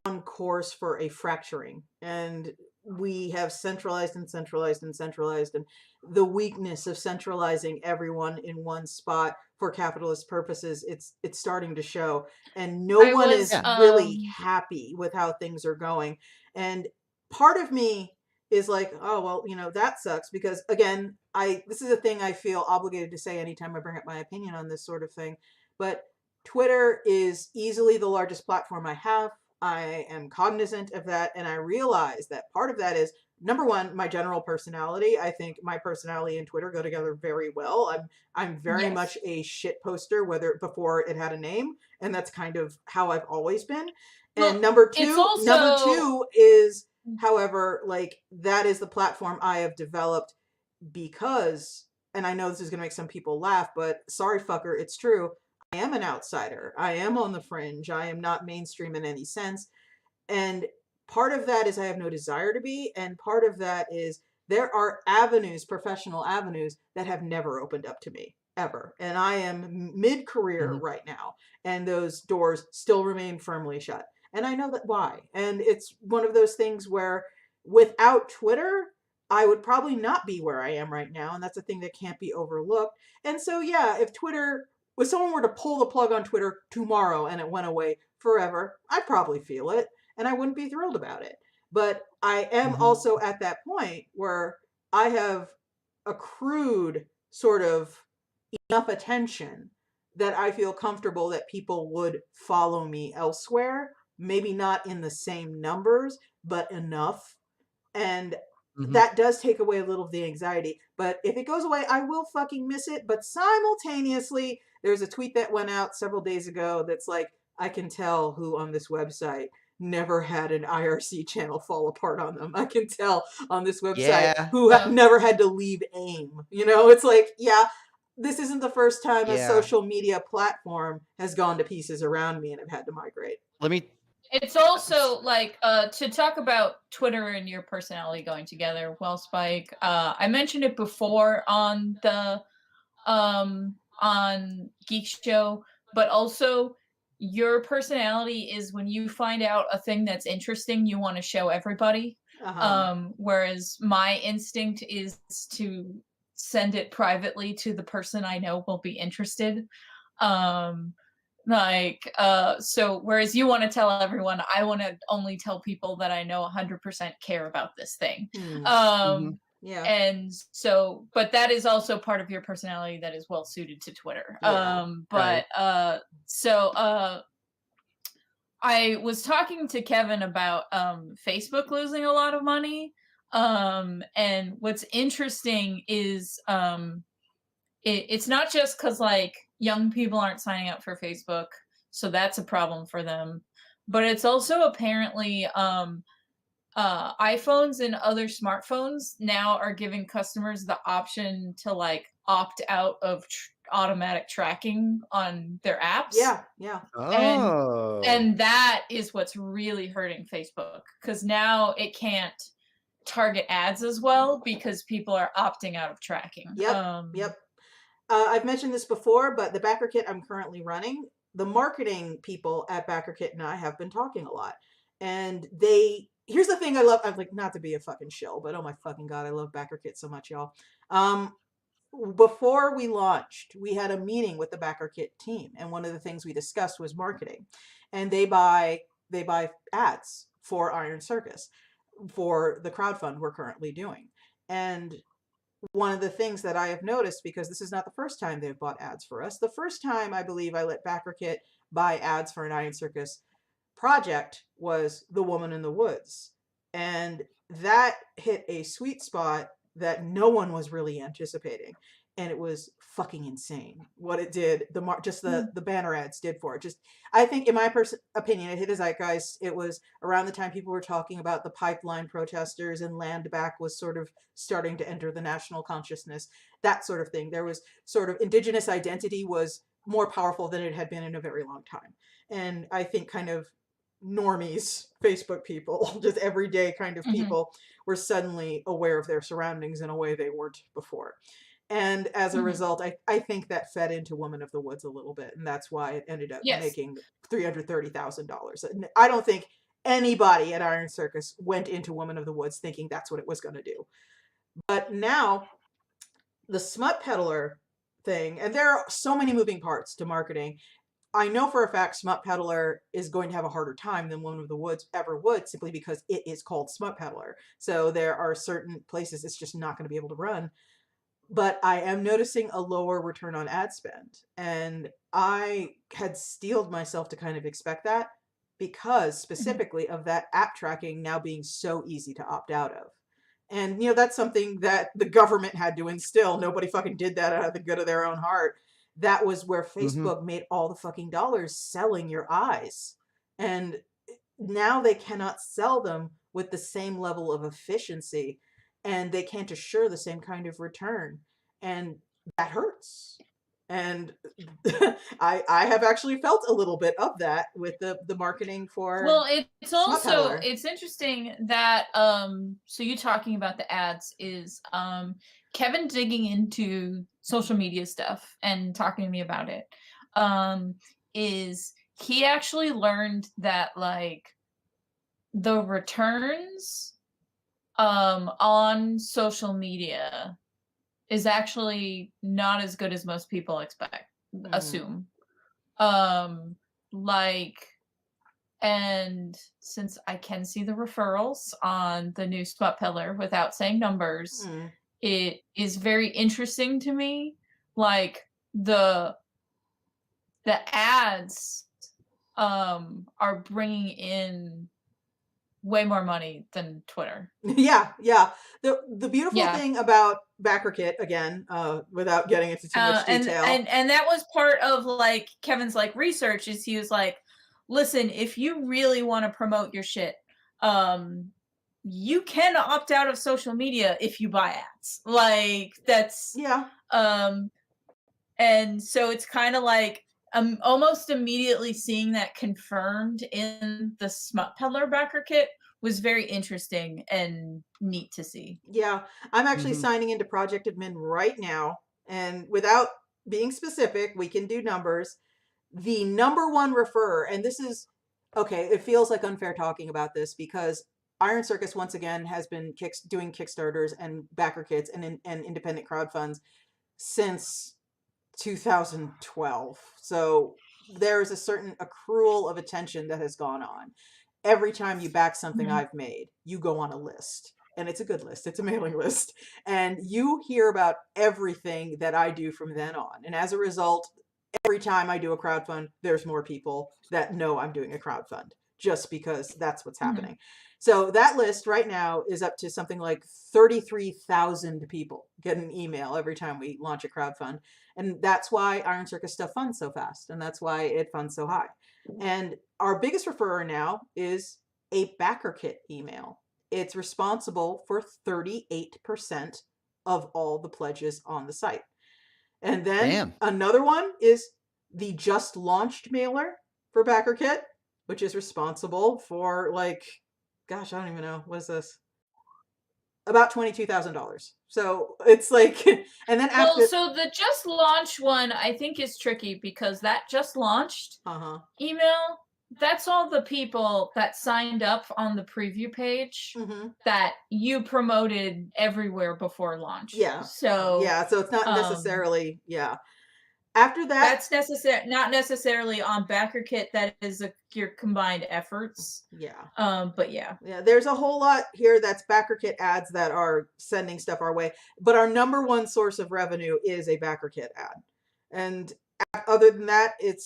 on course for a fracturing, and we have centralized and centralized and centralized, and the weakness of centralizing everyone in one spot for capitalist purposes, it's starting to show, and no one is really happy with how things are going. And part of me is like, oh, well, that sucks, because again, this is a thing I feel obligated to say anytime I bring up my opinion on this sort of thing, but Twitter is easily the largest platform I have. I am cognizant of that, and I realize that part of that is, number one, my general personality. I think my personality and Twitter go together very well. I'm very much a shit poster, whether before it had a name, and that's kind of how I've always been. And number two is, however, like, that is the platform I have developed because, and I know this is going to make some people laugh, but sorry fucker, it's true. I am an outsider. I am on the fringe. I am not mainstream in any sense. And part of that is I have no desire to be. And part of that is there are avenues, professional avenues, that have never opened up to me, ever. And I am mid-career right now. And those doors still remain firmly shut. And I know that why. And it's one of those things where without Twitter, I would probably not be where I am right now. And that's a thing that can't be overlooked. And so, yeah, if someone were to pull the plug on Twitter tomorrow and it went away forever, I'd probably feel it and I wouldn't be thrilled about it. But I am also at that point where I have accrued sort of enough attention that I feel comfortable that people would follow me elsewhere, maybe not in the same numbers, but enough. And that does take away a little of the anxiety. But if it goes away, I will fucking miss it. But simultaneously, there's a tweet that went out several days ago that's like, I can tell who on this website never had an IRC channel fall apart on them. I can tell on this website who never had to leave AIM. It's like, this isn't the first time a social media platform has gone to pieces around me and I've had to migrate. It's also like, to talk about Twitter and your personality going together. Well, Spike, I mentioned it before on the on Geekshow, but also your personality is when you find out a thing that's interesting, you want to show everybody. Whereas my instinct is to send it privately to the person I know will be interested. So whereas you want to tell everyone, I want to only tell people that I know 100% care about this thing. Yeah. And so, but that is also part of your personality that is well suited to Twitter. I was talking to Kevin about Facebook losing a lot of money. And what's interesting is it's not just because like young people aren't signing up for Facebook, so that's a problem for them. But it's also apparently iPhones and other smartphones now are giving customers the option to like opt out of automatic tracking on their apps. Yeah. And that is what's really hurting Facebook, because now it can't target ads as well because people are opting out of tracking. Yep. I've mentioned this before, but the BackerKit I'm currently running, the marketing people at BackerKit and I have been talking a lot. And here's the thing I love. I'm like, not to be a fucking shill, but oh my fucking God, I love BackerKit so much, y'all. Before we launched, we had a meeting with the BackerKit team. And one of the things we discussed was marketing. And they buy ads for Iron Circus for the crowdfund we're currently doing. And one of the things that I have noticed, because this is not the first time they've bought ads for us. The first time I believe I let BackerKit buy ads for an Iron Circus project was The Woman in the Woods. And that hit a sweet spot that no one was really anticipating. And it was fucking insane what it did. The banner ads did for it. I think in my opinion, it hit a zeitgeist. It was around the time people were talking about the pipeline protesters and land back was sort of starting to enter the national consciousness, that sort of thing. There was sort of indigenous identity was more powerful than it had been in a very long time. And I think kind of normies, Facebook people, just everyday kind of people were suddenly aware of their surroundings in a way they weren't before. And as a result, I think that fed into Woman of the Woods a little bit. And that's why it ended up making $330,000. I don't think anybody at Iron Circus went into Woman of the Woods thinking that's what it was going to do. But now the smut peddler thing, and there are so many moving parts to marketing. I know for a fact Smut Peddler is going to have a harder time than Woman of the Woods ever would, simply because it is called Smut Peddler. So there are certain places it's just not going to be able to run. But I am noticing a lower return on ad spend. And I had steeled myself to kind of expect that because specifically of that app tracking now being so easy to opt out of. And, that's something that the government had to instill. Nobody fucking did that out of the good of their own heart. That was where Facebook made all the fucking dollars selling your eyes. And now they cannot sell them with the same level of efficiency, and they can't assure the same kind of return. And that hurts. And I have actually felt a little bit of that with the marketing for. Well, it's also, it's interesting that, so you talking about the ads is, Kevin digging into social media stuff and talking to me about it, is he actually learned that like the returns on social media is actually not as good as most people assume. And since I can see the referrals on the new Smut Peddler without saying numbers, it is very interesting to me. Like the ads are bringing in way more money than Twitter. Yeah. The beautiful thing about BackerKit, again, without getting into too much detail, and that was part of like Kevin's like research, is he was like, listen, if you really want to promote your shit, you can opt out of social media if you buy ads. Like that's and so it's kind of like I'm almost immediately seeing that confirmed in the Smut Peddler BackerKit was very interesting and neat to see. Yeah, I'm actually signing into Project Admin right now, and without being specific, we can do numbers. the number one referrer, and this is okay, it feels like unfair talking about this because Iron Circus once again has been doing Kickstarters and BackerKits and independent crowdfunds since 2012. So there's a certain accrual of attention that has gone on. Every time you back something I've made, you go on a list. And it's a good list. It's a mailing list. And you hear about everything that I do from then on. And as a result, every time I do a crowdfund, there's more people that know I'm doing a crowdfund just because that's what's happening. So that list right now is up to something like 33,000 people get an email every time we launch a crowdfund. And that's why Iron Circus stuff funds so fast. And that's why it funds so high. And our biggest referrer now is a BackerKit email. It's responsible for 38% of all the pledges on the site. And then another one is the just launched mailer for BackerKit, which is responsible for like, gosh, I don't even know. What is this? About $22,000. So it's like, and then after. Well, so the just launched one, I think is tricky because that just launched email, that's all the people that signed up on the preview page that you promoted everywhere before launch. Yeah. So yeah, so it's not necessarily After that, that's not necessarily on BackerKit. That is your combined efforts. Yeah. But yeah. Yeah, there's a whole lot here that's BackerKit ads that are sending stuff our way. But our number one source of revenue is a BackerKit ad. And other than that, it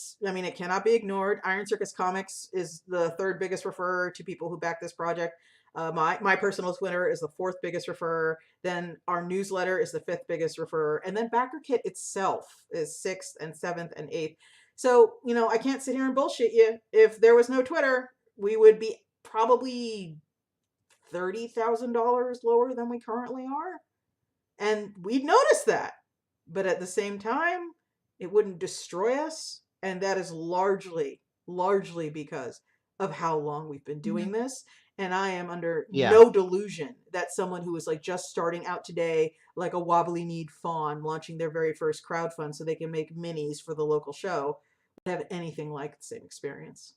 cannot be ignored. Iron Circus Comics is the third biggest referrer to people who back this project. My personal Twitter is the fourth biggest referrer. Then our newsletter is the fifth biggest referrer. And then BackerKit itself is sixth and seventh and eighth. So, I can't sit here and bullshit you. If there was no Twitter, we would be probably $30,000 lower than we currently are. And we'd notice that. But at the same time, it wouldn't destroy us. And that is largely because of how long we've been doing this. And I am under no delusion that someone who is like just starting out today, like a wobbly kneed fawn launching their very first crowdfund so they can make minis for the local show, would have anything like the same experience.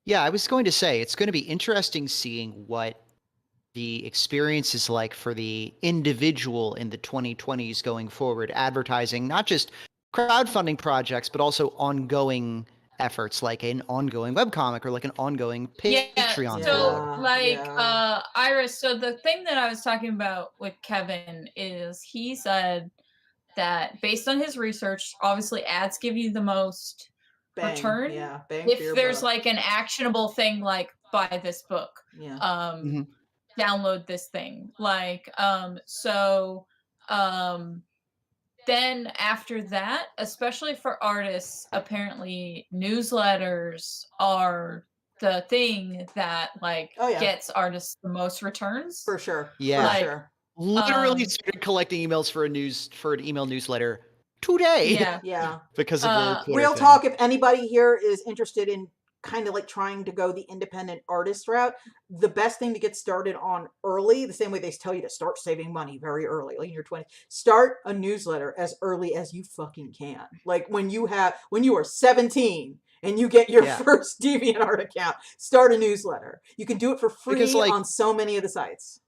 Yeah, I was going to say, it's going to be interesting seeing what the experience is like for the individual in the 2020s going forward, advertising not just crowdfunding projects, but also ongoing efforts like an ongoing webcomic or like an ongoing Patreon. Iris, so the thing that I was talking about with Kevin is he said that based on his research, obviously ads give you the most return. Yeah, if there's like an actionable thing like buy this book, download this thing, then after that, especially for artists, apparently newsletters are the thing that gets artists the most returns. For sure. Yeah. For sure. Literally started collecting emails for an email newsletter today. Yeah. Because of the Twitter real thing. talk, if anybody here is interested in kind of like trying to go the independent artist route, the best thing to get started on early, the same way they tell you to start saving money very early, like in your 20s, start a newsletter as early as you fucking can. Like when you are 17 and you get your first DeviantArt account, start a newsletter. You can do it for free on so many of the sites.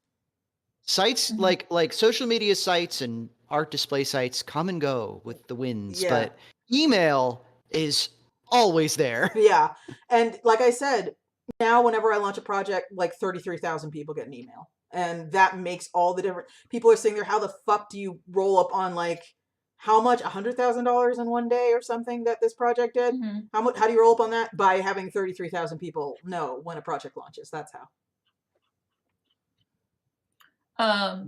Sites like social media sites and art display sites come and go with the winds, but email is always there. Yeah. And like I said, now whenever I launch a project, like 33,000 people get an email. And that makes all the difference. People are sitting there, how the fuck do you roll up on like, how much? $100,000 in one day or something that this project did? How do you roll up on that? By having 33,000 people know when a project launches. That's how. I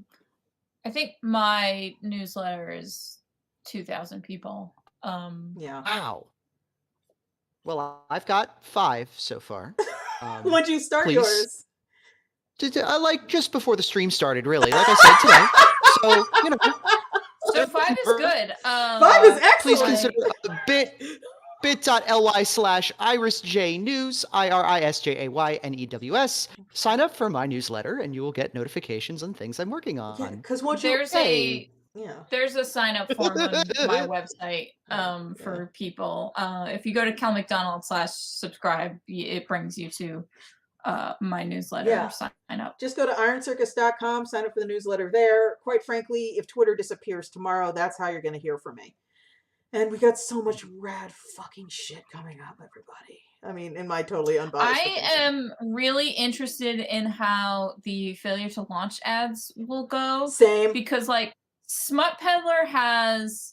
think my newsletter is 2,000 people. Yeah. Wow. Well, I've got 5 so far. When'd you start yours? Just before the stream started, really. Like I said today. So, So 5 is good. 5 is excellent. Please consider bit.ly/IrisJNews, IrisJayNews. Sign up for my newsletter and you will get notifications on things I'm working on. Because Yeah. There's a sign up form on my website for people. If you go to calmcdonald/subscribe, it brings you to my newsletter. Yeah. Sign up. Just go to ironcircus.com, sign up for the newsletter there. Quite frankly, if Twitter disappears tomorrow, that's how you're going to hear from me. And we got so much rad fucking shit coming up, everybody. I mean, in my totally unbiased opinion. am really interested in how the failure to launch ads will go. Same. Because, like, Smut Peddler has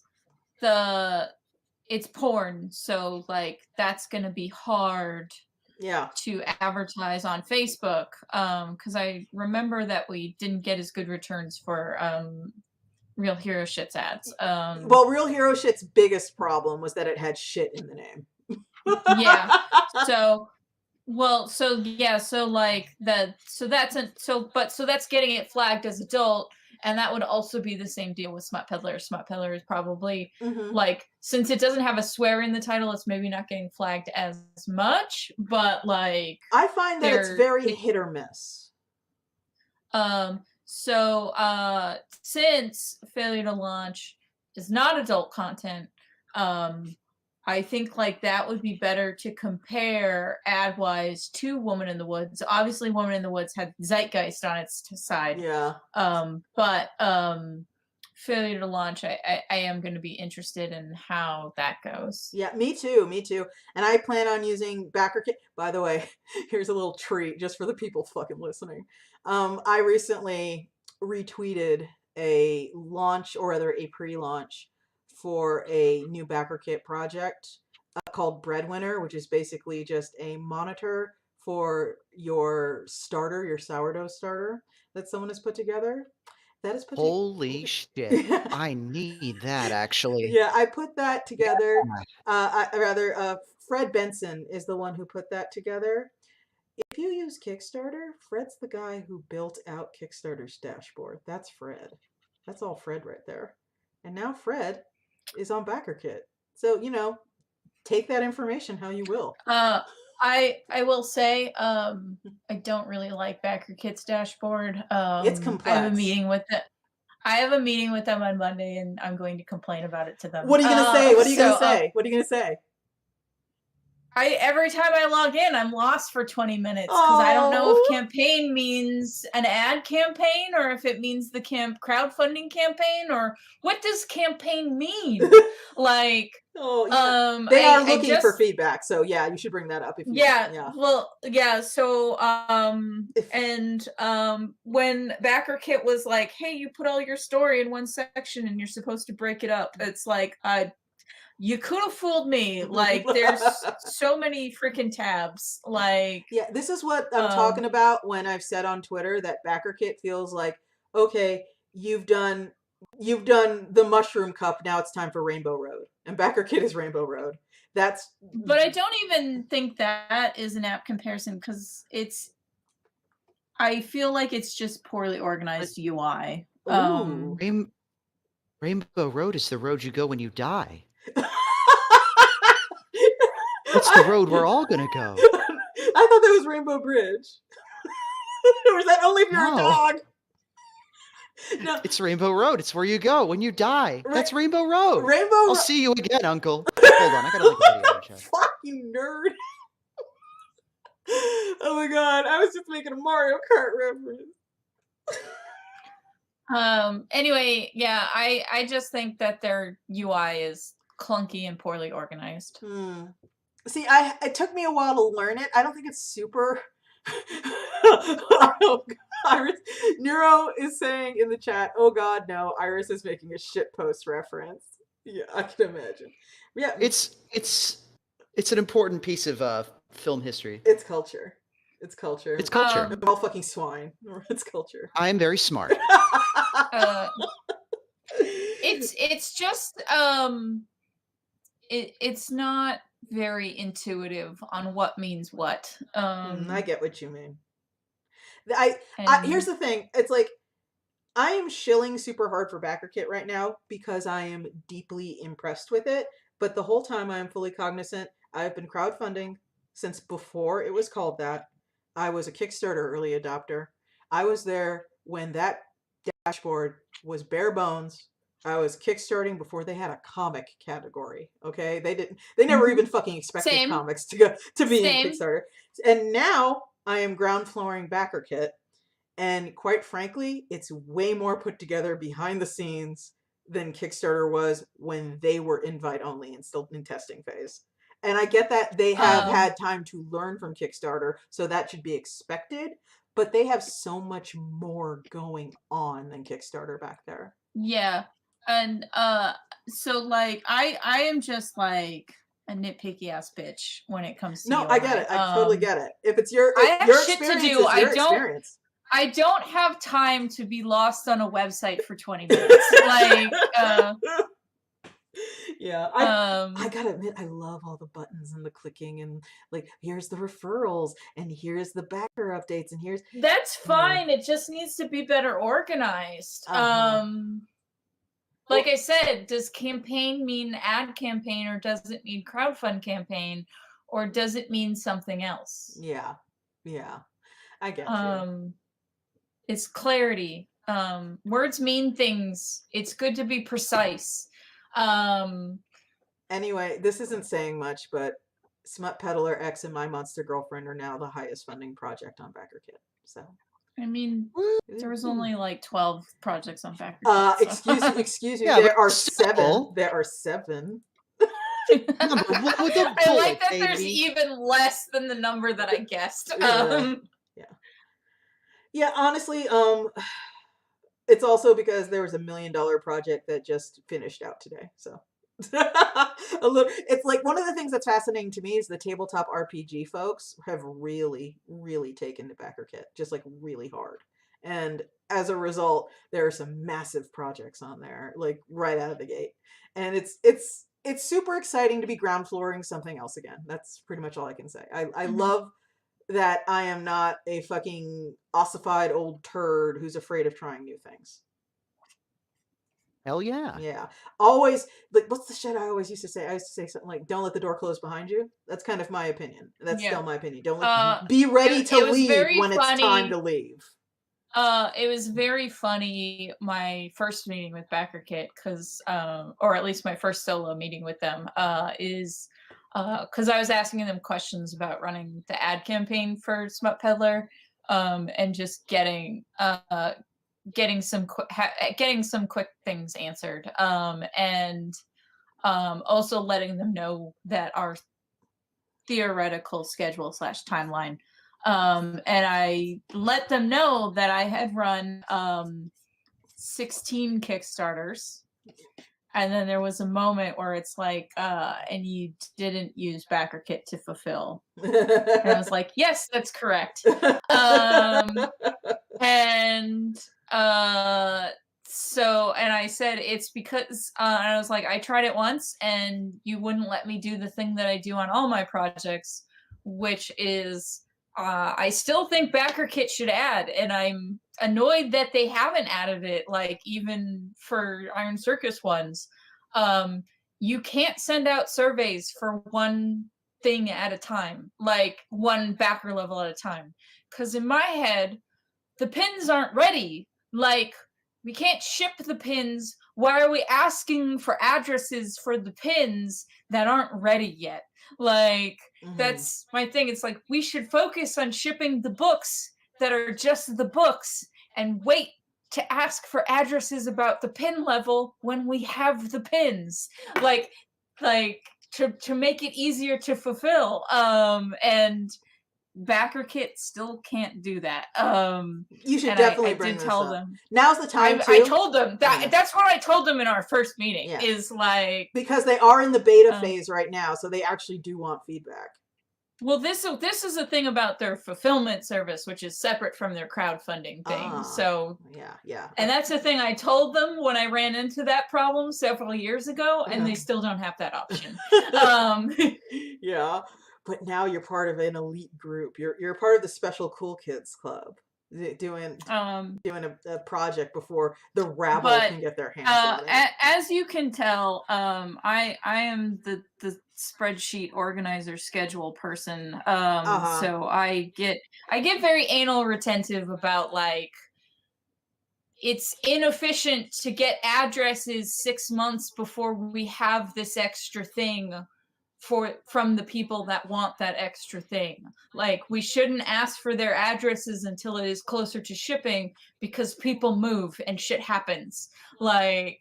it's porn, so, like, that's gonna be hard to advertise on Facebook. Because I remember that we didn't get as good returns for Real Hero Shit's ads. Well, Real Hero Shit's biggest problem was that it had shit in the name. Yeah. So that's getting it flagged as adult, and that would also be the same deal with Smut Peddler. Smut Peddler is probably like, since it doesn't have a swear in the title, it's maybe not getting flagged as much, but like I find that it's very hit or miss. Since failure to launch is not adult content, I think like that would be better to compare ad-wise to Woman in the Woods. Obviously, Woman in the Woods had Zeitgeist on its side. Yeah. But failure to launch, I am going to be interested in how that goes. Yeah, me too. And I plan on using BackerKit. By the way, here's a little treat just for the people fucking listening. I recently retweeted a launch, or rather a pre-launch, for a new BackerKit project called Breadwinner, which is basically just a monitor for your starter, your sourdough starter that someone has put together. That is put Holy shit. I need that, actually. Yeah, I put that together. Fred Benson is the one who put that together. If you use Kickstarter, Fred's the guy who built out Kickstarter's dashboard. That's Fred. That's all Fred right there. And now Fred is on BackerKit. So, take that information how you will. I will say, I don't really like BackerKit's dashboard. It's complex. I have a meeting with them on Monday, and I'm going to complain about it to them. What are you going to say? What are you going to say? Every time I log in, I'm lost for 20 minutes because I don't know if campaign means an ad campaign or if it means the crowdfunding campaign, or what does campaign mean? Like, they are looking for feedback, so yeah, you should bring that up. So when BackerKit was like, hey, you put all your story in one section and you're supposed to break it up, it's like, you could have fooled me. Like, there's so many freaking tabs. Like, yeah, this is what I'm talking about when I've said on Twitter that BackerKit feels like, okay, you've done the Mushroom Cup, now it's time for Rainbow Road, and BackerKit is Rainbow Road. But I don't even think that is an app comparison, because I feel like it's just poorly organized UI. Rainbow Road is the road you go when you die. That's the road we're all gonna go. I thought that was Rainbow Bridge. Or is that only if you're a dog? No. It's Rainbow Road. It's where you go when you die. That's Rainbow Road. I'll see you again, Uncle. Hold on, I gotta look at the video chat. Fuck you, nerd. Oh my god, I was just making a Mario Kart reference. Anyway, yeah, I just think that their UI is clunky and poorly organized. See, it took me a while to learn it. I don't think it's super. Oh, Iris, Neuro is saying in the chat, "Oh God, no!" Iris is making a shitpost reference. Yeah, I can imagine. Yeah, it's an important piece of film history. It's culture. It's culture. It's culture. They're all fucking swine. It's culture. I am very smart. It's just it's not very intuitive on what means what. I get what you mean. Here's the thing. It's like, I am shilling super hard for BackerKit right now because I am deeply impressed with it. But the whole time I am fully cognizant, I've been crowdfunding since before it was called that. I was a Kickstarter early adopter. I was there when that dashboard was bare bones. I was kickstarting before they had a comic category. Okay, they never even fucking expected Same. comics to be Same. in Kickstarter. And now I am ground flooring BackerKit, and quite frankly, it's way more put together behind the scenes than Kickstarter was when they were invite only and still in testing phase. And I get that they have had time to learn from Kickstarter, so that should be expected. But they have so much more going on than Kickstarter back there. Yeah. And so like I am just like a nitpicky ass bitch when it comes to No, UI. I get it. I totally get it. If it's your I have your shit to experience, do. is your experience. I don't have time to be lost on a website for 20 minutes. Like yeah, I gotta admit, I love all the buttons and the clicking and like here's the referrals and here's the backer updates and here's that's fine. It just needs to be better organized. Like I said, does campaign mean ad campaign, or does it mean crowdfund campaign, or does it mean something else? Yeah, I get you. It's clarity. Words mean things. It's good to be precise. Anyway, this isn't saying much, but Smut Peddler X and My Monster Girlfriend are now the highest funding project on BackerKit. So I mean, there was only like 12 projects on BackerKit. Excuse me. Yeah, There are still. 7. There are 7. I like that there's even less than the number that I guessed. Yeah, honestly, it's also because there was $1 million project that just finished out today. So it's like one of the things that's fascinating to me is the tabletop RPG folks have really, really taken to BackerKit, just like really hard. And as a result, there are some massive projects on there, like right out of the gate. And it's super exciting to be ground flooring something else again. That's pretty much all I can say. I love that I am not a fucking ossified old turd who's afraid of trying new things. Hell yeah. Yeah. Always, like, what's the shit I always used to say? I used to say something like, don't let the door close behind you. That's kind of my opinion. That's still my opinion. Don't be ready to leave when it's time to leave. It was very funny, my first meeting with BackerKit, because, or at least my first solo meeting with them, is because I was asking them questions about running the ad campaign for Smut Peddler, and just getting some quick things answered, and also letting them know that our theoretical schedule / timeline. And I let them know that I had run 16 Kickstarters. And then there was a moment where it's like, and you didn't use BackerKit to fulfill. And I was like, yes, that's correct. And so, and I said, it's because, and I was like, I tried it once and you wouldn't let me do the thing that I do on all my projects, which is, I still think BackerKit should add, and I'm annoyed that they haven't added it, like even for Iron Circus ones. You can't send out surveys for one thing at a time, like one backer level at a time. Because in my head, the pins aren't ready. Like, we can't ship the pins. Why are we asking for addresses for the pins that aren't ready yet? Like, that's my thing. It's like, we should focus on shipping the books that are just the books and wait to ask for addresses about the pin level when we have the pins. Like to make it easier to fulfill. And BackerKit still can't do that. You should definitely bring this up. Them. Now's the time I told them that. That's what I told them in our first meeting. Yeah. Is like, because they are in the beta phase right now, so they actually do want feedback. Well, this is the thing about their fulfillment service, which is separate from their crowdfunding thing. So yeah. And that's the thing I told them when I ran into that problem several years ago, and they still don't have that option. Yeah. But now you're part of an elite group. You're part of the Special Cool Kids Club, doing a project before the rabble can get their hands on it. As you can tell, I am the spreadsheet organizer schedule person. So I get very anal retentive about like it's inefficient to get addresses 6 months before we have this extra thing from the people that want that extra thing. Like, we shouldn't ask for their addresses until it is closer to shipping, because people move and shit happens. Like,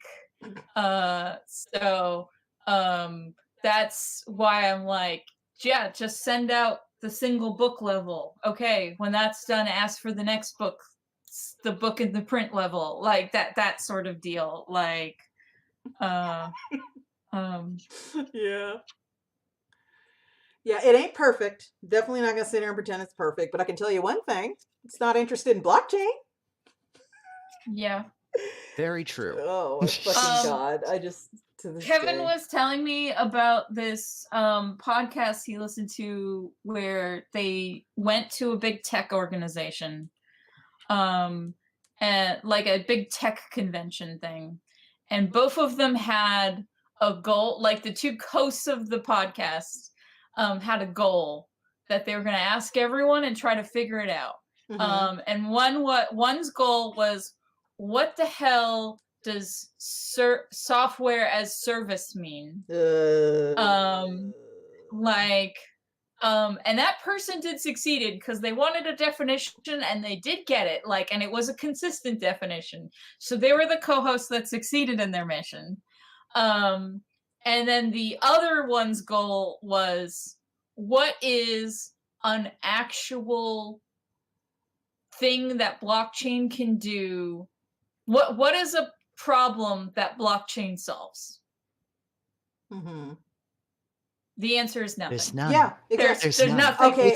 so that's why I'm like, yeah, just send out the single book level. Okay, when that's done, ask for the next book, the book in the print level, like that sort of deal. Like, Yeah, it ain't perfect. Definitely not gonna sit here and pretend it's perfect, but I can tell you one thing. It's not interested in blockchain. Yeah. Very true. Oh my fucking god. I just Kevin was telling me about this podcast he listened to where they went to a big tech organization, and like a big tech convention thing, and both of them had a goal. Like, the two hosts of the podcast had a goal that they were going to ask everyone and try to figure it out. And one's goal was, what the hell does software as service mean? And that person did succeeded because they wanted a definition and they did get it, like, and it was a consistent definition. So they were the co-hosts that succeeded in their mission. And then the other one's goal was, what is an actual thing that blockchain can do? What is a problem that blockchain solves? The answer is nothing. There's none. Yeah, there's nothing. Okay.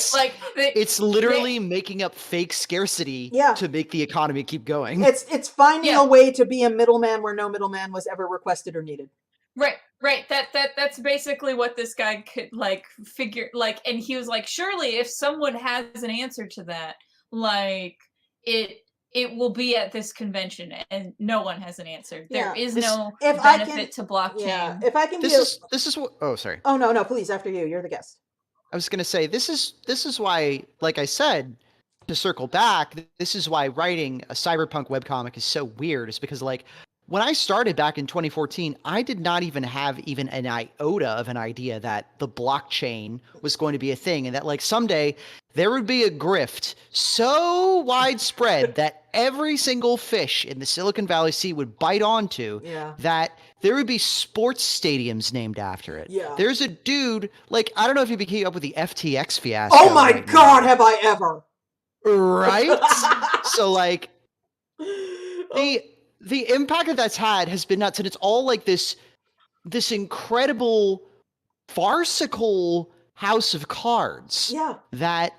It's literally making up fake scarcity to make the economy keep going. It's finding a way to be a middleman where no middleman was ever requested or needed. Right. That's basically what this guy could like figure. Like, and he was like, surely if someone has an answer to that, like, it will be at this convention, and no one has an answer. There is no benefit to blockchain. Yeah, if I can. This is what. Oh, sorry. Oh no, please. After you. You're the guest. I was gonna say this is why, like I said, to circle back, this is why writing a cyberpunk webcomic is so weird. Is because, like, when I started back in 2014, I did not even have even an iota of an idea that the blockchain was going to be a thing, and that, like, someday there would be a grift so widespread that every single fish in the Silicon Valley Sea would bite onto, that there would be sports stadiums named after it. Yeah. There's a dude, like, I don't know if you became up with the FTX fiasco. Oh my god, have I ever. Right? So, like, the impact that's had has been nuts, and it's all like this incredible farcical house of cards that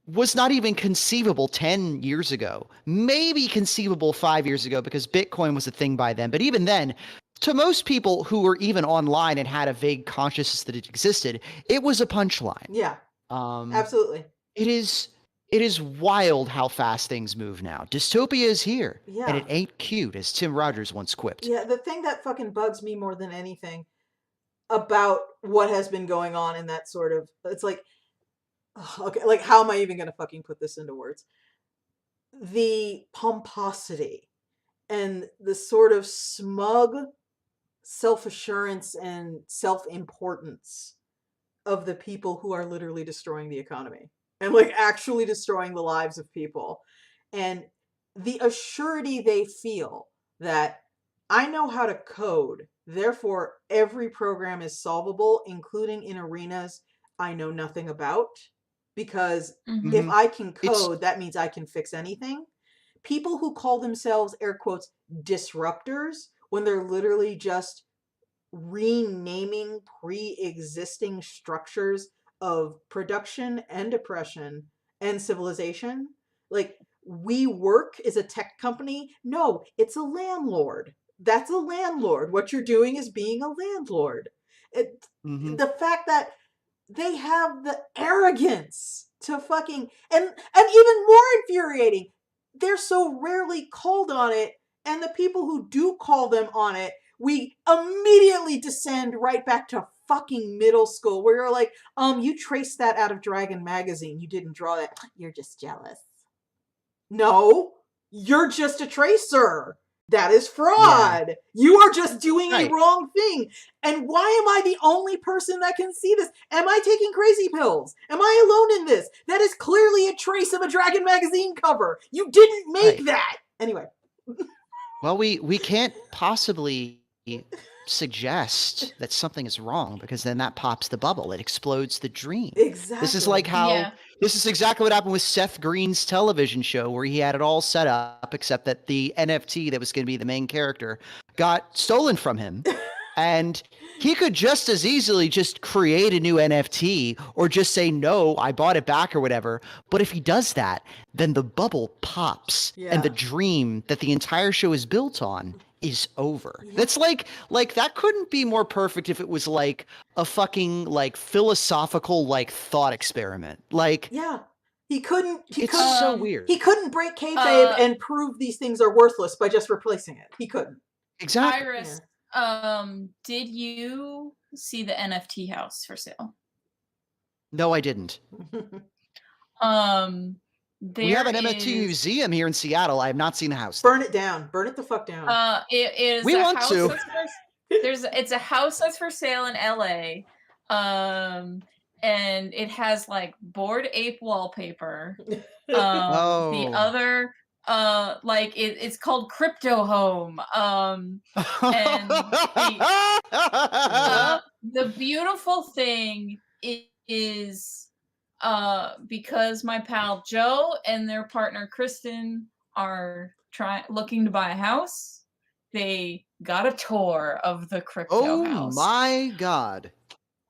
was not even conceivable 10 years ago, maybe conceivable 5 years ago, because Bitcoin was a thing by then. But even then, to most people who were even online and had a vague consciousness that it existed, it was a punchline. Yeah, absolutely. It is wild how fast things move now. Dystopia is here, and it ain't cute, as Tim Rogers once quipped. Yeah, the thing that fucking bugs me more than anything about what has been going on in that sort of, it's like, okay, like, how am I even going to fucking put this into words? The pomposity and the sort of smug self-assurance and self-importance of the people who are literally destroying the economy and, like, actually destroying the lives of people. And the assurity they feel that I know how to code, therefore every program is solvable, including in arenas I know nothing about. Because if I can code, that means I can fix anything. People who call themselves, air quotes, disruptors, when they're literally just renaming pre-existing structures of production and oppression and civilization. Like, WeWork is a tech company. No, it's a landlord. That's a landlord. What you're doing is being a landlord. The fact that they have the arrogance to fucking, and even more infuriating, they're so rarely called on it, and the people who do call them on it, we immediately descend right back to fucking middle school, where you're like, you traced that out of Dragon magazine, you didn't draw that, you're just jealous. No, you're just a tracer. That is fraud. Yeah. You are just doing a wrong thing. And why am I the only person that can see this? Am I taking crazy pills? Am I alone in this? That is clearly a trace of a Dragon magazine cover. You didn't make that. Anyway. Well, we can't possibly suggest that something is wrong because then that pops the bubble. It explodes the dream. Exactly. This is like how this is exactly what happened with Seth Green's television show where he had it all set up except that the NFT that was going to be the main character got stolen from him. And he could just as easily just create a new NFT or just say, no, I bought it back or whatever. But if he does that, then the bubble pops and the dream that the entire show is built on is over. That's like that couldn't be more perfect if it was like a fucking like philosophical like thought experiment. Like it's so weird. He couldn't break kayfabe and prove these things are worthless by just replacing it. He couldn't. Exactly. Iris, did you see the NFT house for sale? No, I didn't. We have an NFT museum here in Seattle. I have not seen a house. Burn it down. Burn it the fuck down. It is. We want to. It's a house that's for sale in LA. And it has like Bored Ape wallpaper. The other it's called Crypto Home. And the beautiful thing is because my pal Joe and their partner Kristen are looking to buy a house, they got a tour of the crypto house. Oh my god.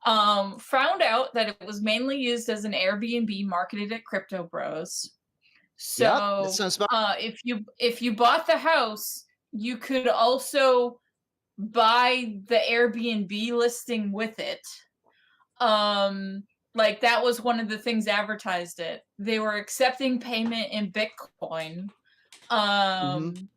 Found out that it was mainly used as an Airbnb marketed at Crypto Bros. So if you bought the house, you could also buy the Airbnb listing with it. Like that was one of the things advertised it. They were accepting payment in Bitcoin. And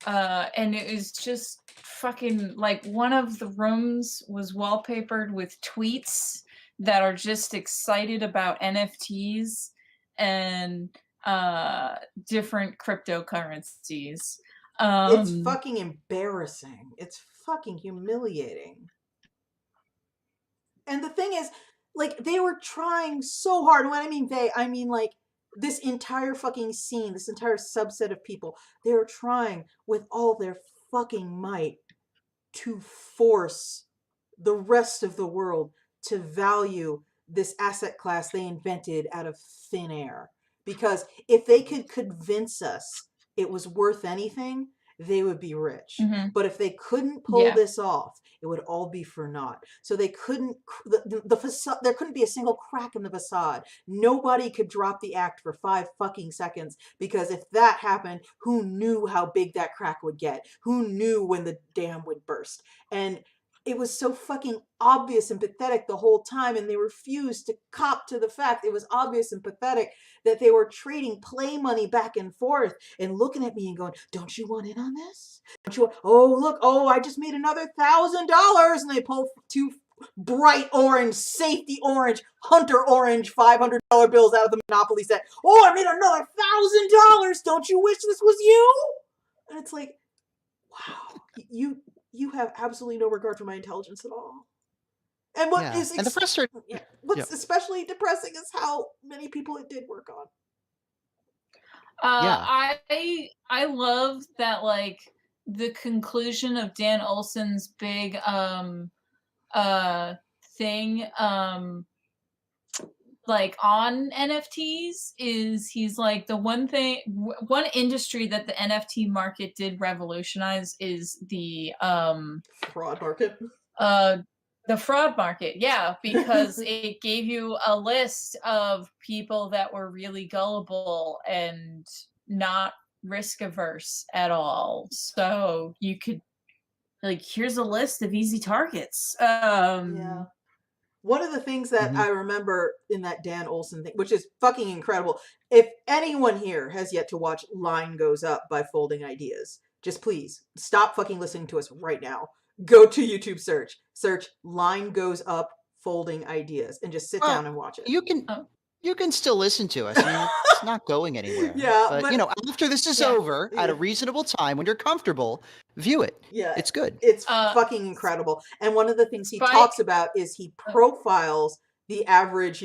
it was just fucking like one of the rooms was wallpapered with tweets that are just excited about NFTs and different cryptocurrencies. It's fucking embarrassing. It's fucking humiliating. And the thing is, like, they were trying so hard. When I mean they, I mean like this entire fucking scene, this entire subset of people, they were trying with all their fucking might to force the rest of the world to value this asset class they invented out of thin air. Because if they could convince us it was worth anything, they would be rich. Mm-hmm. But if they couldn't pull this off, it would all be for naught. So they couldn't, the facade, there couldn't be a single crack in the facade. Nobody could drop the act for 5 fucking seconds, because if that happened, who knew how big that crack would get? Who knew when the dam would burst? And it was so fucking obvious and pathetic the whole time, and they refused to cop to the fact it was obvious and pathetic that they were trading play money back and forth and looking at me and going, don't you want in on this? Don't you want, oh, look, oh, I just made another $1,000. And they pull 2 bright orange, safety orange, hunter orange $500 bills out of the Monopoly set. Oh, I made another $1,000. Don't you wish this was you? And it's like, wow, you have absolutely no regard for my intelligence at all. And what is and the frustrating, what's especially depressing is how many people it did work on. I love that, like, the conclusion of Dan Olson's big thing like on NFTs is he's like, the one industry that the NFT market did revolutionize is the fraud market. The fraud market, yeah, because it gave you a list of people that were really gullible and not risk averse at all. So you could, like, here's a list of easy targets. Yeah. One of the things that I remember in that Dan Olson thing, which is fucking incredible. If anyone here has yet to watch Line Goes Up by Folding Ideas, just please stop fucking listening to us right now. Go to YouTube search Line Goes Up Folding Ideas and just sit down and watch it. You can you can still listen to us. I mean, it's not going anywhere. Yeah, but but after this is Yeah. over, at a Yeah. reasonable time when you're comfortable, view it. yeah, It's good. it's Uh, fucking incredible. And one of the things he Spike- talks about is he profiles the average,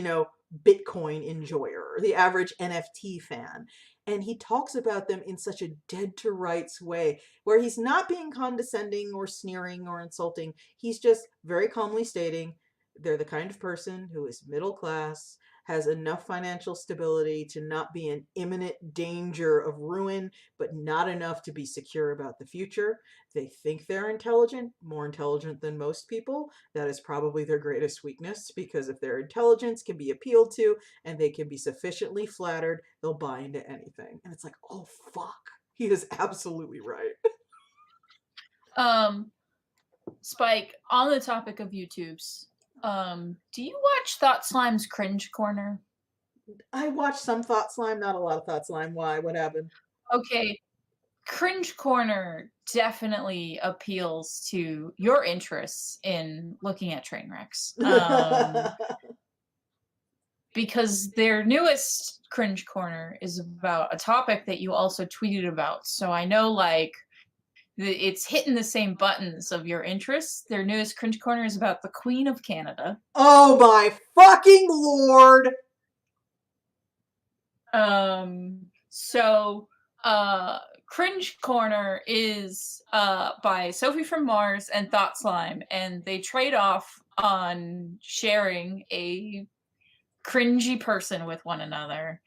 Bitcoin enjoyer, or the average NFT fan. And he talks about them in such a dead to rights way, where he's not being condescending or sneering or insulting. He's just very calmly stating they're the kind of person who is middle class, has enough financial stability to not be in imminent danger of ruin, but not enough to be secure about the future. They think they're intelligent, more intelligent than most people. That is probably their greatest weakness, because if their intelligence can be appealed to and they can be sufficiently flattered, they'll buy into anything. And it's like, oh fuck, he is absolutely right. Spike, on the topic of YouTubes, do you watch Thought Slime's Cringe Corner? I watched some Thought Slime, not a lot of Thought Slime. Why? What happened? Okay, Cringe Corner definitely appeals to your interests in looking at train wrecks. Because their newest Cringe Corner is about a topic that you also tweeted about. So I know, it's hitting the same buttons of your interests. Their newest Cringe Corner is about the Queen of Canada. Oh my fucking lord! Cringe Corner is by Sophie from Mars and Thought Slime, and they trade off on sharing a cringy person with one another.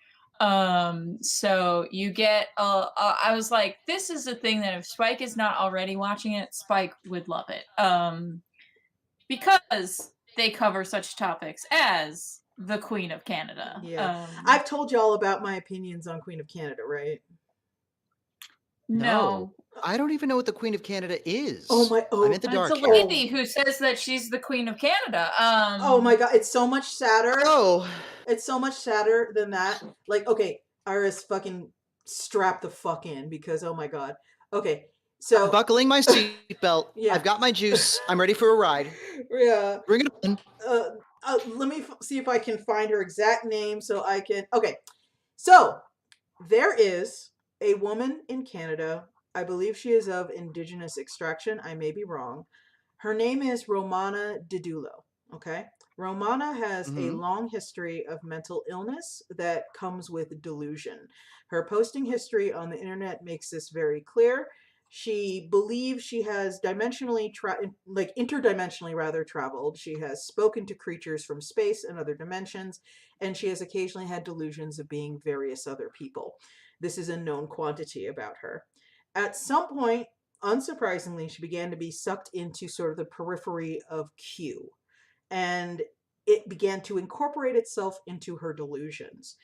So you get I was like, this is a thing that if Spike is not already watching it, Spike would love it. Because they cover such topics as the Queen of Canada. Yeah. I've told you all about my opinions on Queen of Canada, right? No. I don't even know what the Queen of Canada is. Oh my! Oh, I'm in the dark. It's a lady who says that she's the Queen of Canada. Oh my god, it's so much sadder. Oh, It's so much sadder than that. Like, okay, Iris, fucking strap the fuck in, because oh my god. Okay, so I'm buckling my seatbelt. Yeah. I've got my juice. I'm ready for a ride. yeah. Bring it on. Let me see if I can find her exact name so I can. Okay, so there is a woman in Canada. I believe she is of indigenous extraction. I may be wrong. Her name is Romana Didulo. Okay. Romana has a long history of mental illness that comes with delusion. Her posting history on the internet makes this very clear. She believes she has interdimensionally rather traveled. She has spoken to creatures from space and other dimensions, and she has occasionally had delusions of being various other people. This is a known quantity about her. At some point, unsurprisingly, she began to be sucked into sort of the periphery of Q, and it began to incorporate itself into her delusions.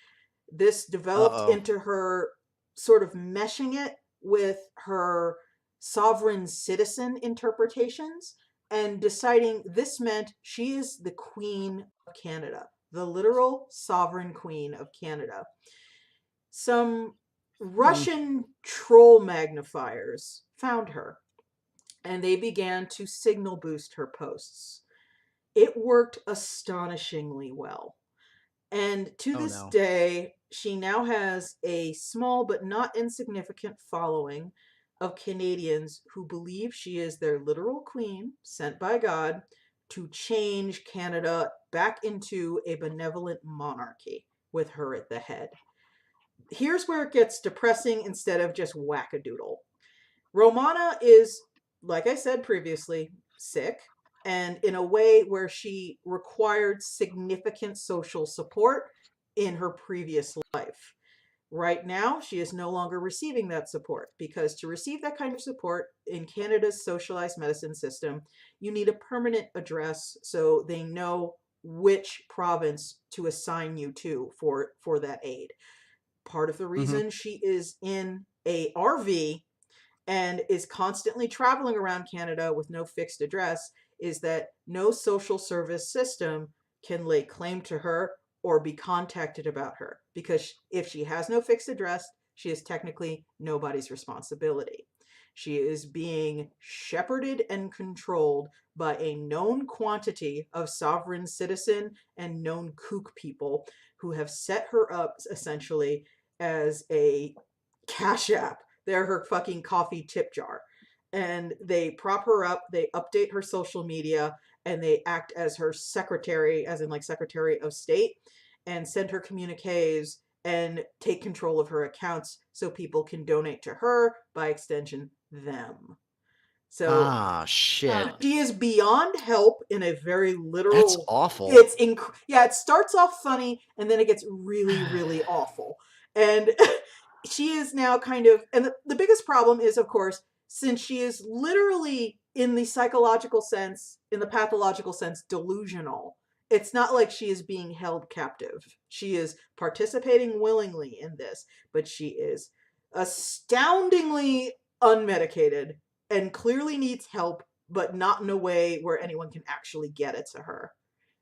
This developed into her sort of meshing it with her sovereign citizen interpretations and deciding this meant she is the Queen of Canada, the literal sovereign Queen of Canada. Some Russian troll magnifiers found her, and they began to signal boost her posts. It worked astonishingly well. And to this day, she now has a small but not insignificant following of Canadians who believe she is their literal queen sent by God to change Canada back into a benevolent monarchy with her at the head. Here's where it gets depressing instead of just wackadoodle. Romana is, like I said previously, sick, and in a way where she required significant social support in her previous life. Right now, she is no longer receiving that support, because to receive that kind of support in Canada's socialized medicine system, you need a permanent address so they know which province to assign you to for that aid. Part of the reason she is in a RV and is constantly traveling around Canada with no fixed address is that no social service system can lay claim to her or be contacted about her, because if she has no fixed address, she is technically nobody's responsibility. She is being shepherded and controlled by a known quantity of sovereign citizen and known kook people who have set her up essentially as a cash app. They're her fucking coffee tip jar. And they prop her up, they update her social media, and they act as her secretary, as in like Secretary of State, and send her communiques and take control of her accounts so people can donate to her, by extension, them. So shit. she is beyond help in a very literal. That's awful. It's yeah. It starts off funny and then it gets really, really awful. And she is now kind of, and the biggest problem is, of course, since she is literally in the psychological sense, in the pathological sense, delusional. It's not like she is being held captive. She is participating willingly in this, but she is astoundingly unmedicated and clearly needs help, but not in a way where anyone can actually get it to her.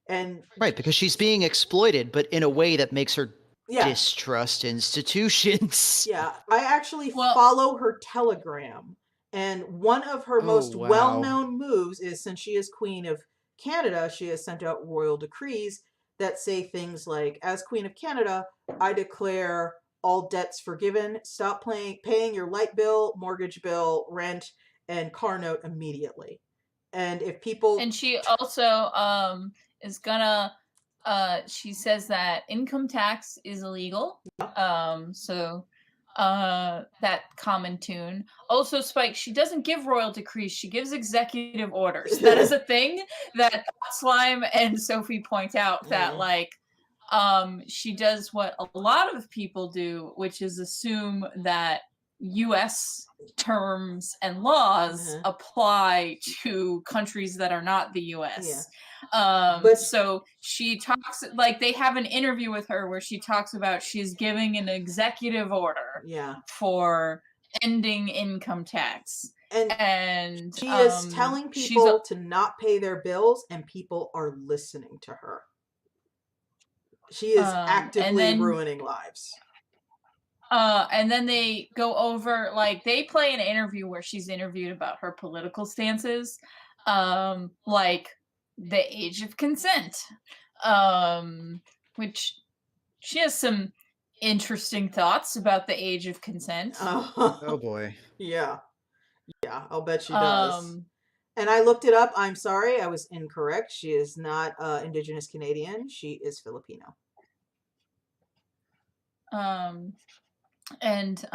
And right, because she's being exploited, but in a way that makes her distrust institutions. Yeah, I actually follow her Telegram, and one of her most well-known moves is, since she is Queen of Canada, she has sent out royal decrees that say things like, as Queen of Canada, I declare all debts forgiven, stop paying your light bill, mortgage bill, rent, and car note immediately. And if people... And she also is gonna... she says that income tax is illegal. So that common tune. Also, Spike, she doesn't give royal decrees, she gives executive orders. That is a thing that Slime and Sophie point out, that like she does what a lot of people do, which is assume that US terms and laws apply to countries that are not the US. So she talks, like, they have an interview with her where she talks about she's giving an executive order for ending income tax. And she is telling people to not pay their bills, and people are listening to her. She is actively ruining lives. And then they go over, like, they play an interview where she's interviewed about her political stances, like the age of consent, which she has some interesting thoughts about the age of consent. Oh boy. Yeah, I'll bet she does. And I looked it up. I'm sorry, I was incorrect. She is not Indigenous Canadian. She is Filipino. And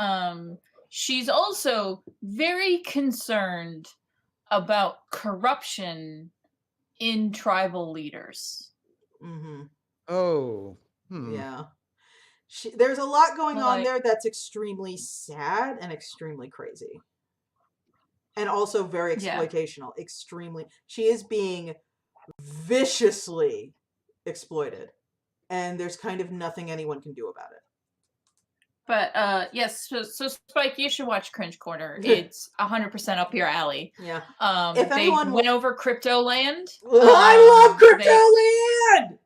she's also very concerned about corruption in tribal leaders. Yeah. There's a lot going on there that's extremely sad and extremely crazy. And also very exploitational. Extremely. She is being viciously exploited. And there's kind of nothing anyone can do about it. But yes, so Spike, you should watch Cringe Corner. It's 100% up your alley. Yeah. If they went over Crypto Land. I love Crypto Land.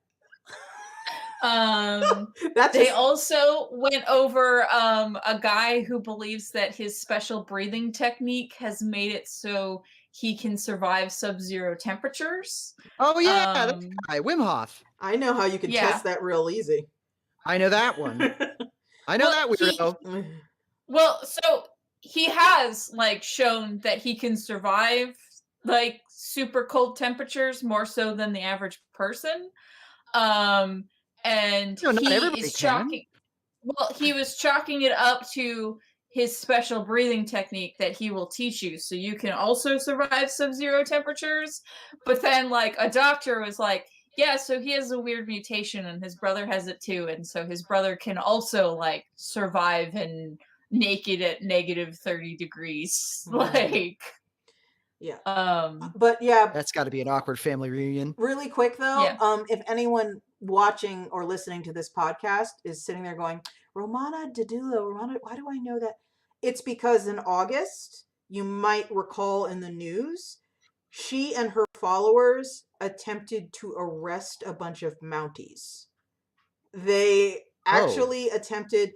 They also went over a guy who believes that his special breathing technique has made it so he can survive sub-zero temperatures. Oh yeah, that guy, Wim Hof. I know how you can test that real easy. I know that one. I know that weirdo. So he has, like, shown that he can survive, like, super cold temperatures more so than the average person. And not everybody is can. chalking. Well, he was chalking it up to his special breathing technique that he will teach you, so you can also survive sub-zero temperatures. But then, like, a doctor was like, yeah, so he has a weird mutation and his brother has it too, and so his brother can also, like, survive in naked at negative 30 degrees. Like, but yeah, that's got to be an awkward family reunion. Really quick though, if anyone watching or listening to this podcast is sitting there going, Romana Didulo, why do I know that? It's because in August, you might recall in the news, she and her followers attempted to arrest a bunch of Mounties. They actually attempted,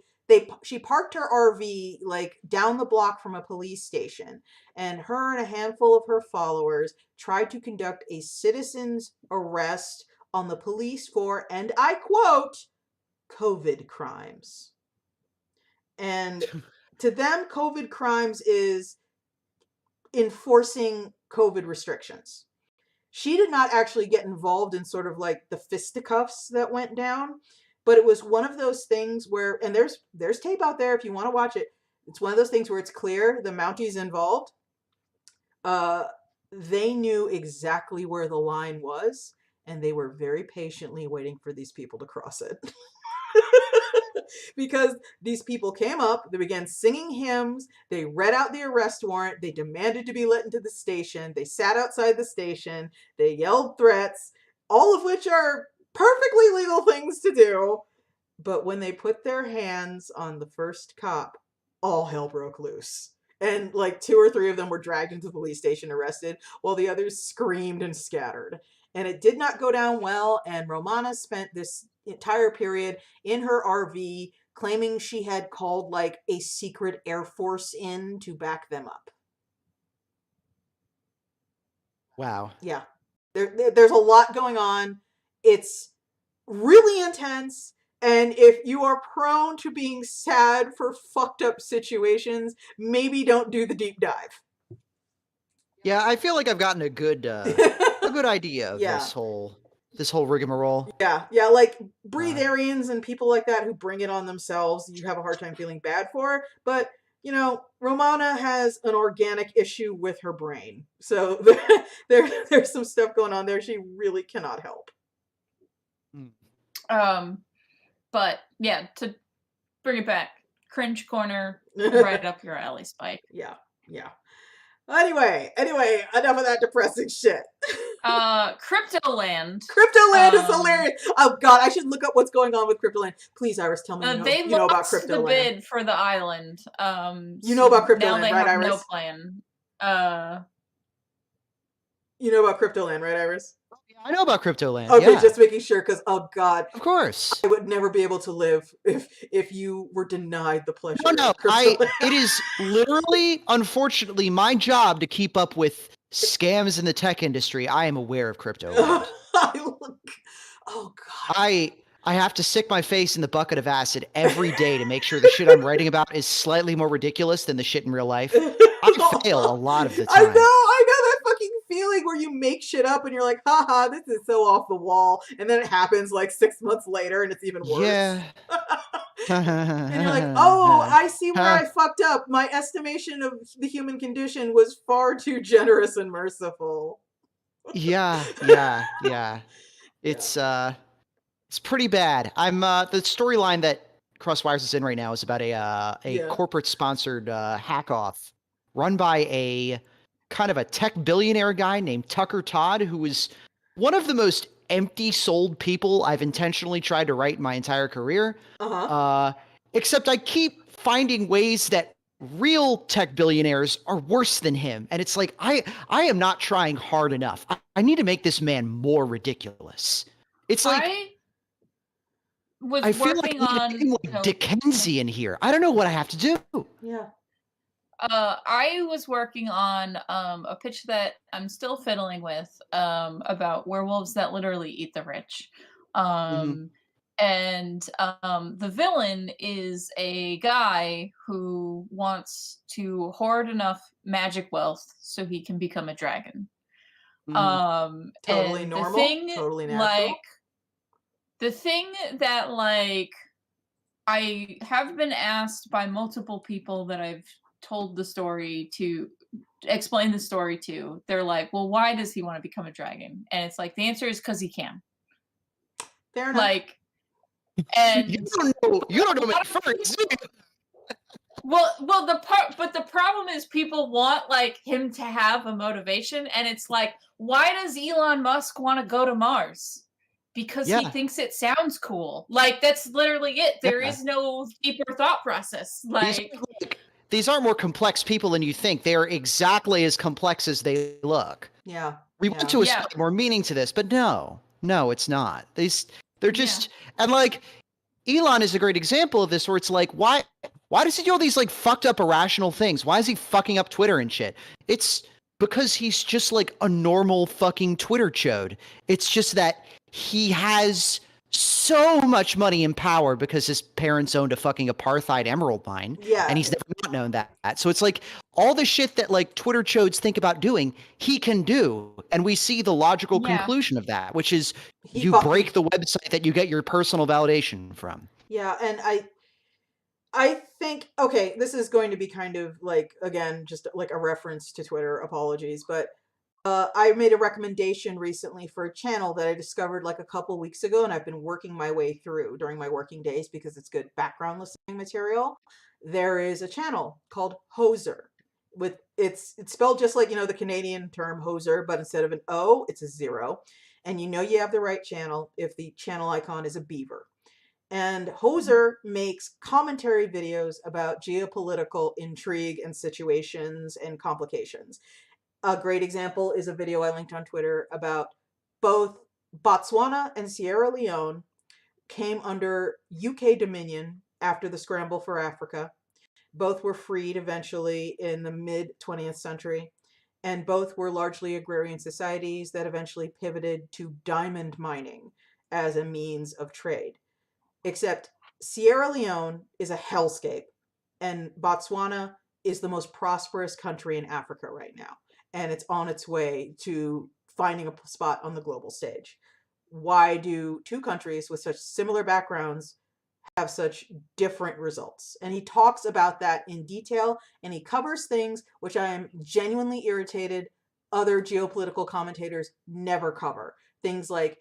she parked her RV like down the block from a police station, and her and a handful of her followers tried to conduct a citizen's arrest on the police for, and I quote, COVID crimes. And to them, COVID crimes is enforcing COVID restrictions. She did not actually get involved in sort of like the fisticuffs that went down, but it was one of those things where, and there's tape out there if you want to watch it. It's one of those things where it's clear the Mounties involved, they knew exactly where the line was, and they were very patiently waiting for these people to cross it. Because these people came up, they began singing hymns, they read out the arrest warrant, they demanded to be let into the station, they sat outside the station, they yelled threats, all of which are perfectly legal things to do. But when they put their hands on the first cop, all hell broke loose. And like 2 or 3 of them were dragged into the police station, arrested, while the others screamed and scattered. And it did not go down well, and Romana spent this entire period in her RV claiming she had called like a secret Air Force in to back them up. Wow. Yeah. There's a lot going on. It's really intense. And if you are prone to being sad for fucked up situations, maybe don't do the deep dive. Yeah, I feel like I've gotten a good idea of this whole rigmarole. Yeah, like breatharians and people like that who bring it on themselves, you have a hard time feeling bad for. But, you know, Romana has an organic issue with her brain. So there's some stuff going on there she really cannot help. But yeah, to bring it back, cringe corner, right up your alley, Spike. Yeah. Anyway, enough of that depressing shit. Cryptoland. Cryptoland is hilarious. Oh God, I should look up what's going on with Cryptoland. Please, Iris, tell me they you know about lost Cryptoland. the bid for the island. You know about Cryptoland, now they right, have Iris? no plan. You know about Cryptoland, right, Iris? I know about Cryptoland. Okay, yeah. just making sure, because oh God, of course, I would never be able to live if you were denied the pleasure. No, of Cryptoland. it is literally, unfortunately, my job to keep up with scams in the tech industry. I am aware of Cryptoland. Oh God. I have to stick my face in the bucket of acid every day to make sure the shit I'm writing about is slightly more ridiculous than the shit in real life. I fail a lot of the time. I know that fucking feeling where you make shit up and you're like, haha, this is so off the wall. And then it happens like 6 months later and it's even worse. Yeah. And you're like, oh, I see where I fucked up. My estimation of the human condition was far too generous and merciful. Yeah. It's pretty bad. I'm the storyline that Crosswires is in right now is about a corporate sponsored hack off run by a kind of a tech billionaire guy named Tucker Todd, who is one of the most empty-souled people I've intentionally tried to write in my entire career. Except I keep finding ways that real tech billionaires are worse than him. And it's like, I am not trying hard enough. I need to make this man more ridiculous. It's like... I feel like I need a name like Dickensian here. I don't know what I have to do. Yeah. I was working on a pitch that I'm still fiddling with about werewolves that literally eat the rich. And the villain is a guy who wants to hoard enough magic wealth so he can become a dragon. Totally normal. Totally natural. The thing that, like, I have been asked by multiple people that I've told the story to, explain the story to, they're like, well, why does he want to become a dragon? And it's like, the answer is because he can. Fair enough. Like, and... You don't know my first. Well, the problem is people want, like, him to have a motivation, and it's like, why does Elon Musk want to go to Mars? Because he thinks it sounds cool. Like, that's literally it. There is no deeper thought process. Like, these aren't more complex people than you think. They are exactly as complex as they look. Yeah. We want to assign more meaning to this, but no, it's not. They're just, and like, Elon is a great example of this, where it's like, why does he do all these like fucked up irrational things? Why is he fucking up Twitter and shit? It's because he's just like a normal fucking Twitter chode. It's just that he has so much money and power because his parents owned a fucking apartheid emerald mine. Yeah. And he's never not known that. So it's like all the shit that like Twitter chodes think about doing, he can do. And we see the logical conclusion of that, which is you break the website that you get your personal validation from. Yeah, and I think, okay, this is going to be kind of like, again, just like a reference to Twitter, apologies, but I made a recommendation recently for a channel that I discovered like a couple weeks ago, and I've been working my way through during my working days because it's good background listening material. There is a channel called Hoser. It's spelled just like, the Canadian term hoser, but instead of an O, it's a 0. And you have the right channel if the channel icon is a beaver. And Hoser makes commentary videos about geopolitical intrigue and situations and complications. A great example is a video I linked on Twitter about both Botswana and Sierra Leone came under UK dominion after the scramble for Africa. Both were freed eventually in the mid 20th century, and both were largely agrarian societies that eventually pivoted to diamond mining as a means of trade. Except Sierra Leone is a hellscape, and Botswana is the most prosperous country in Africa right now, and it's on its way to finding a spot on the global stage. Why do two countries with such similar backgrounds have such different results? And he talks about that in detail, and he covers things which I am genuinely irritated other geopolitical commentators never cover. Things like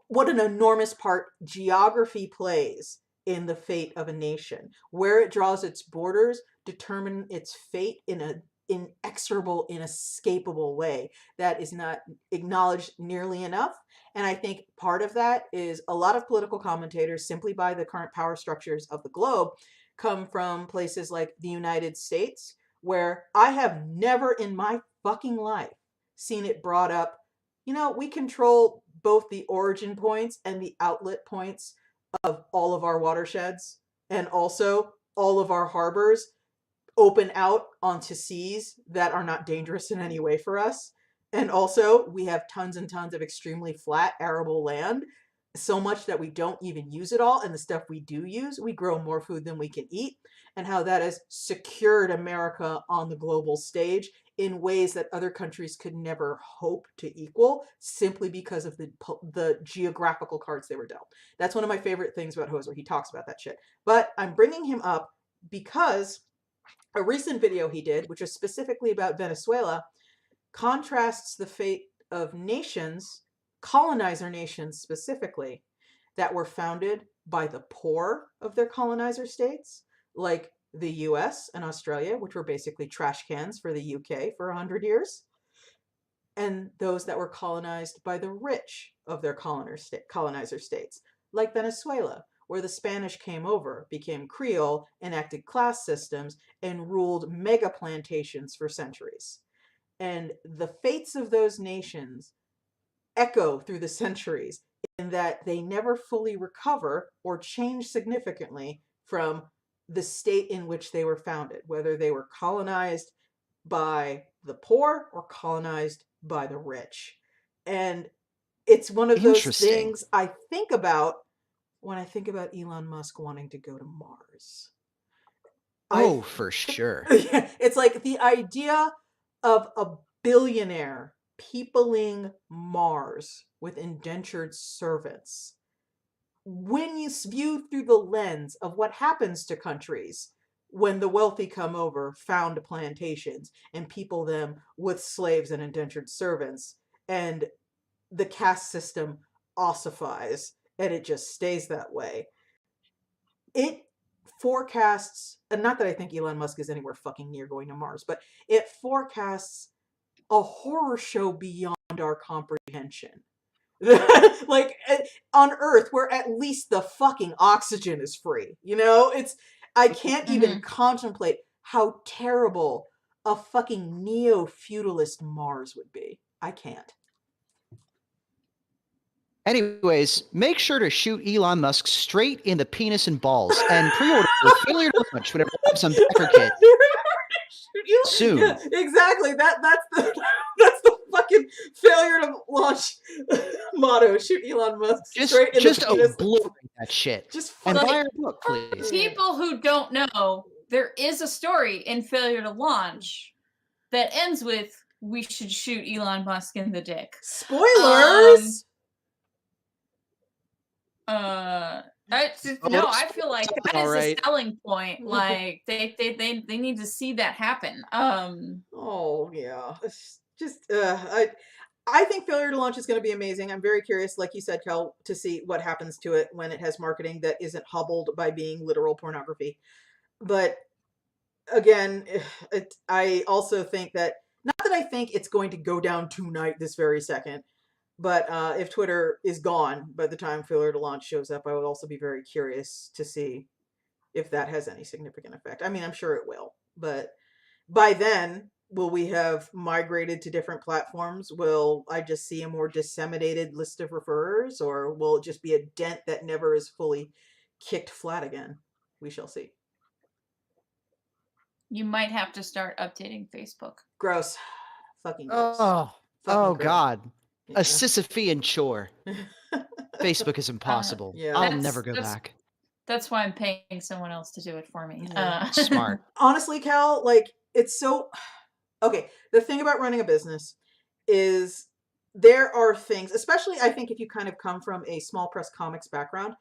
what an enormous part geography plays in the fate of a nation. Where it draws its borders determine its fate in an inexorable, inescapable way that is not acknowledged nearly enough. And I think part of that is a lot of political commentators, simply by the current power structures of the globe, come from places like the United States, where I have never in my fucking life seen it brought up. We control both the origin points and the outlet points of all of our watersheds, and also all of our harbors open out onto seas that are not dangerous in any way for us. And also, we have tons and tons of extremely flat, arable land, so much that we don't even use it all. And the stuff we do use, we grow more food than we can eat. And how that has secured America on the global stage in ways that other countries could never hope to equal, simply because of the geographical cards they were dealt. That's one of my favorite things about Hoser. He talks about that shit. But I'm bringing him up because a recent video he did, which was specifically about Venezuela, contrasts the fate of nations, colonizer nations specifically, that were founded by the poor of their colonizer states, like the US and Australia, which were basically trash cans for the UK for 100 years, and those that were colonized by the rich of their colonizer states, like Venezuela, where the Spanish came over, became Creole, enacted class systems, and ruled mega plantations for centuries. And the fates of those nations echo through the centuries in that they never fully recover or change significantly from the state in which they were founded, whether they were colonized by the poor or colonized by the rich. And it's one of those things I think about when I think about Elon Musk wanting to go to Mars. For sure. It's like the idea of a billionaire peopling Mars with indentured servants. When you view through the lens of what happens to countries when the wealthy come over, found plantations, and people them with slaves and indentured servants, and the caste system ossifies, and it just stays that way. It forecasts, and not that I think Elon Musk is anywhere fucking near going to Mars, but it forecasts a horror show beyond our comprehension. Like on Earth, where at least the fucking oxygen is free. I can't even contemplate how terrible a fucking neo-feudalist Mars would be. I can't. Anyways, make sure to shoot Elon Musk straight in the penis and balls and pre-order Failure to Launch whenever I have some BackerKit soon. Yeah, exactly. That's the fucking failure to launch motto. Shoot Elon Musk straight in Just the penis. obliterate that shit. Just And fucking buy our book, please. People who don't know, there is a story in Failure to Launch that ends with we should shoot Elon Musk in the dick. spoilers. I feel like that is alright. a selling point. Like they need to see that happen. Oh yeah, it's just I think failure to launch is going to be amazing. I'm very curious, like you said, Kel, to see what happens to it when it has marketing that isn't hobbled by being literal pornography. But again, I also think that, not that I think it's going to go down tonight, this very second, but if Twitter is gone by the time failure to launch shows up, I would also be very curious to see if that has any significant effect. I mean, I'm sure it will, but by then, will we have migrated to different platforms? Will I just see a more disseminated list of referrers, or will it just be a dent that never is fully kicked flat again? We shall see. You might have to start updating Facebook. Gross. Fucking gross. Oh Fucking gross. God. Yeah. A Sisyphean chore. Facebook is impossible. yeah. I'll never go back. That's why I'm paying someone else to do it for me. Yeah. Smart. Honestly, Cal, like, it's so... Okay, the thing about running a business is there are things, especially I think if you kind of come from a small press comics background,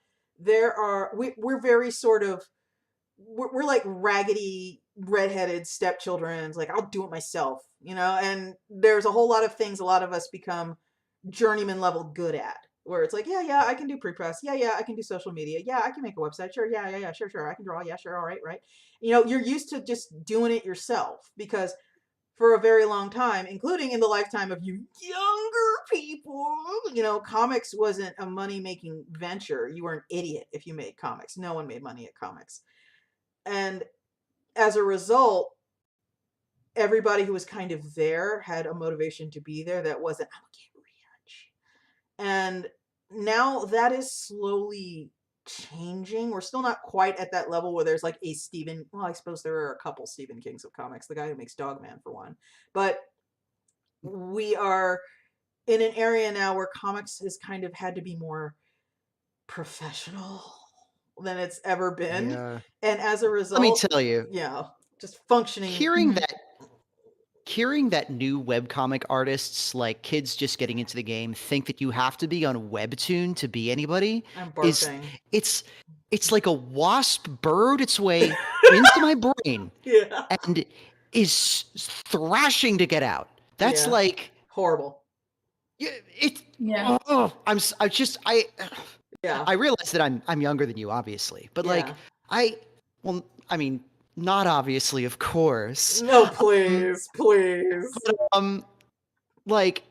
we're very sort of, we're like raggedy, redheaded stepchildren, like, I'll do it myself, you know? And there's a whole lot of things a lot of us become journeyman level good at, where it's like, yeah, I can do pre-press. Yeah, I can do social media. Yeah, I can make a website. Sure, yeah, sure. I can draw. Yeah, sure, all right. You know, you're used to just doing it yourself, because for a very long time, including in the lifetime of you younger people, you know, comics wasn't a money-making venture. You were an idiot if you made comics. No one made money at comics. And as a result, everybody who was kind of there had a motivation to be there that wasn't, I'm gonna get rich. And now that is slowly changing. We're still not quite at that level where there's like a Stephen, well, I suppose there are a couple Stephen Kings of comics, the guy who makes Dogman for one, but we are in an area now where comics has kind of had to be more professional than it's ever been. Yeah. And as a result, Let me tell you, yeah, just functioning. hearing that new webcomic artists, like kids just getting into the game, think that you have to be on Webtoon to be anybody it's like a wasp burrowed its way into my brain and is thrashing to get out. That's like horrible. Yeah. I realize that I'm younger than you, obviously, but like I mean, not obviously, of course. No, please. But, like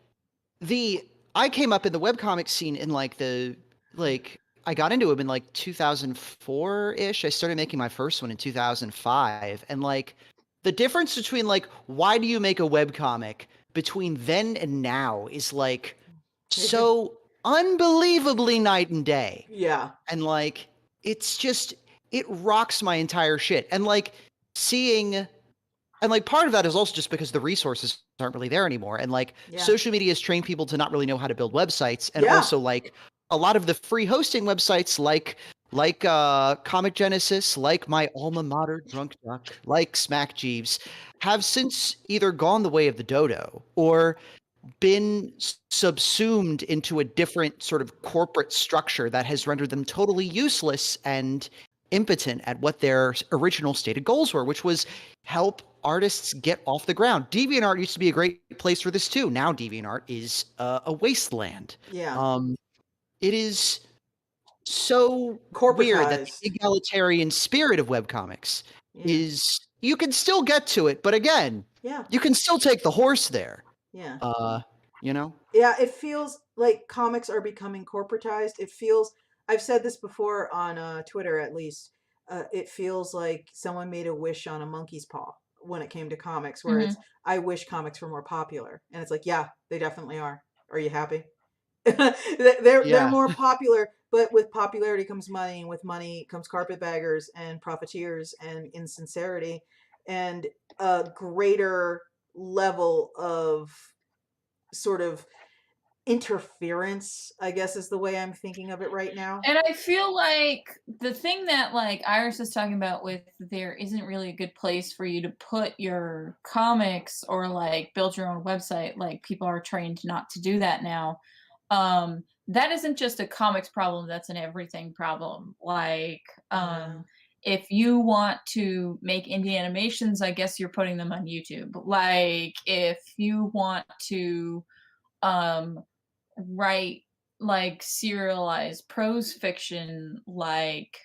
I came up in the webcomic scene in I got into it in like 2004-ish. I started making my first one in 2005, and like the difference between like why do you make a webcomic between then and now is like so unbelievably night and day. Yeah. And like it's just, it rocks my entire shit. And like seeing, and like part of that is also just because the resources aren't really there anymore. And like social media has trained people to not really know how to build websites. And also like a lot of the free hosting websites like Comic Genesis, like my alma mater Drunk Duck, like Smack Jeeves, have since either gone the way of the dodo or been subsumed into a different sort of corporate structure that has rendered them totally useless and impotent at what their original stated goals were, which was help artists get off the ground. DeviantArt used to be a great place for this too. Now DeviantArt is a wasteland. Yeah. It is so weird that the egalitarian spirit of webcomics is, you can still get to it, but again, you can still take the horse there. Yeah. You know? Yeah, it feels like comics are becoming corporatized. It feels, I've said this before on Twitter at least, it feels like someone made a wish on a monkey's paw when it came to comics, where it's, I wish comics were more popular. And it's like, yeah, they definitely are. Are you happy? They're Yeah. more popular, but with popularity comes money, and with money comes carpetbaggers and profiteers and insincerity and a greater level of sort of interference, I guess is the way I'm thinking of it right now. And I feel like the thing that like Iris is talking about with there isn't really a good place for you to put your comics or like build your own website, like people are trained not to do that now. That isn't just a comics problem, that's an everything problem. Like if you want to make indie animations, I guess you're putting them on YouTube. Like if you want to write like serialized prose fiction, like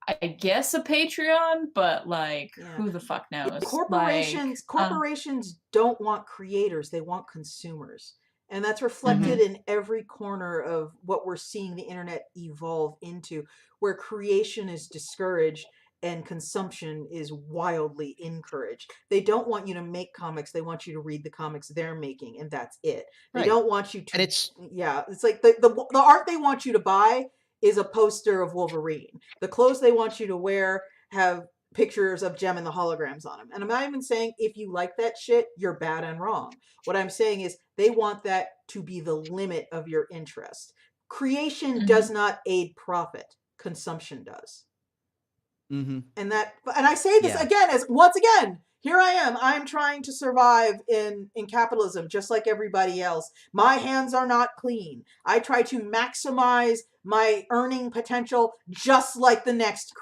I guess a Patreon, but like who the fuck knows? Corporations don't want creators, they want consumers. And that's reflected in every corner of what we're seeing the internet evolve into, where creation is discouraged and consumption is wildly encouraged. They don't want you to make comics, they want you to read the comics they're making, and that's it. They don't want you to, and it's like the art they want you to buy is a poster of Wolverine. The clothes they want you to wear have pictures of Gem and the holograms on them. And I'm not even saying if you like that shit, you're bad and wrong. What I'm saying is they want that to be the limit of your interest. Creation does not aid profit. Consumption does. And I say this again, as once again, here I am. I'm trying to survive in capitalism just like everybody else. My hands are not clean. I try to maximize my earning potential just like the next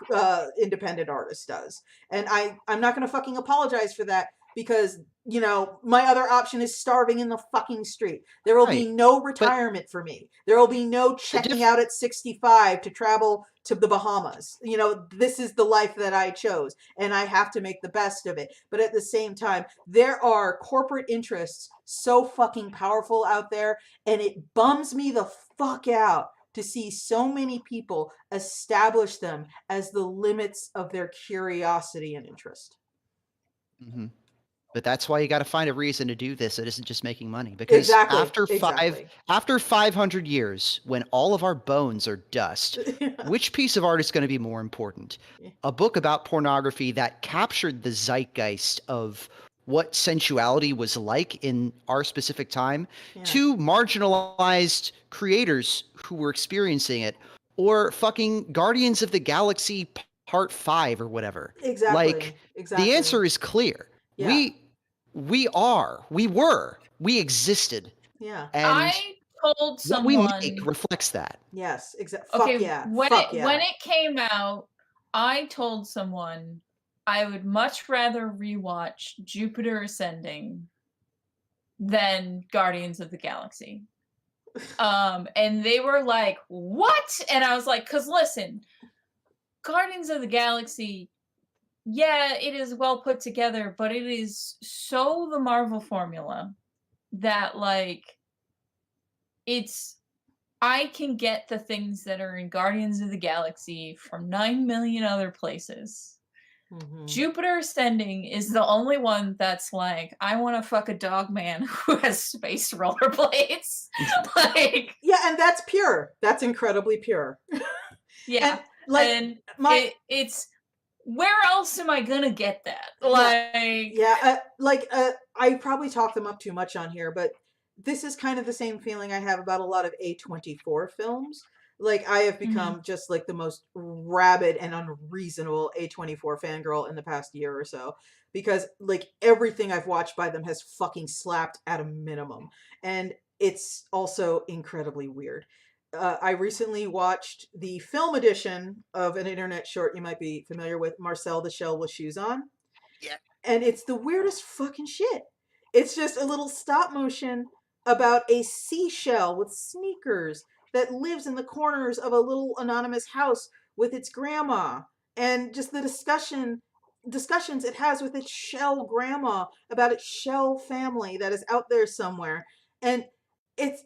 independent artist does. And I'm not going to fucking apologize for that, because, you know, my other option is starving in the fucking street. There will be no retirement for me. There will be no checking out at 65 to travel to the Bahamas. You know, this is the life that I chose, and I have to make the best of it. But at the same time, there are corporate interests so fucking powerful out there, and it bums me the fuck out to see so many people establish them as the limits of their curiosity and interest. But that's why you got to find a reason to do this. It isn't just making money. Because after 500 years, when all of our bones are dust, which piece of art is going to be more important? A book about pornography that captured the zeitgeist of what sensuality was like in our specific time to marginalized creators who were experiencing it, or fucking Guardians of the Galaxy Part 5 or whatever. Like, the answer is clear. Yeah. We existed. Yeah. And I told someone what we make reflects that. Yes, exactly. Okay, when it came out, I told someone I would much rather rewatch Jupiter Ascending than Guardians of the Galaxy. And they were like, "What?" And I was like, "'Cause listen, Guardians of the Galaxy, yeah, it is well put together, but it is so the Marvel formula that, like, I can get the things that are in Guardians of the Galaxy from 9 million other places. Jupiter Ascending is the only one that's like, I want to fuck a dog man who has space rollerblades." Like, yeah, and that's pure. That's incredibly pure. Yeah. And it's where else am I gonna get that? Like, I probably talk them up too much on here, but this is kind of the same feeling I have about a lot of A24 films. Like, I have become just like the most rabid and unreasonable A24 fangirl in the past year or so, because like everything I've watched by them has fucking slapped at a minimum, and it's also incredibly weird. I recently watched the film edition of an internet short you might be familiar with, Marcel the Shell with Shoes On. Yeah. And it's the weirdest fucking shit. It's just a little stop motion about a seashell with sneakers that lives in the corners of a little anonymous house with its grandma, and just the discussions it has with its shell grandma about its shell family that is out there somewhere. And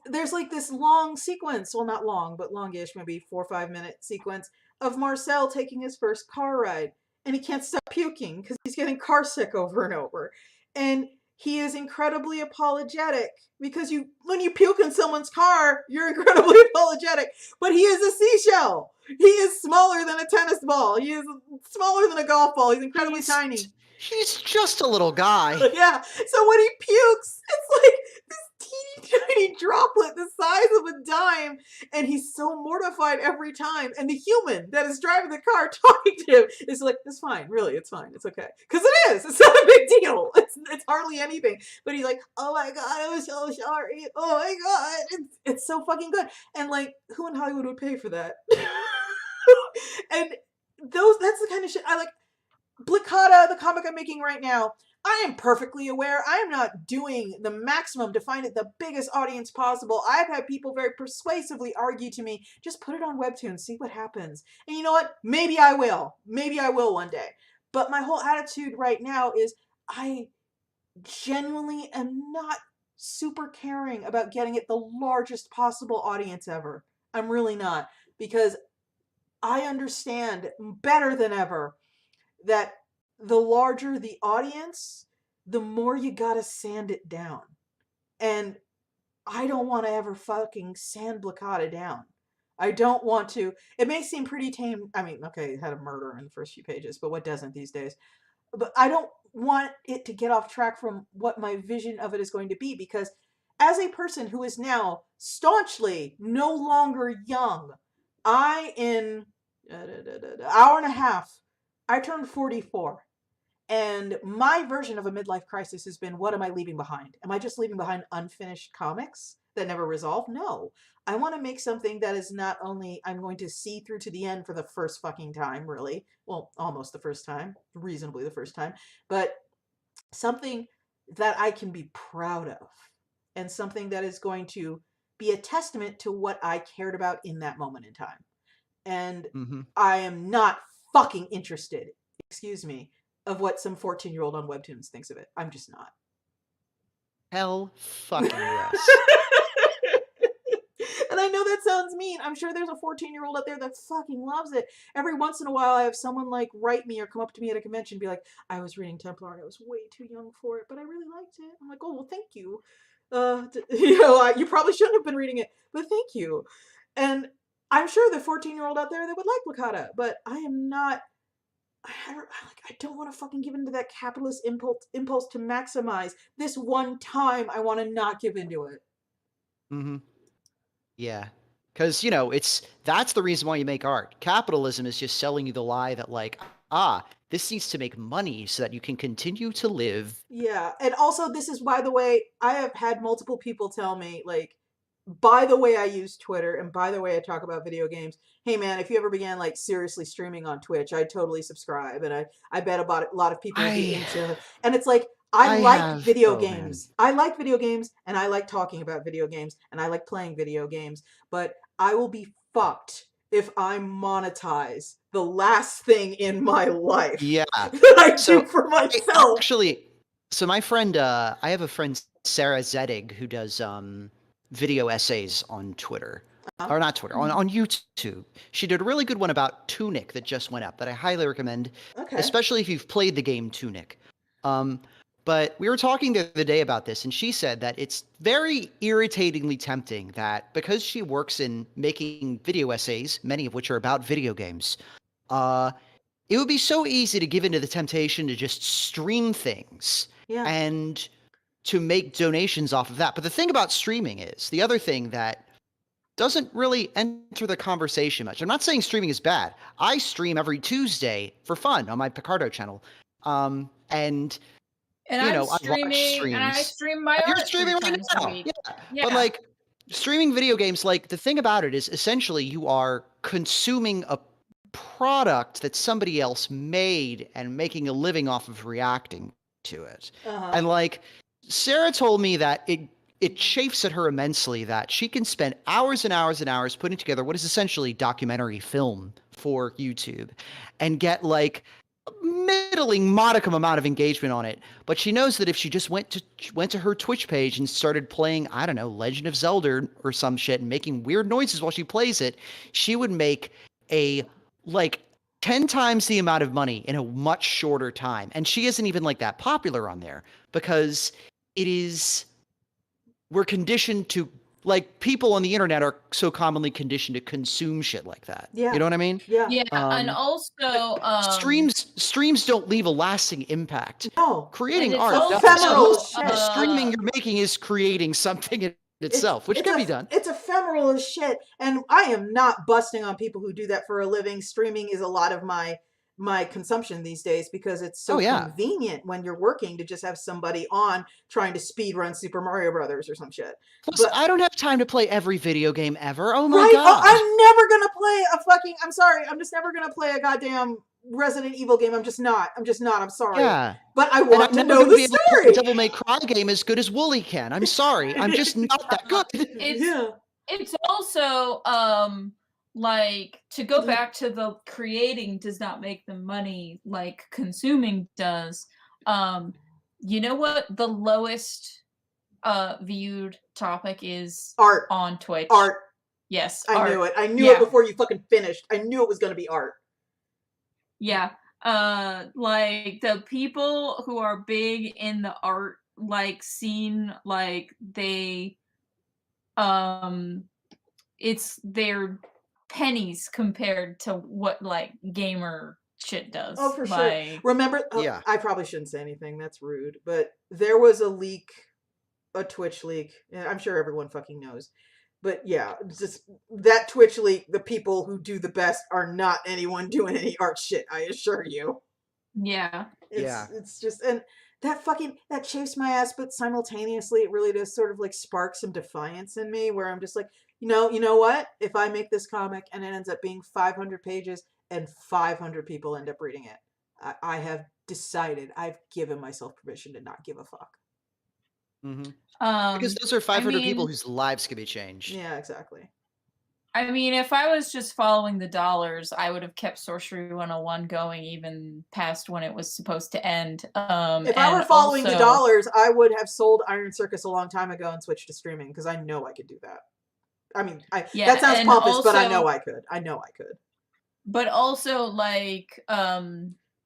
there's like this long sequence, well, not long, but longish, maybe 4 or 5 minute sequence of Marcel taking his first car ride, and he can't stop puking because he's getting car sick over and over. And he is incredibly apologetic because when you puke in someone's car, you're incredibly apologetic. But he is a seashell. He is smaller than a tennis ball. He is smaller than a golf ball. He's incredibly tiny. He's just a little guy. Yeah. So when he pukes, it's like this teeny tiny droplet the size of a dime, and he's so mortified every time. And the human that is driving the car talking to him is like, "It's fine, really, it's fine, it's okay," because it is. It's not a big deal. It's hardly anything. But he's like, "Oh my god, I'm so sorry. Oh my god," it's so fucking good. And like, who in Hollywood would pay for that? And that's the kind of shit I like. Blickata, the comic I'm making right now, I am perfectly aware I am not doing the maximum to find it the biggest audience possible. I've had people very persuasively argue to me, just put it on Webtoon, see what happens. And you know what? Maybe I will. Maybe I will one day. But my whole attitude right now is I genuinely am not super caring about getting it the largest possible audience ever. I'm really not. Because I understand better than ever that the larger the audience, the more you gotta sand it down. And I don't want to ever fucking sand Blickata down. I don't want to. It may seem pretty tame. I mean, okay, it had a murder in the first few pages, but what doesn't these days? But I don't want it to get off track from what my vision of it is going to be, because as a person who is now staunchly no longer young, in an hour and a half, I turned 44. And my version of a midlife crisis has been, what am I leaving behind? Am I just leaving behind unfinished comics that never resolve? No. I want to make something that is not only I'm going to see through to the end for the first fucking time, really. Well, almost the first time. Reasonably the first time. But something that I can be proud of. And something that is going to be a testament to what I cared about in that moment in time. And I am not fucking interested, excuse me, of what some 14-year-old on Webtoons thinks of it. I'm just not. Hell fucking yes. And I know that sounds mean. I'm sure there's a 14-year-old out there that fucking loves it. Every once in a while, I have someone like write me or come up to me at a convention and be like, I was reading Templar and I was way too young for it, but I really liked it. I'm like, oh, well, thank you. You probably shouldn't have been reading it, but thank you. And I'm sure the 14-year-old out there that would like Blickata, but I am not. I don't want to fucking give into that capitalist impulse to maximize. This one time, I want to not give into it. Yeah. Because, that's the reason why you make art. Capitalism is just selling you the lie that, like, this needs to make money so that you can continue to live. Yeah. And also, this is, by the way, I have had multiple people tell me, like, by the way I use Twitter and by the way I talk about video games, hey man, if you ever began like seriously streaming on Twitch, I'd totally subscribe. And I bet a lot of people would be into it. And it's like, I like video games. Man. I like video games and I like talking about video games and I like playing video games. But I will be fucked if I monetize the last thing in my life. Yeah. That I do for myself. So my friend, I have a friend, Sarah Zedig, who does video essays on Twitter. Or not Twitter, on YouTube. She did a really good one about Tunic that just went up that I highly recommend, especially if you've played the game Tunic. But we were talking the other day about this, and she said that it's very irritatingly tempting that because she works in making video essays, many of which are about video games, it would be so easy to give into the temptation to just stream things and to make donations off of that. But the thing about streaming is, the other thing that doesn't really enter the conversation much. I'm not saying streaming is bad. I stream every Tuesday for fun on my Picardo channel. And I'm streaming, and I stream my art. You're streaming right now. Yeah. But like streaming video games, like the thing about it is essentially you are consuming a product that somebody else made and making a living off of reacting to it. And like Sarah told me that it chafes at her immensely that she can spend hours and hours and hours putting together what is essentially documentary film for YouTube and get like a middling modicum amount of engagement on it. But she knows that if she just went to her Twitch page and started playing, I don't know, Legend of Zelda or some shit and making weird noises while she plays it, she would make a like 10 times the amount of money in a much shorter time. And she isn't even like that popular on there because we're conditioned to, like, people on the internet are so commonly conditioned to consume shit like that. Yeah. You know what I mean? Yeah. Yeah, and also Streams don't leave a lasting impact. No. Creating And it's art, also, ephemeral as shit. the streaming you're making is creating something in itself, which can be done. It's ephemeral as shit, and I am not busting on people who do that for a living. Streaming is a lot of my consumption these days because it's so convenient when you're working to just have somebody on trying to speed run Super Mario Brothers or some shit. Plus, I don't have time to play every video game ever. Oh my right? god! I'm never gonna play a fucking. I'm sorry. I'm just never gonna play a goddamn Resident Evil game. I'm just not. I'm sorry. Yeah. But I want to know the story. Play a Devil May Cry game as good as Wooly can. I'm sorry. I'm just not that good. It's also like, to go back to the creating does not make the money like consuming does. You know what the lowest viewed topic is? Art on Twitch. Art. Yes. I knew it. I knew it before you fucking finished. I knew it was gonna be art. Yeah. Like the people who are big in the art like scene, like they it's their pennies compared to what like gamer shit does. Oh, for like, sure. Remember, I probably shouldn't say anything. That's rude. But there was a leak, a Twitch leak. And I'm sure everyone fucking knows. But yeah, just that Twitch leak, the people who do the best are not anyone doing any art shit, I assure you. Yeah. It's just, and that chafes my ass, but simultaneously it really does sort of like spark some defiance in me where I'm just like, you know what? If I make this comic and it ends up being 500 pages and 500 people end up reading it, I have decided, I've given myself permission to not give a fuck. Mm-hmm. Because those are 500 people whose lives could be changed. Yeah, exactly. I mean, if I was just following the dollars, I would have kept Sorcery 101 going even past when it was supposed to end. If I were following the dollars, I would have sold Iron Circus a long time ago and switched to streaming because I know I could do that. I mean, that sounds pompous, but I know I could. But also, like,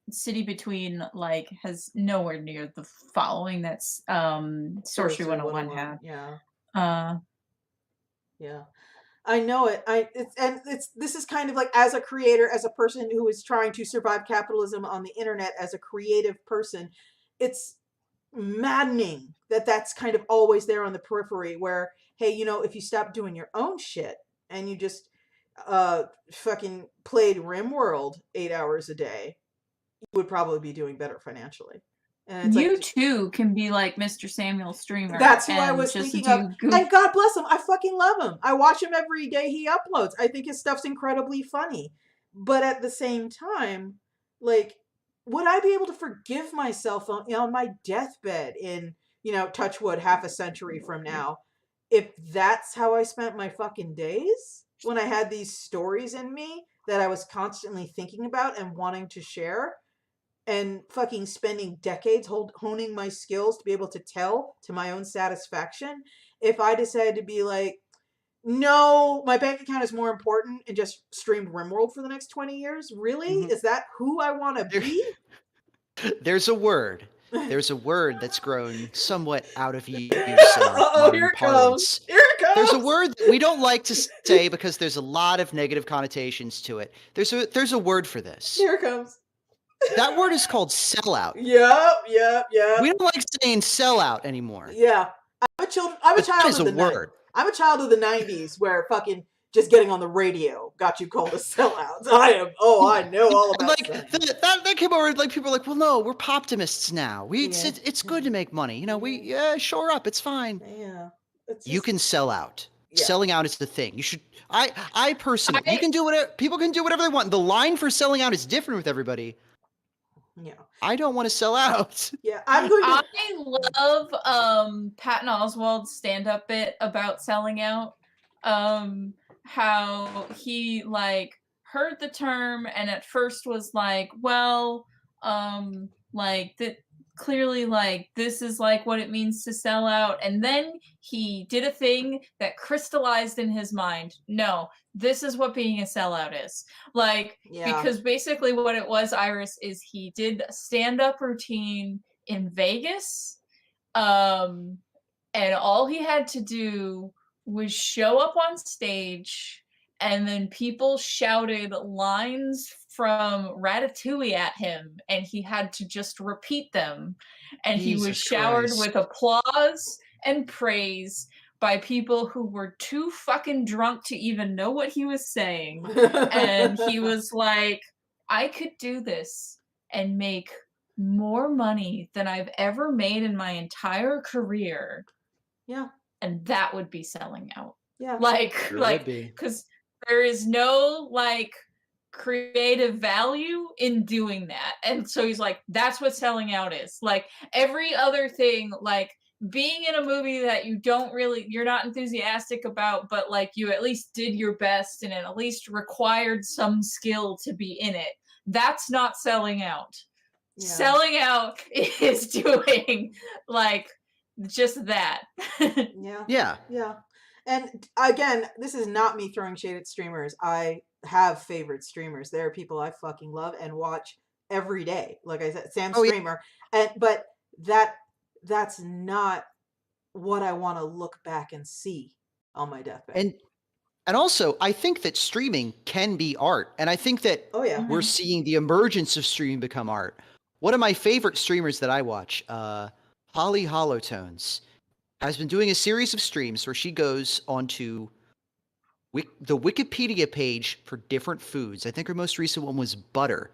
City Between, like, has nowhere near the following that's Sorcery 101 had. Yeah. Yeah. I know it. This is kind of like, as a creator, as a person who is trying to survive capitalism on the internet, as a creative person, it's maddening that that's kind of always there on the periphery where, hey, if you stop doing your own shit and you just fucking played RimWorld 8 hours a day, you would probably be doing better financially. And it's you too can be like Mr. Samuel Streamer. That's who I was thinking of. And God bless him. I fucking love him. I watch him every day he uploads. I think his stuff's incredibly funny. But at the same time, like, would I be able to forgive myself on my deathbed in, touch wood, half a century from now, if that's how I spent my fucking days? When I had these stories in me that I was constantly thinking about and wanting to share? And fucking spending decades honing my skills to be able to tell to my own satisfaction. If I decided to be like, no, my bank account is more important and just streamed RimWorld for the next 20 years, really? Mm-hmm. Is that who I want to be? There's a word. There's a word that's grown somewhat out of use in here it comes. Here it comes. There's a word that we don't like to say because there's a lot of negative connotations to it. There's a word for this. Here it comes. That word is called sellout. Yeah. We don't like saying sellout anymore. Yeah. I'm a child of the 90s where fucking just getting on the radio got you called a sellout. I know all about that. That came over, like, people are like, well, no, we're poptimists now. It's good to make money. Shore up, it's fine. Yeah. You can sell out. Yeah. Selling out is the thing. You should. I personally, you can do whatever. People can do whatever they want. The line for selling out is different with everybody. Yeah. I don't want to sell out. Yeah, I love Patton Oswalt's stand-up bit about selling out. How he like heard the term and at first was like, well, like that clearly like this is like what it means to sell out, and then he did a thing that crystallized in his mind. No, this is what being a sellout is. Like, because basically what it was, Iris, is he did a stand-up routine in Vegas And all he had to do was show up on stage, and then people shouted lines from Ratatouille at him, and he had to just repeat them. And he was Jesus showered Christ. with applause and praise by people who were too fucking drunk to even know what he was saying. And he was like, I could do this and make more money than I've ever made in my entire career. Yeah. And that would be selling out. Yeah. Sure would be. Because there is no like creative value in doing that. And so he's like, that's what selling out is. Like every other thing, like being in a movie that you're not enthusiastic about, but like you at least did your best and it at least required some skill to be in it. That's not selling out. Yeah. Selling out is doing like just that. Yeah. Yeah. Yeah. And again, this is not me throwing shade at streamers. I have favorite streamers. There are people I fucking love and watch every day. Like I said, Sam Streamer. Yeah. But that's not what I want to look back and see on my deathbed. And also, I think that streaming can be art. And I think that we're seeing the emergence of streaming become art. One of my favorite streamers that I watch, Holly Hollow-Tones, has been doing a series of streams where she goes onto the Wikipedia page for different foods. I think her most recent one was butter.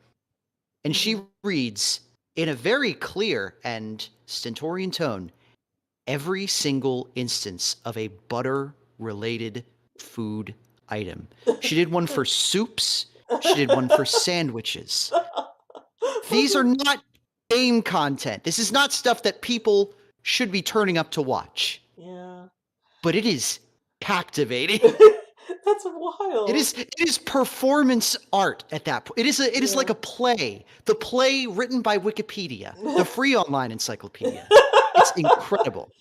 And she reads, in a very clear and stentorian tone, every single instance of a butter-related food item. She did one for soups. She did one for sandwiches. These are not game content. This is not stuff that people should be turning up to watch. Yeah. But it is captivating. That's wild. It is performance art at that point. It is like a play. The play written by Wikipedia, the free online encyclopedia. It's incredible.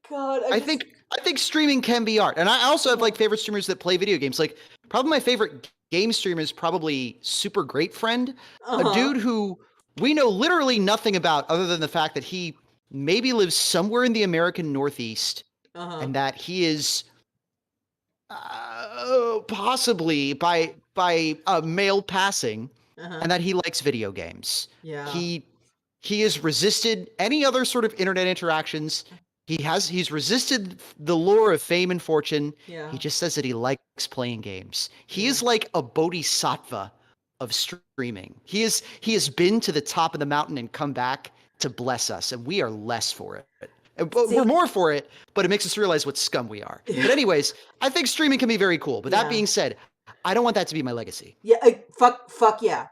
God, I think streaming can be art. And I also have like favorite streamers that play video games. Like probably my favorite game streamer is probably Super Great Friend, a dude who we know literally nothing about other than the fact that he maybe lives somewhere in the American Northeast and that he is possibly by a male passing and that he likes video games. Yeah. He has resisted any other sort of internet interactions. He's resisted the lure of fame and fortune. Yeah. He just says that he likes playing games. He is like a bodhisattva of streaming. He has been to the top of the mountain and come back to bless us, and we are less for it. But we're more for it, but it makes us realize what scum we are. But anyways, I think streaming can be very cool. But that being said, I don't want that to be my legacy. Yeah, fuck yeah.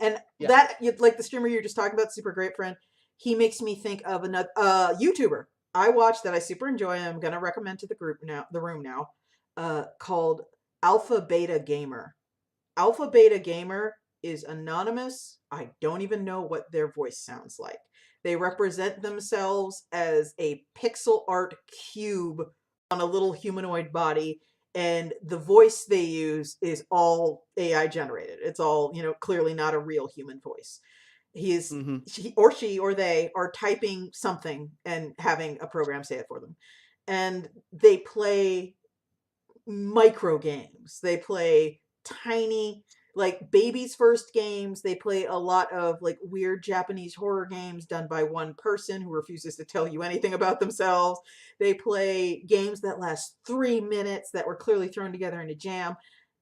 And that, like the streamer you're just talking about, Super Great Friend, he makes me think of another YouTuber I watch that I super enjoy. I'm gonna recommend to the room now, called Alpha Beta Gamer. Alpha Beta Gamer is anonymous. I don't even know what their voice sounds like. They represent themselves as a pixel art cube on a little humanoid body, and the voice they use is all AI generated. It's all, clearly not a real human voice. He or they are typing something and having a program say it for them. And they play micro games. They play tiny, like babies' first games. They play a lot of like weird Japanese horror games done by one person who refuses to tell you anything about themselves. They play games that last 3 minutes that were clearly thrown together in a jam.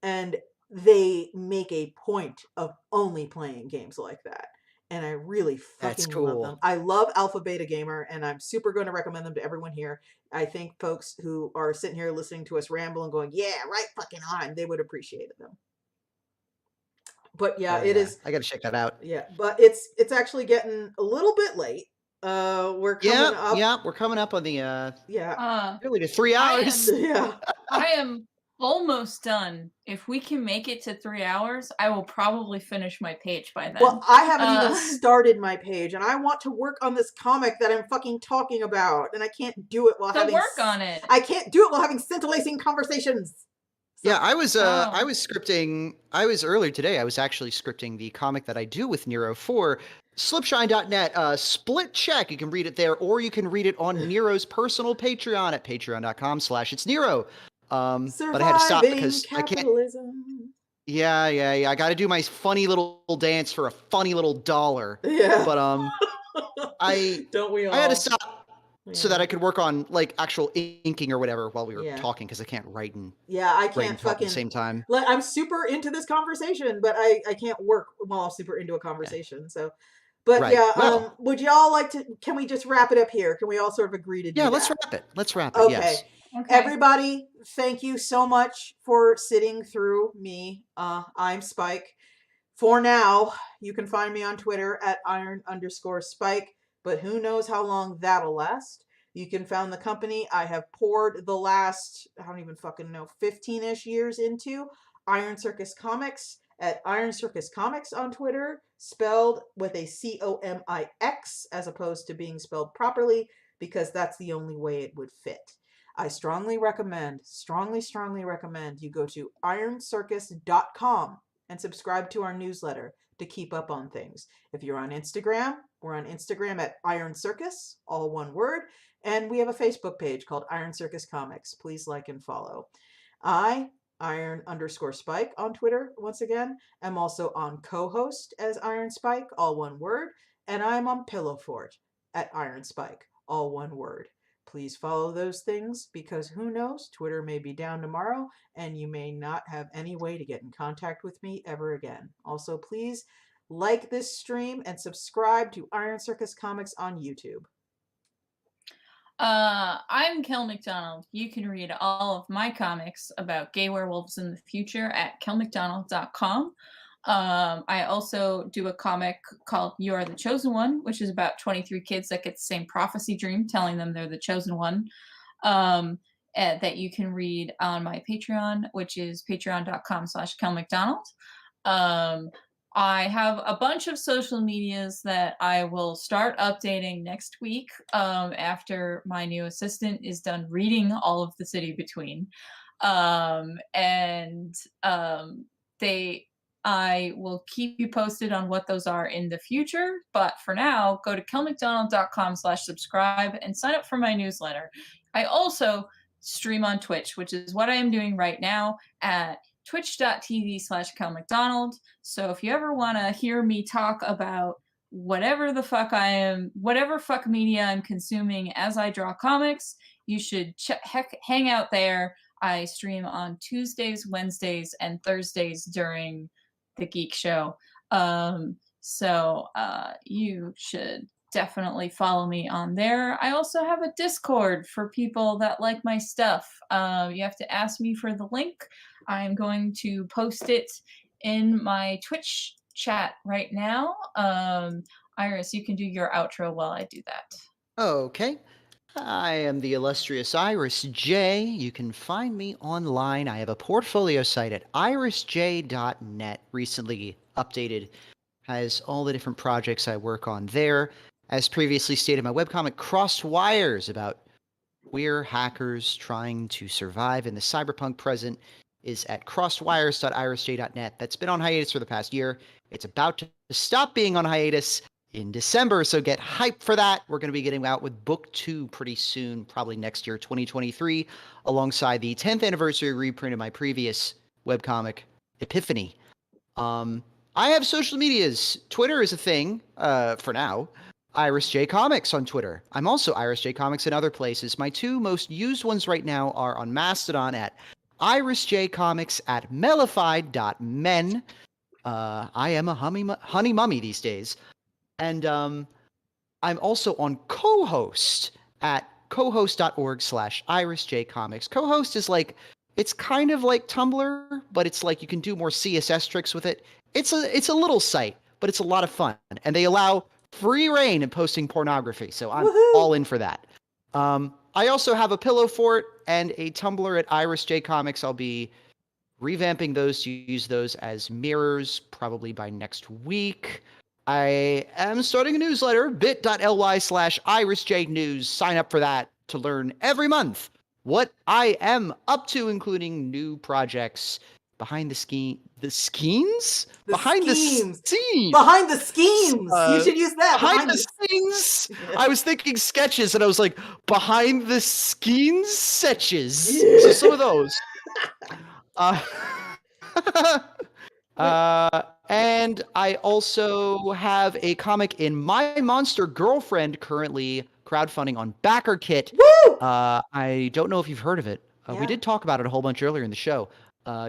And they make a point of only playing games like that. And I really fucking love them. I love Alpha Beta Gamer, and I'm super going to recommend them to everyone here. I think folks who are sitting here listening to us ramble and going, yeah, right fucking on, they would appreciate them. But it is. I got to check that out. Yeah, but it's actually getting a little bit late. We're coming up. Yeah, we're coming up on the really to 3 hours. I am almost done. If we can make it to 3 hours, I will probably finish my page by then. Well, I haven't even started my page, and I want to work on this comic that I'm fucking talking about, and I can't do it while having work on it. I can't do it while having scintillating conversations. So, I was scripting. Earlier today. I was actually scripting the comic that I do with Nero for Slipshine.net, split check. You can read it there, or you can read it on Nero's personal Patreon at patreon.com/it's Nero. But I had to stop because I can't. Yeah. I got to do my funny little dance for a funny little dollar. Yeah. But Don't we all? I had to stop so that I could work on like actual inking or whatever while we were talking, because I can't write and I write can't and talk at fucking the same time. like, I'm super into this conversation, but I can't work while I'm super into a conversation. So, but Right. Well, would y'all like to? Can we just wrap it up here? Can we all sort of agree to do that? let's wrap it. Let's wrap it. Okay. Yes. Okay. Everybody, thank you so much for sitting through me. I'm Spike. For now, you can find me on Twitter at iron_spike, but who knows how long that'll last. You can find the company I have poured the last, I don't even fucking know, 15-ish years into, Iron Circus Comics, at Iron Circus Comics on Twitter, spelled with a COMIX as opposed to being spelled properly, because that's the only way it would fit. I strongly recommend you go to ironcircus.com and subscribe to our newsletter to keep up on things. If you're on Instagram, we're on Instagram at Iron Circus, all one word, and we have a Facebook page called Iron Circus Comics. Please like and follow. I, Iron_Spike on Twitter, once again, am also on co-host as Iron Spike, all one word, and I'm on Pillow Fort at Iron Spike, all one word. Please follow those things, because who knows, Twitter may be down tomorrow and you may not have any way to get in contact with me ever again. Also, please like this stream and subscribe to Iron Circus Comics on YouTube. I'm Kel McDonald. You can read all of my comics about gay werewolves in the future at kelmcdonald.com. I also do a comic called You Are the Chosen One, which is about 23 kids that get the same prophecy dream telling them they're the chosen one, that you can read on my Patreon, which is patreon.com/kelmcdonald. I have a bunch of social medias that I will start updating next week, after my new assistant is done reading all of the City Between. I will keep you posted on what those are in the future. But for now, go to kelmcdonald.com/subscribe and sign up for my newsletter. I also stream on Twitch, which is what I am doing right now at twitch.tv/kelmcdonald. So if you ever want to hear me talk about whatever the fuck I am, whatever fuck media I'm consuming as I draw comics, you should hang out there. I stream on Tuesdays, Wednesdays, and Thursdays during the Geek Show. So you should definitely follow me on there. I also have a Discord for people that like my stuff. You have to ask me for the link. I'm going to post it in my Twitch chat right now. Iris, you can do your outro while I do that. Okay. I am the illustrious Iris J. You can find me online. I have a portfolio site at irisj.net, recently updated. Has all the different projects I work on there. As previously stated, my webcomic Crossed Wires, about queer hackers trying to survive in the cyberpunk present, is at crossedwires.irisj.net. That's been on hiatus for the past year. It's about to stop being on hiatus in December, so get hyped for that. We're going to be getting out with book 2 pretty soon, probably next year, 2023, alongside the 10th anniversary reprint of my previous webcomic, Epiphany. I have social medias. Twitter is a thing, for now. Iris J Comics on Twitter. I'm also Iris J Comics in other places. My 2 most used ones right now are on Mastodon at irisjcomics at mellified.men. I am a honey mummy these days. And I'm also on co-host at cohost.org/irisjcomics. Co-host is like, it's kind of like Tumblr, but it's like you can do more CSS tricks with it. It's a little site, but it's a lot of fun. And they allow free reign in posting pornography, so I'm all in for that. I also have a Pillow Fort and a Tumblr at irisjcomics. I'll be revamping those to use those as mirrors probably by next week. I am starting a newsletter, bit.ly/irisjnews. Sign up for that to learn every month what I am up to, including new projects behind the skeins? The Behind schemes. the scenes. Behind the schemes. You should use that. Behind the scenes. Yeah. I was thinking sketches, and I was like, behind the skeins setches. Yeah. So some of those. And I also have a comic in My Monster Girlfriend currently crowdfunding on BackerKit. Woo! I don't know if you've heard of it. Yeah. We did talk about it a whole bunch earlier in the show.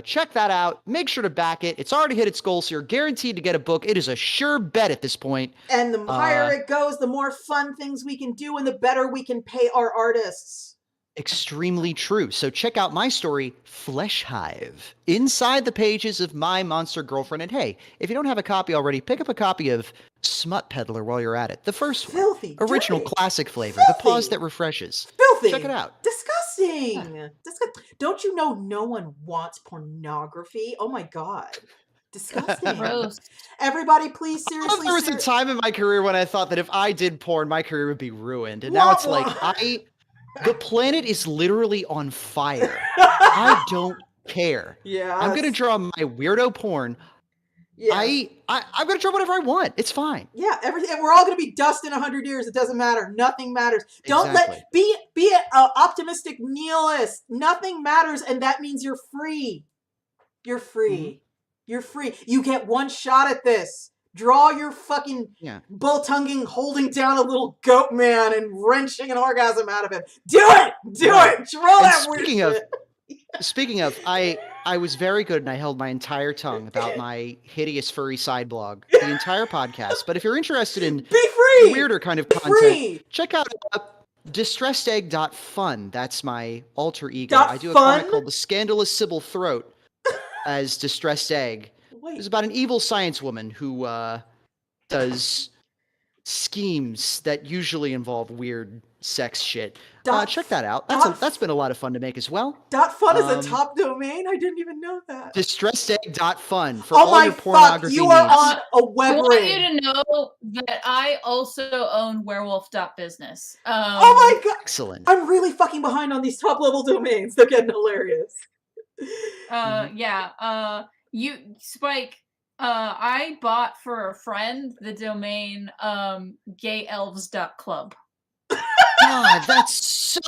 Check that out. Make sure to back it. It's already hit its goal, so you're guaranteed to get a book. It is a sure bet at this point. And the higher it goes, the more fun things we can do and the better we can pay our artists. Extremely true. So check out my story, Flesh Hive, inside the pages of My Monster Girlfriend. And hey, if you don't have a copy already, pick up a copy of Smut Peddler while you're at it. The first Filthy, one. Original dirty, classic flavor. filthy, The pause that refreshes. Filthy. Check it out. Disgusting. Don't you know no one wants pornography? Oh my God. Disgusting. Gross. Everybody, please, seriously. There was a time in my career when I thought that if I did porn, my career would be ruined. And now it's like, the planet is literally on fire. I don't care. Yeah. I'm gonna draw my weirdo porn. Yeah. I'm gonna draw whatever I want. It's fine. Yeah, everything. We're all gonna be dust in 100 years. It doesn't matter. Nothing matters. Don't Exactly. be an optimistic nihilist. Nothing matters, and that means you're free. You're free. Mm-hmm. You're free. You get one shot at this. Draw your fucking bull-tonguing, holding down a little goat man and wrenching an orgasm out of him. Do it! Do it! Draw that weird shit. Speaking of, I was very good and I held my entire tongue about my hideous furry side blog the entire podcast. But if you're interested in be free, weirder kind of content, check out distressedegg.fun. That's my alter ego. I do a comic called The Scandalous Sybil Throat as Distressed Egg. It's about an evil science woman who does schemes that usually involve weird sex shit. Check that out. That's been a lot of fun to make as well. .fun is a top domain? I didn't even know that. Distressedegg.fun for all your pornography you are needs. on a web I want you to know that I also own werewolf.business. Oh my God. Excellent. I'm really fucking behind on these top level domains. They're getting hilarious. You Spike, I bought for a friend the domain gayeelves.club. God, that's so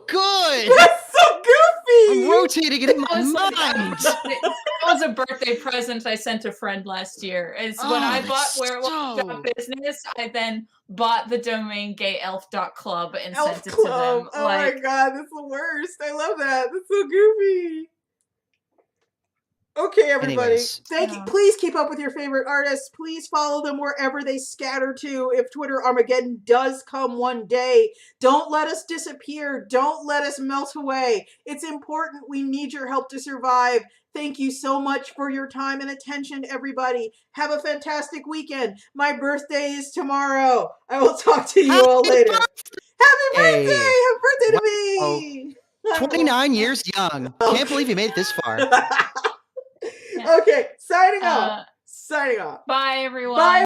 good. That's so goofy. I'm rotating it in my mind. That was a birthday present I sent a friend last year. It's when I bought werewolf.business, I then bought the domain gayeelf.club and sent it to them. Oh my God, that's the worst. I love that. That's so goofy. Okay, everybody. Thank you. Please keep up with your favorite artists. Please follow them wherever they scatter to. If Twitter Armageddon does come one day, don't let us disappear. Don't let us melt away. It's important. We need your help to survive. Thank you so much for your time and attention, everybody. Have a fantastic weekend. My birthday is tomorrow. I will talk to you all later. Happy birthday! Happy birthday to me! 29 years young. Can't believe you made it this far. Okay, signing off. Signing off. Bye, everyone. Bye.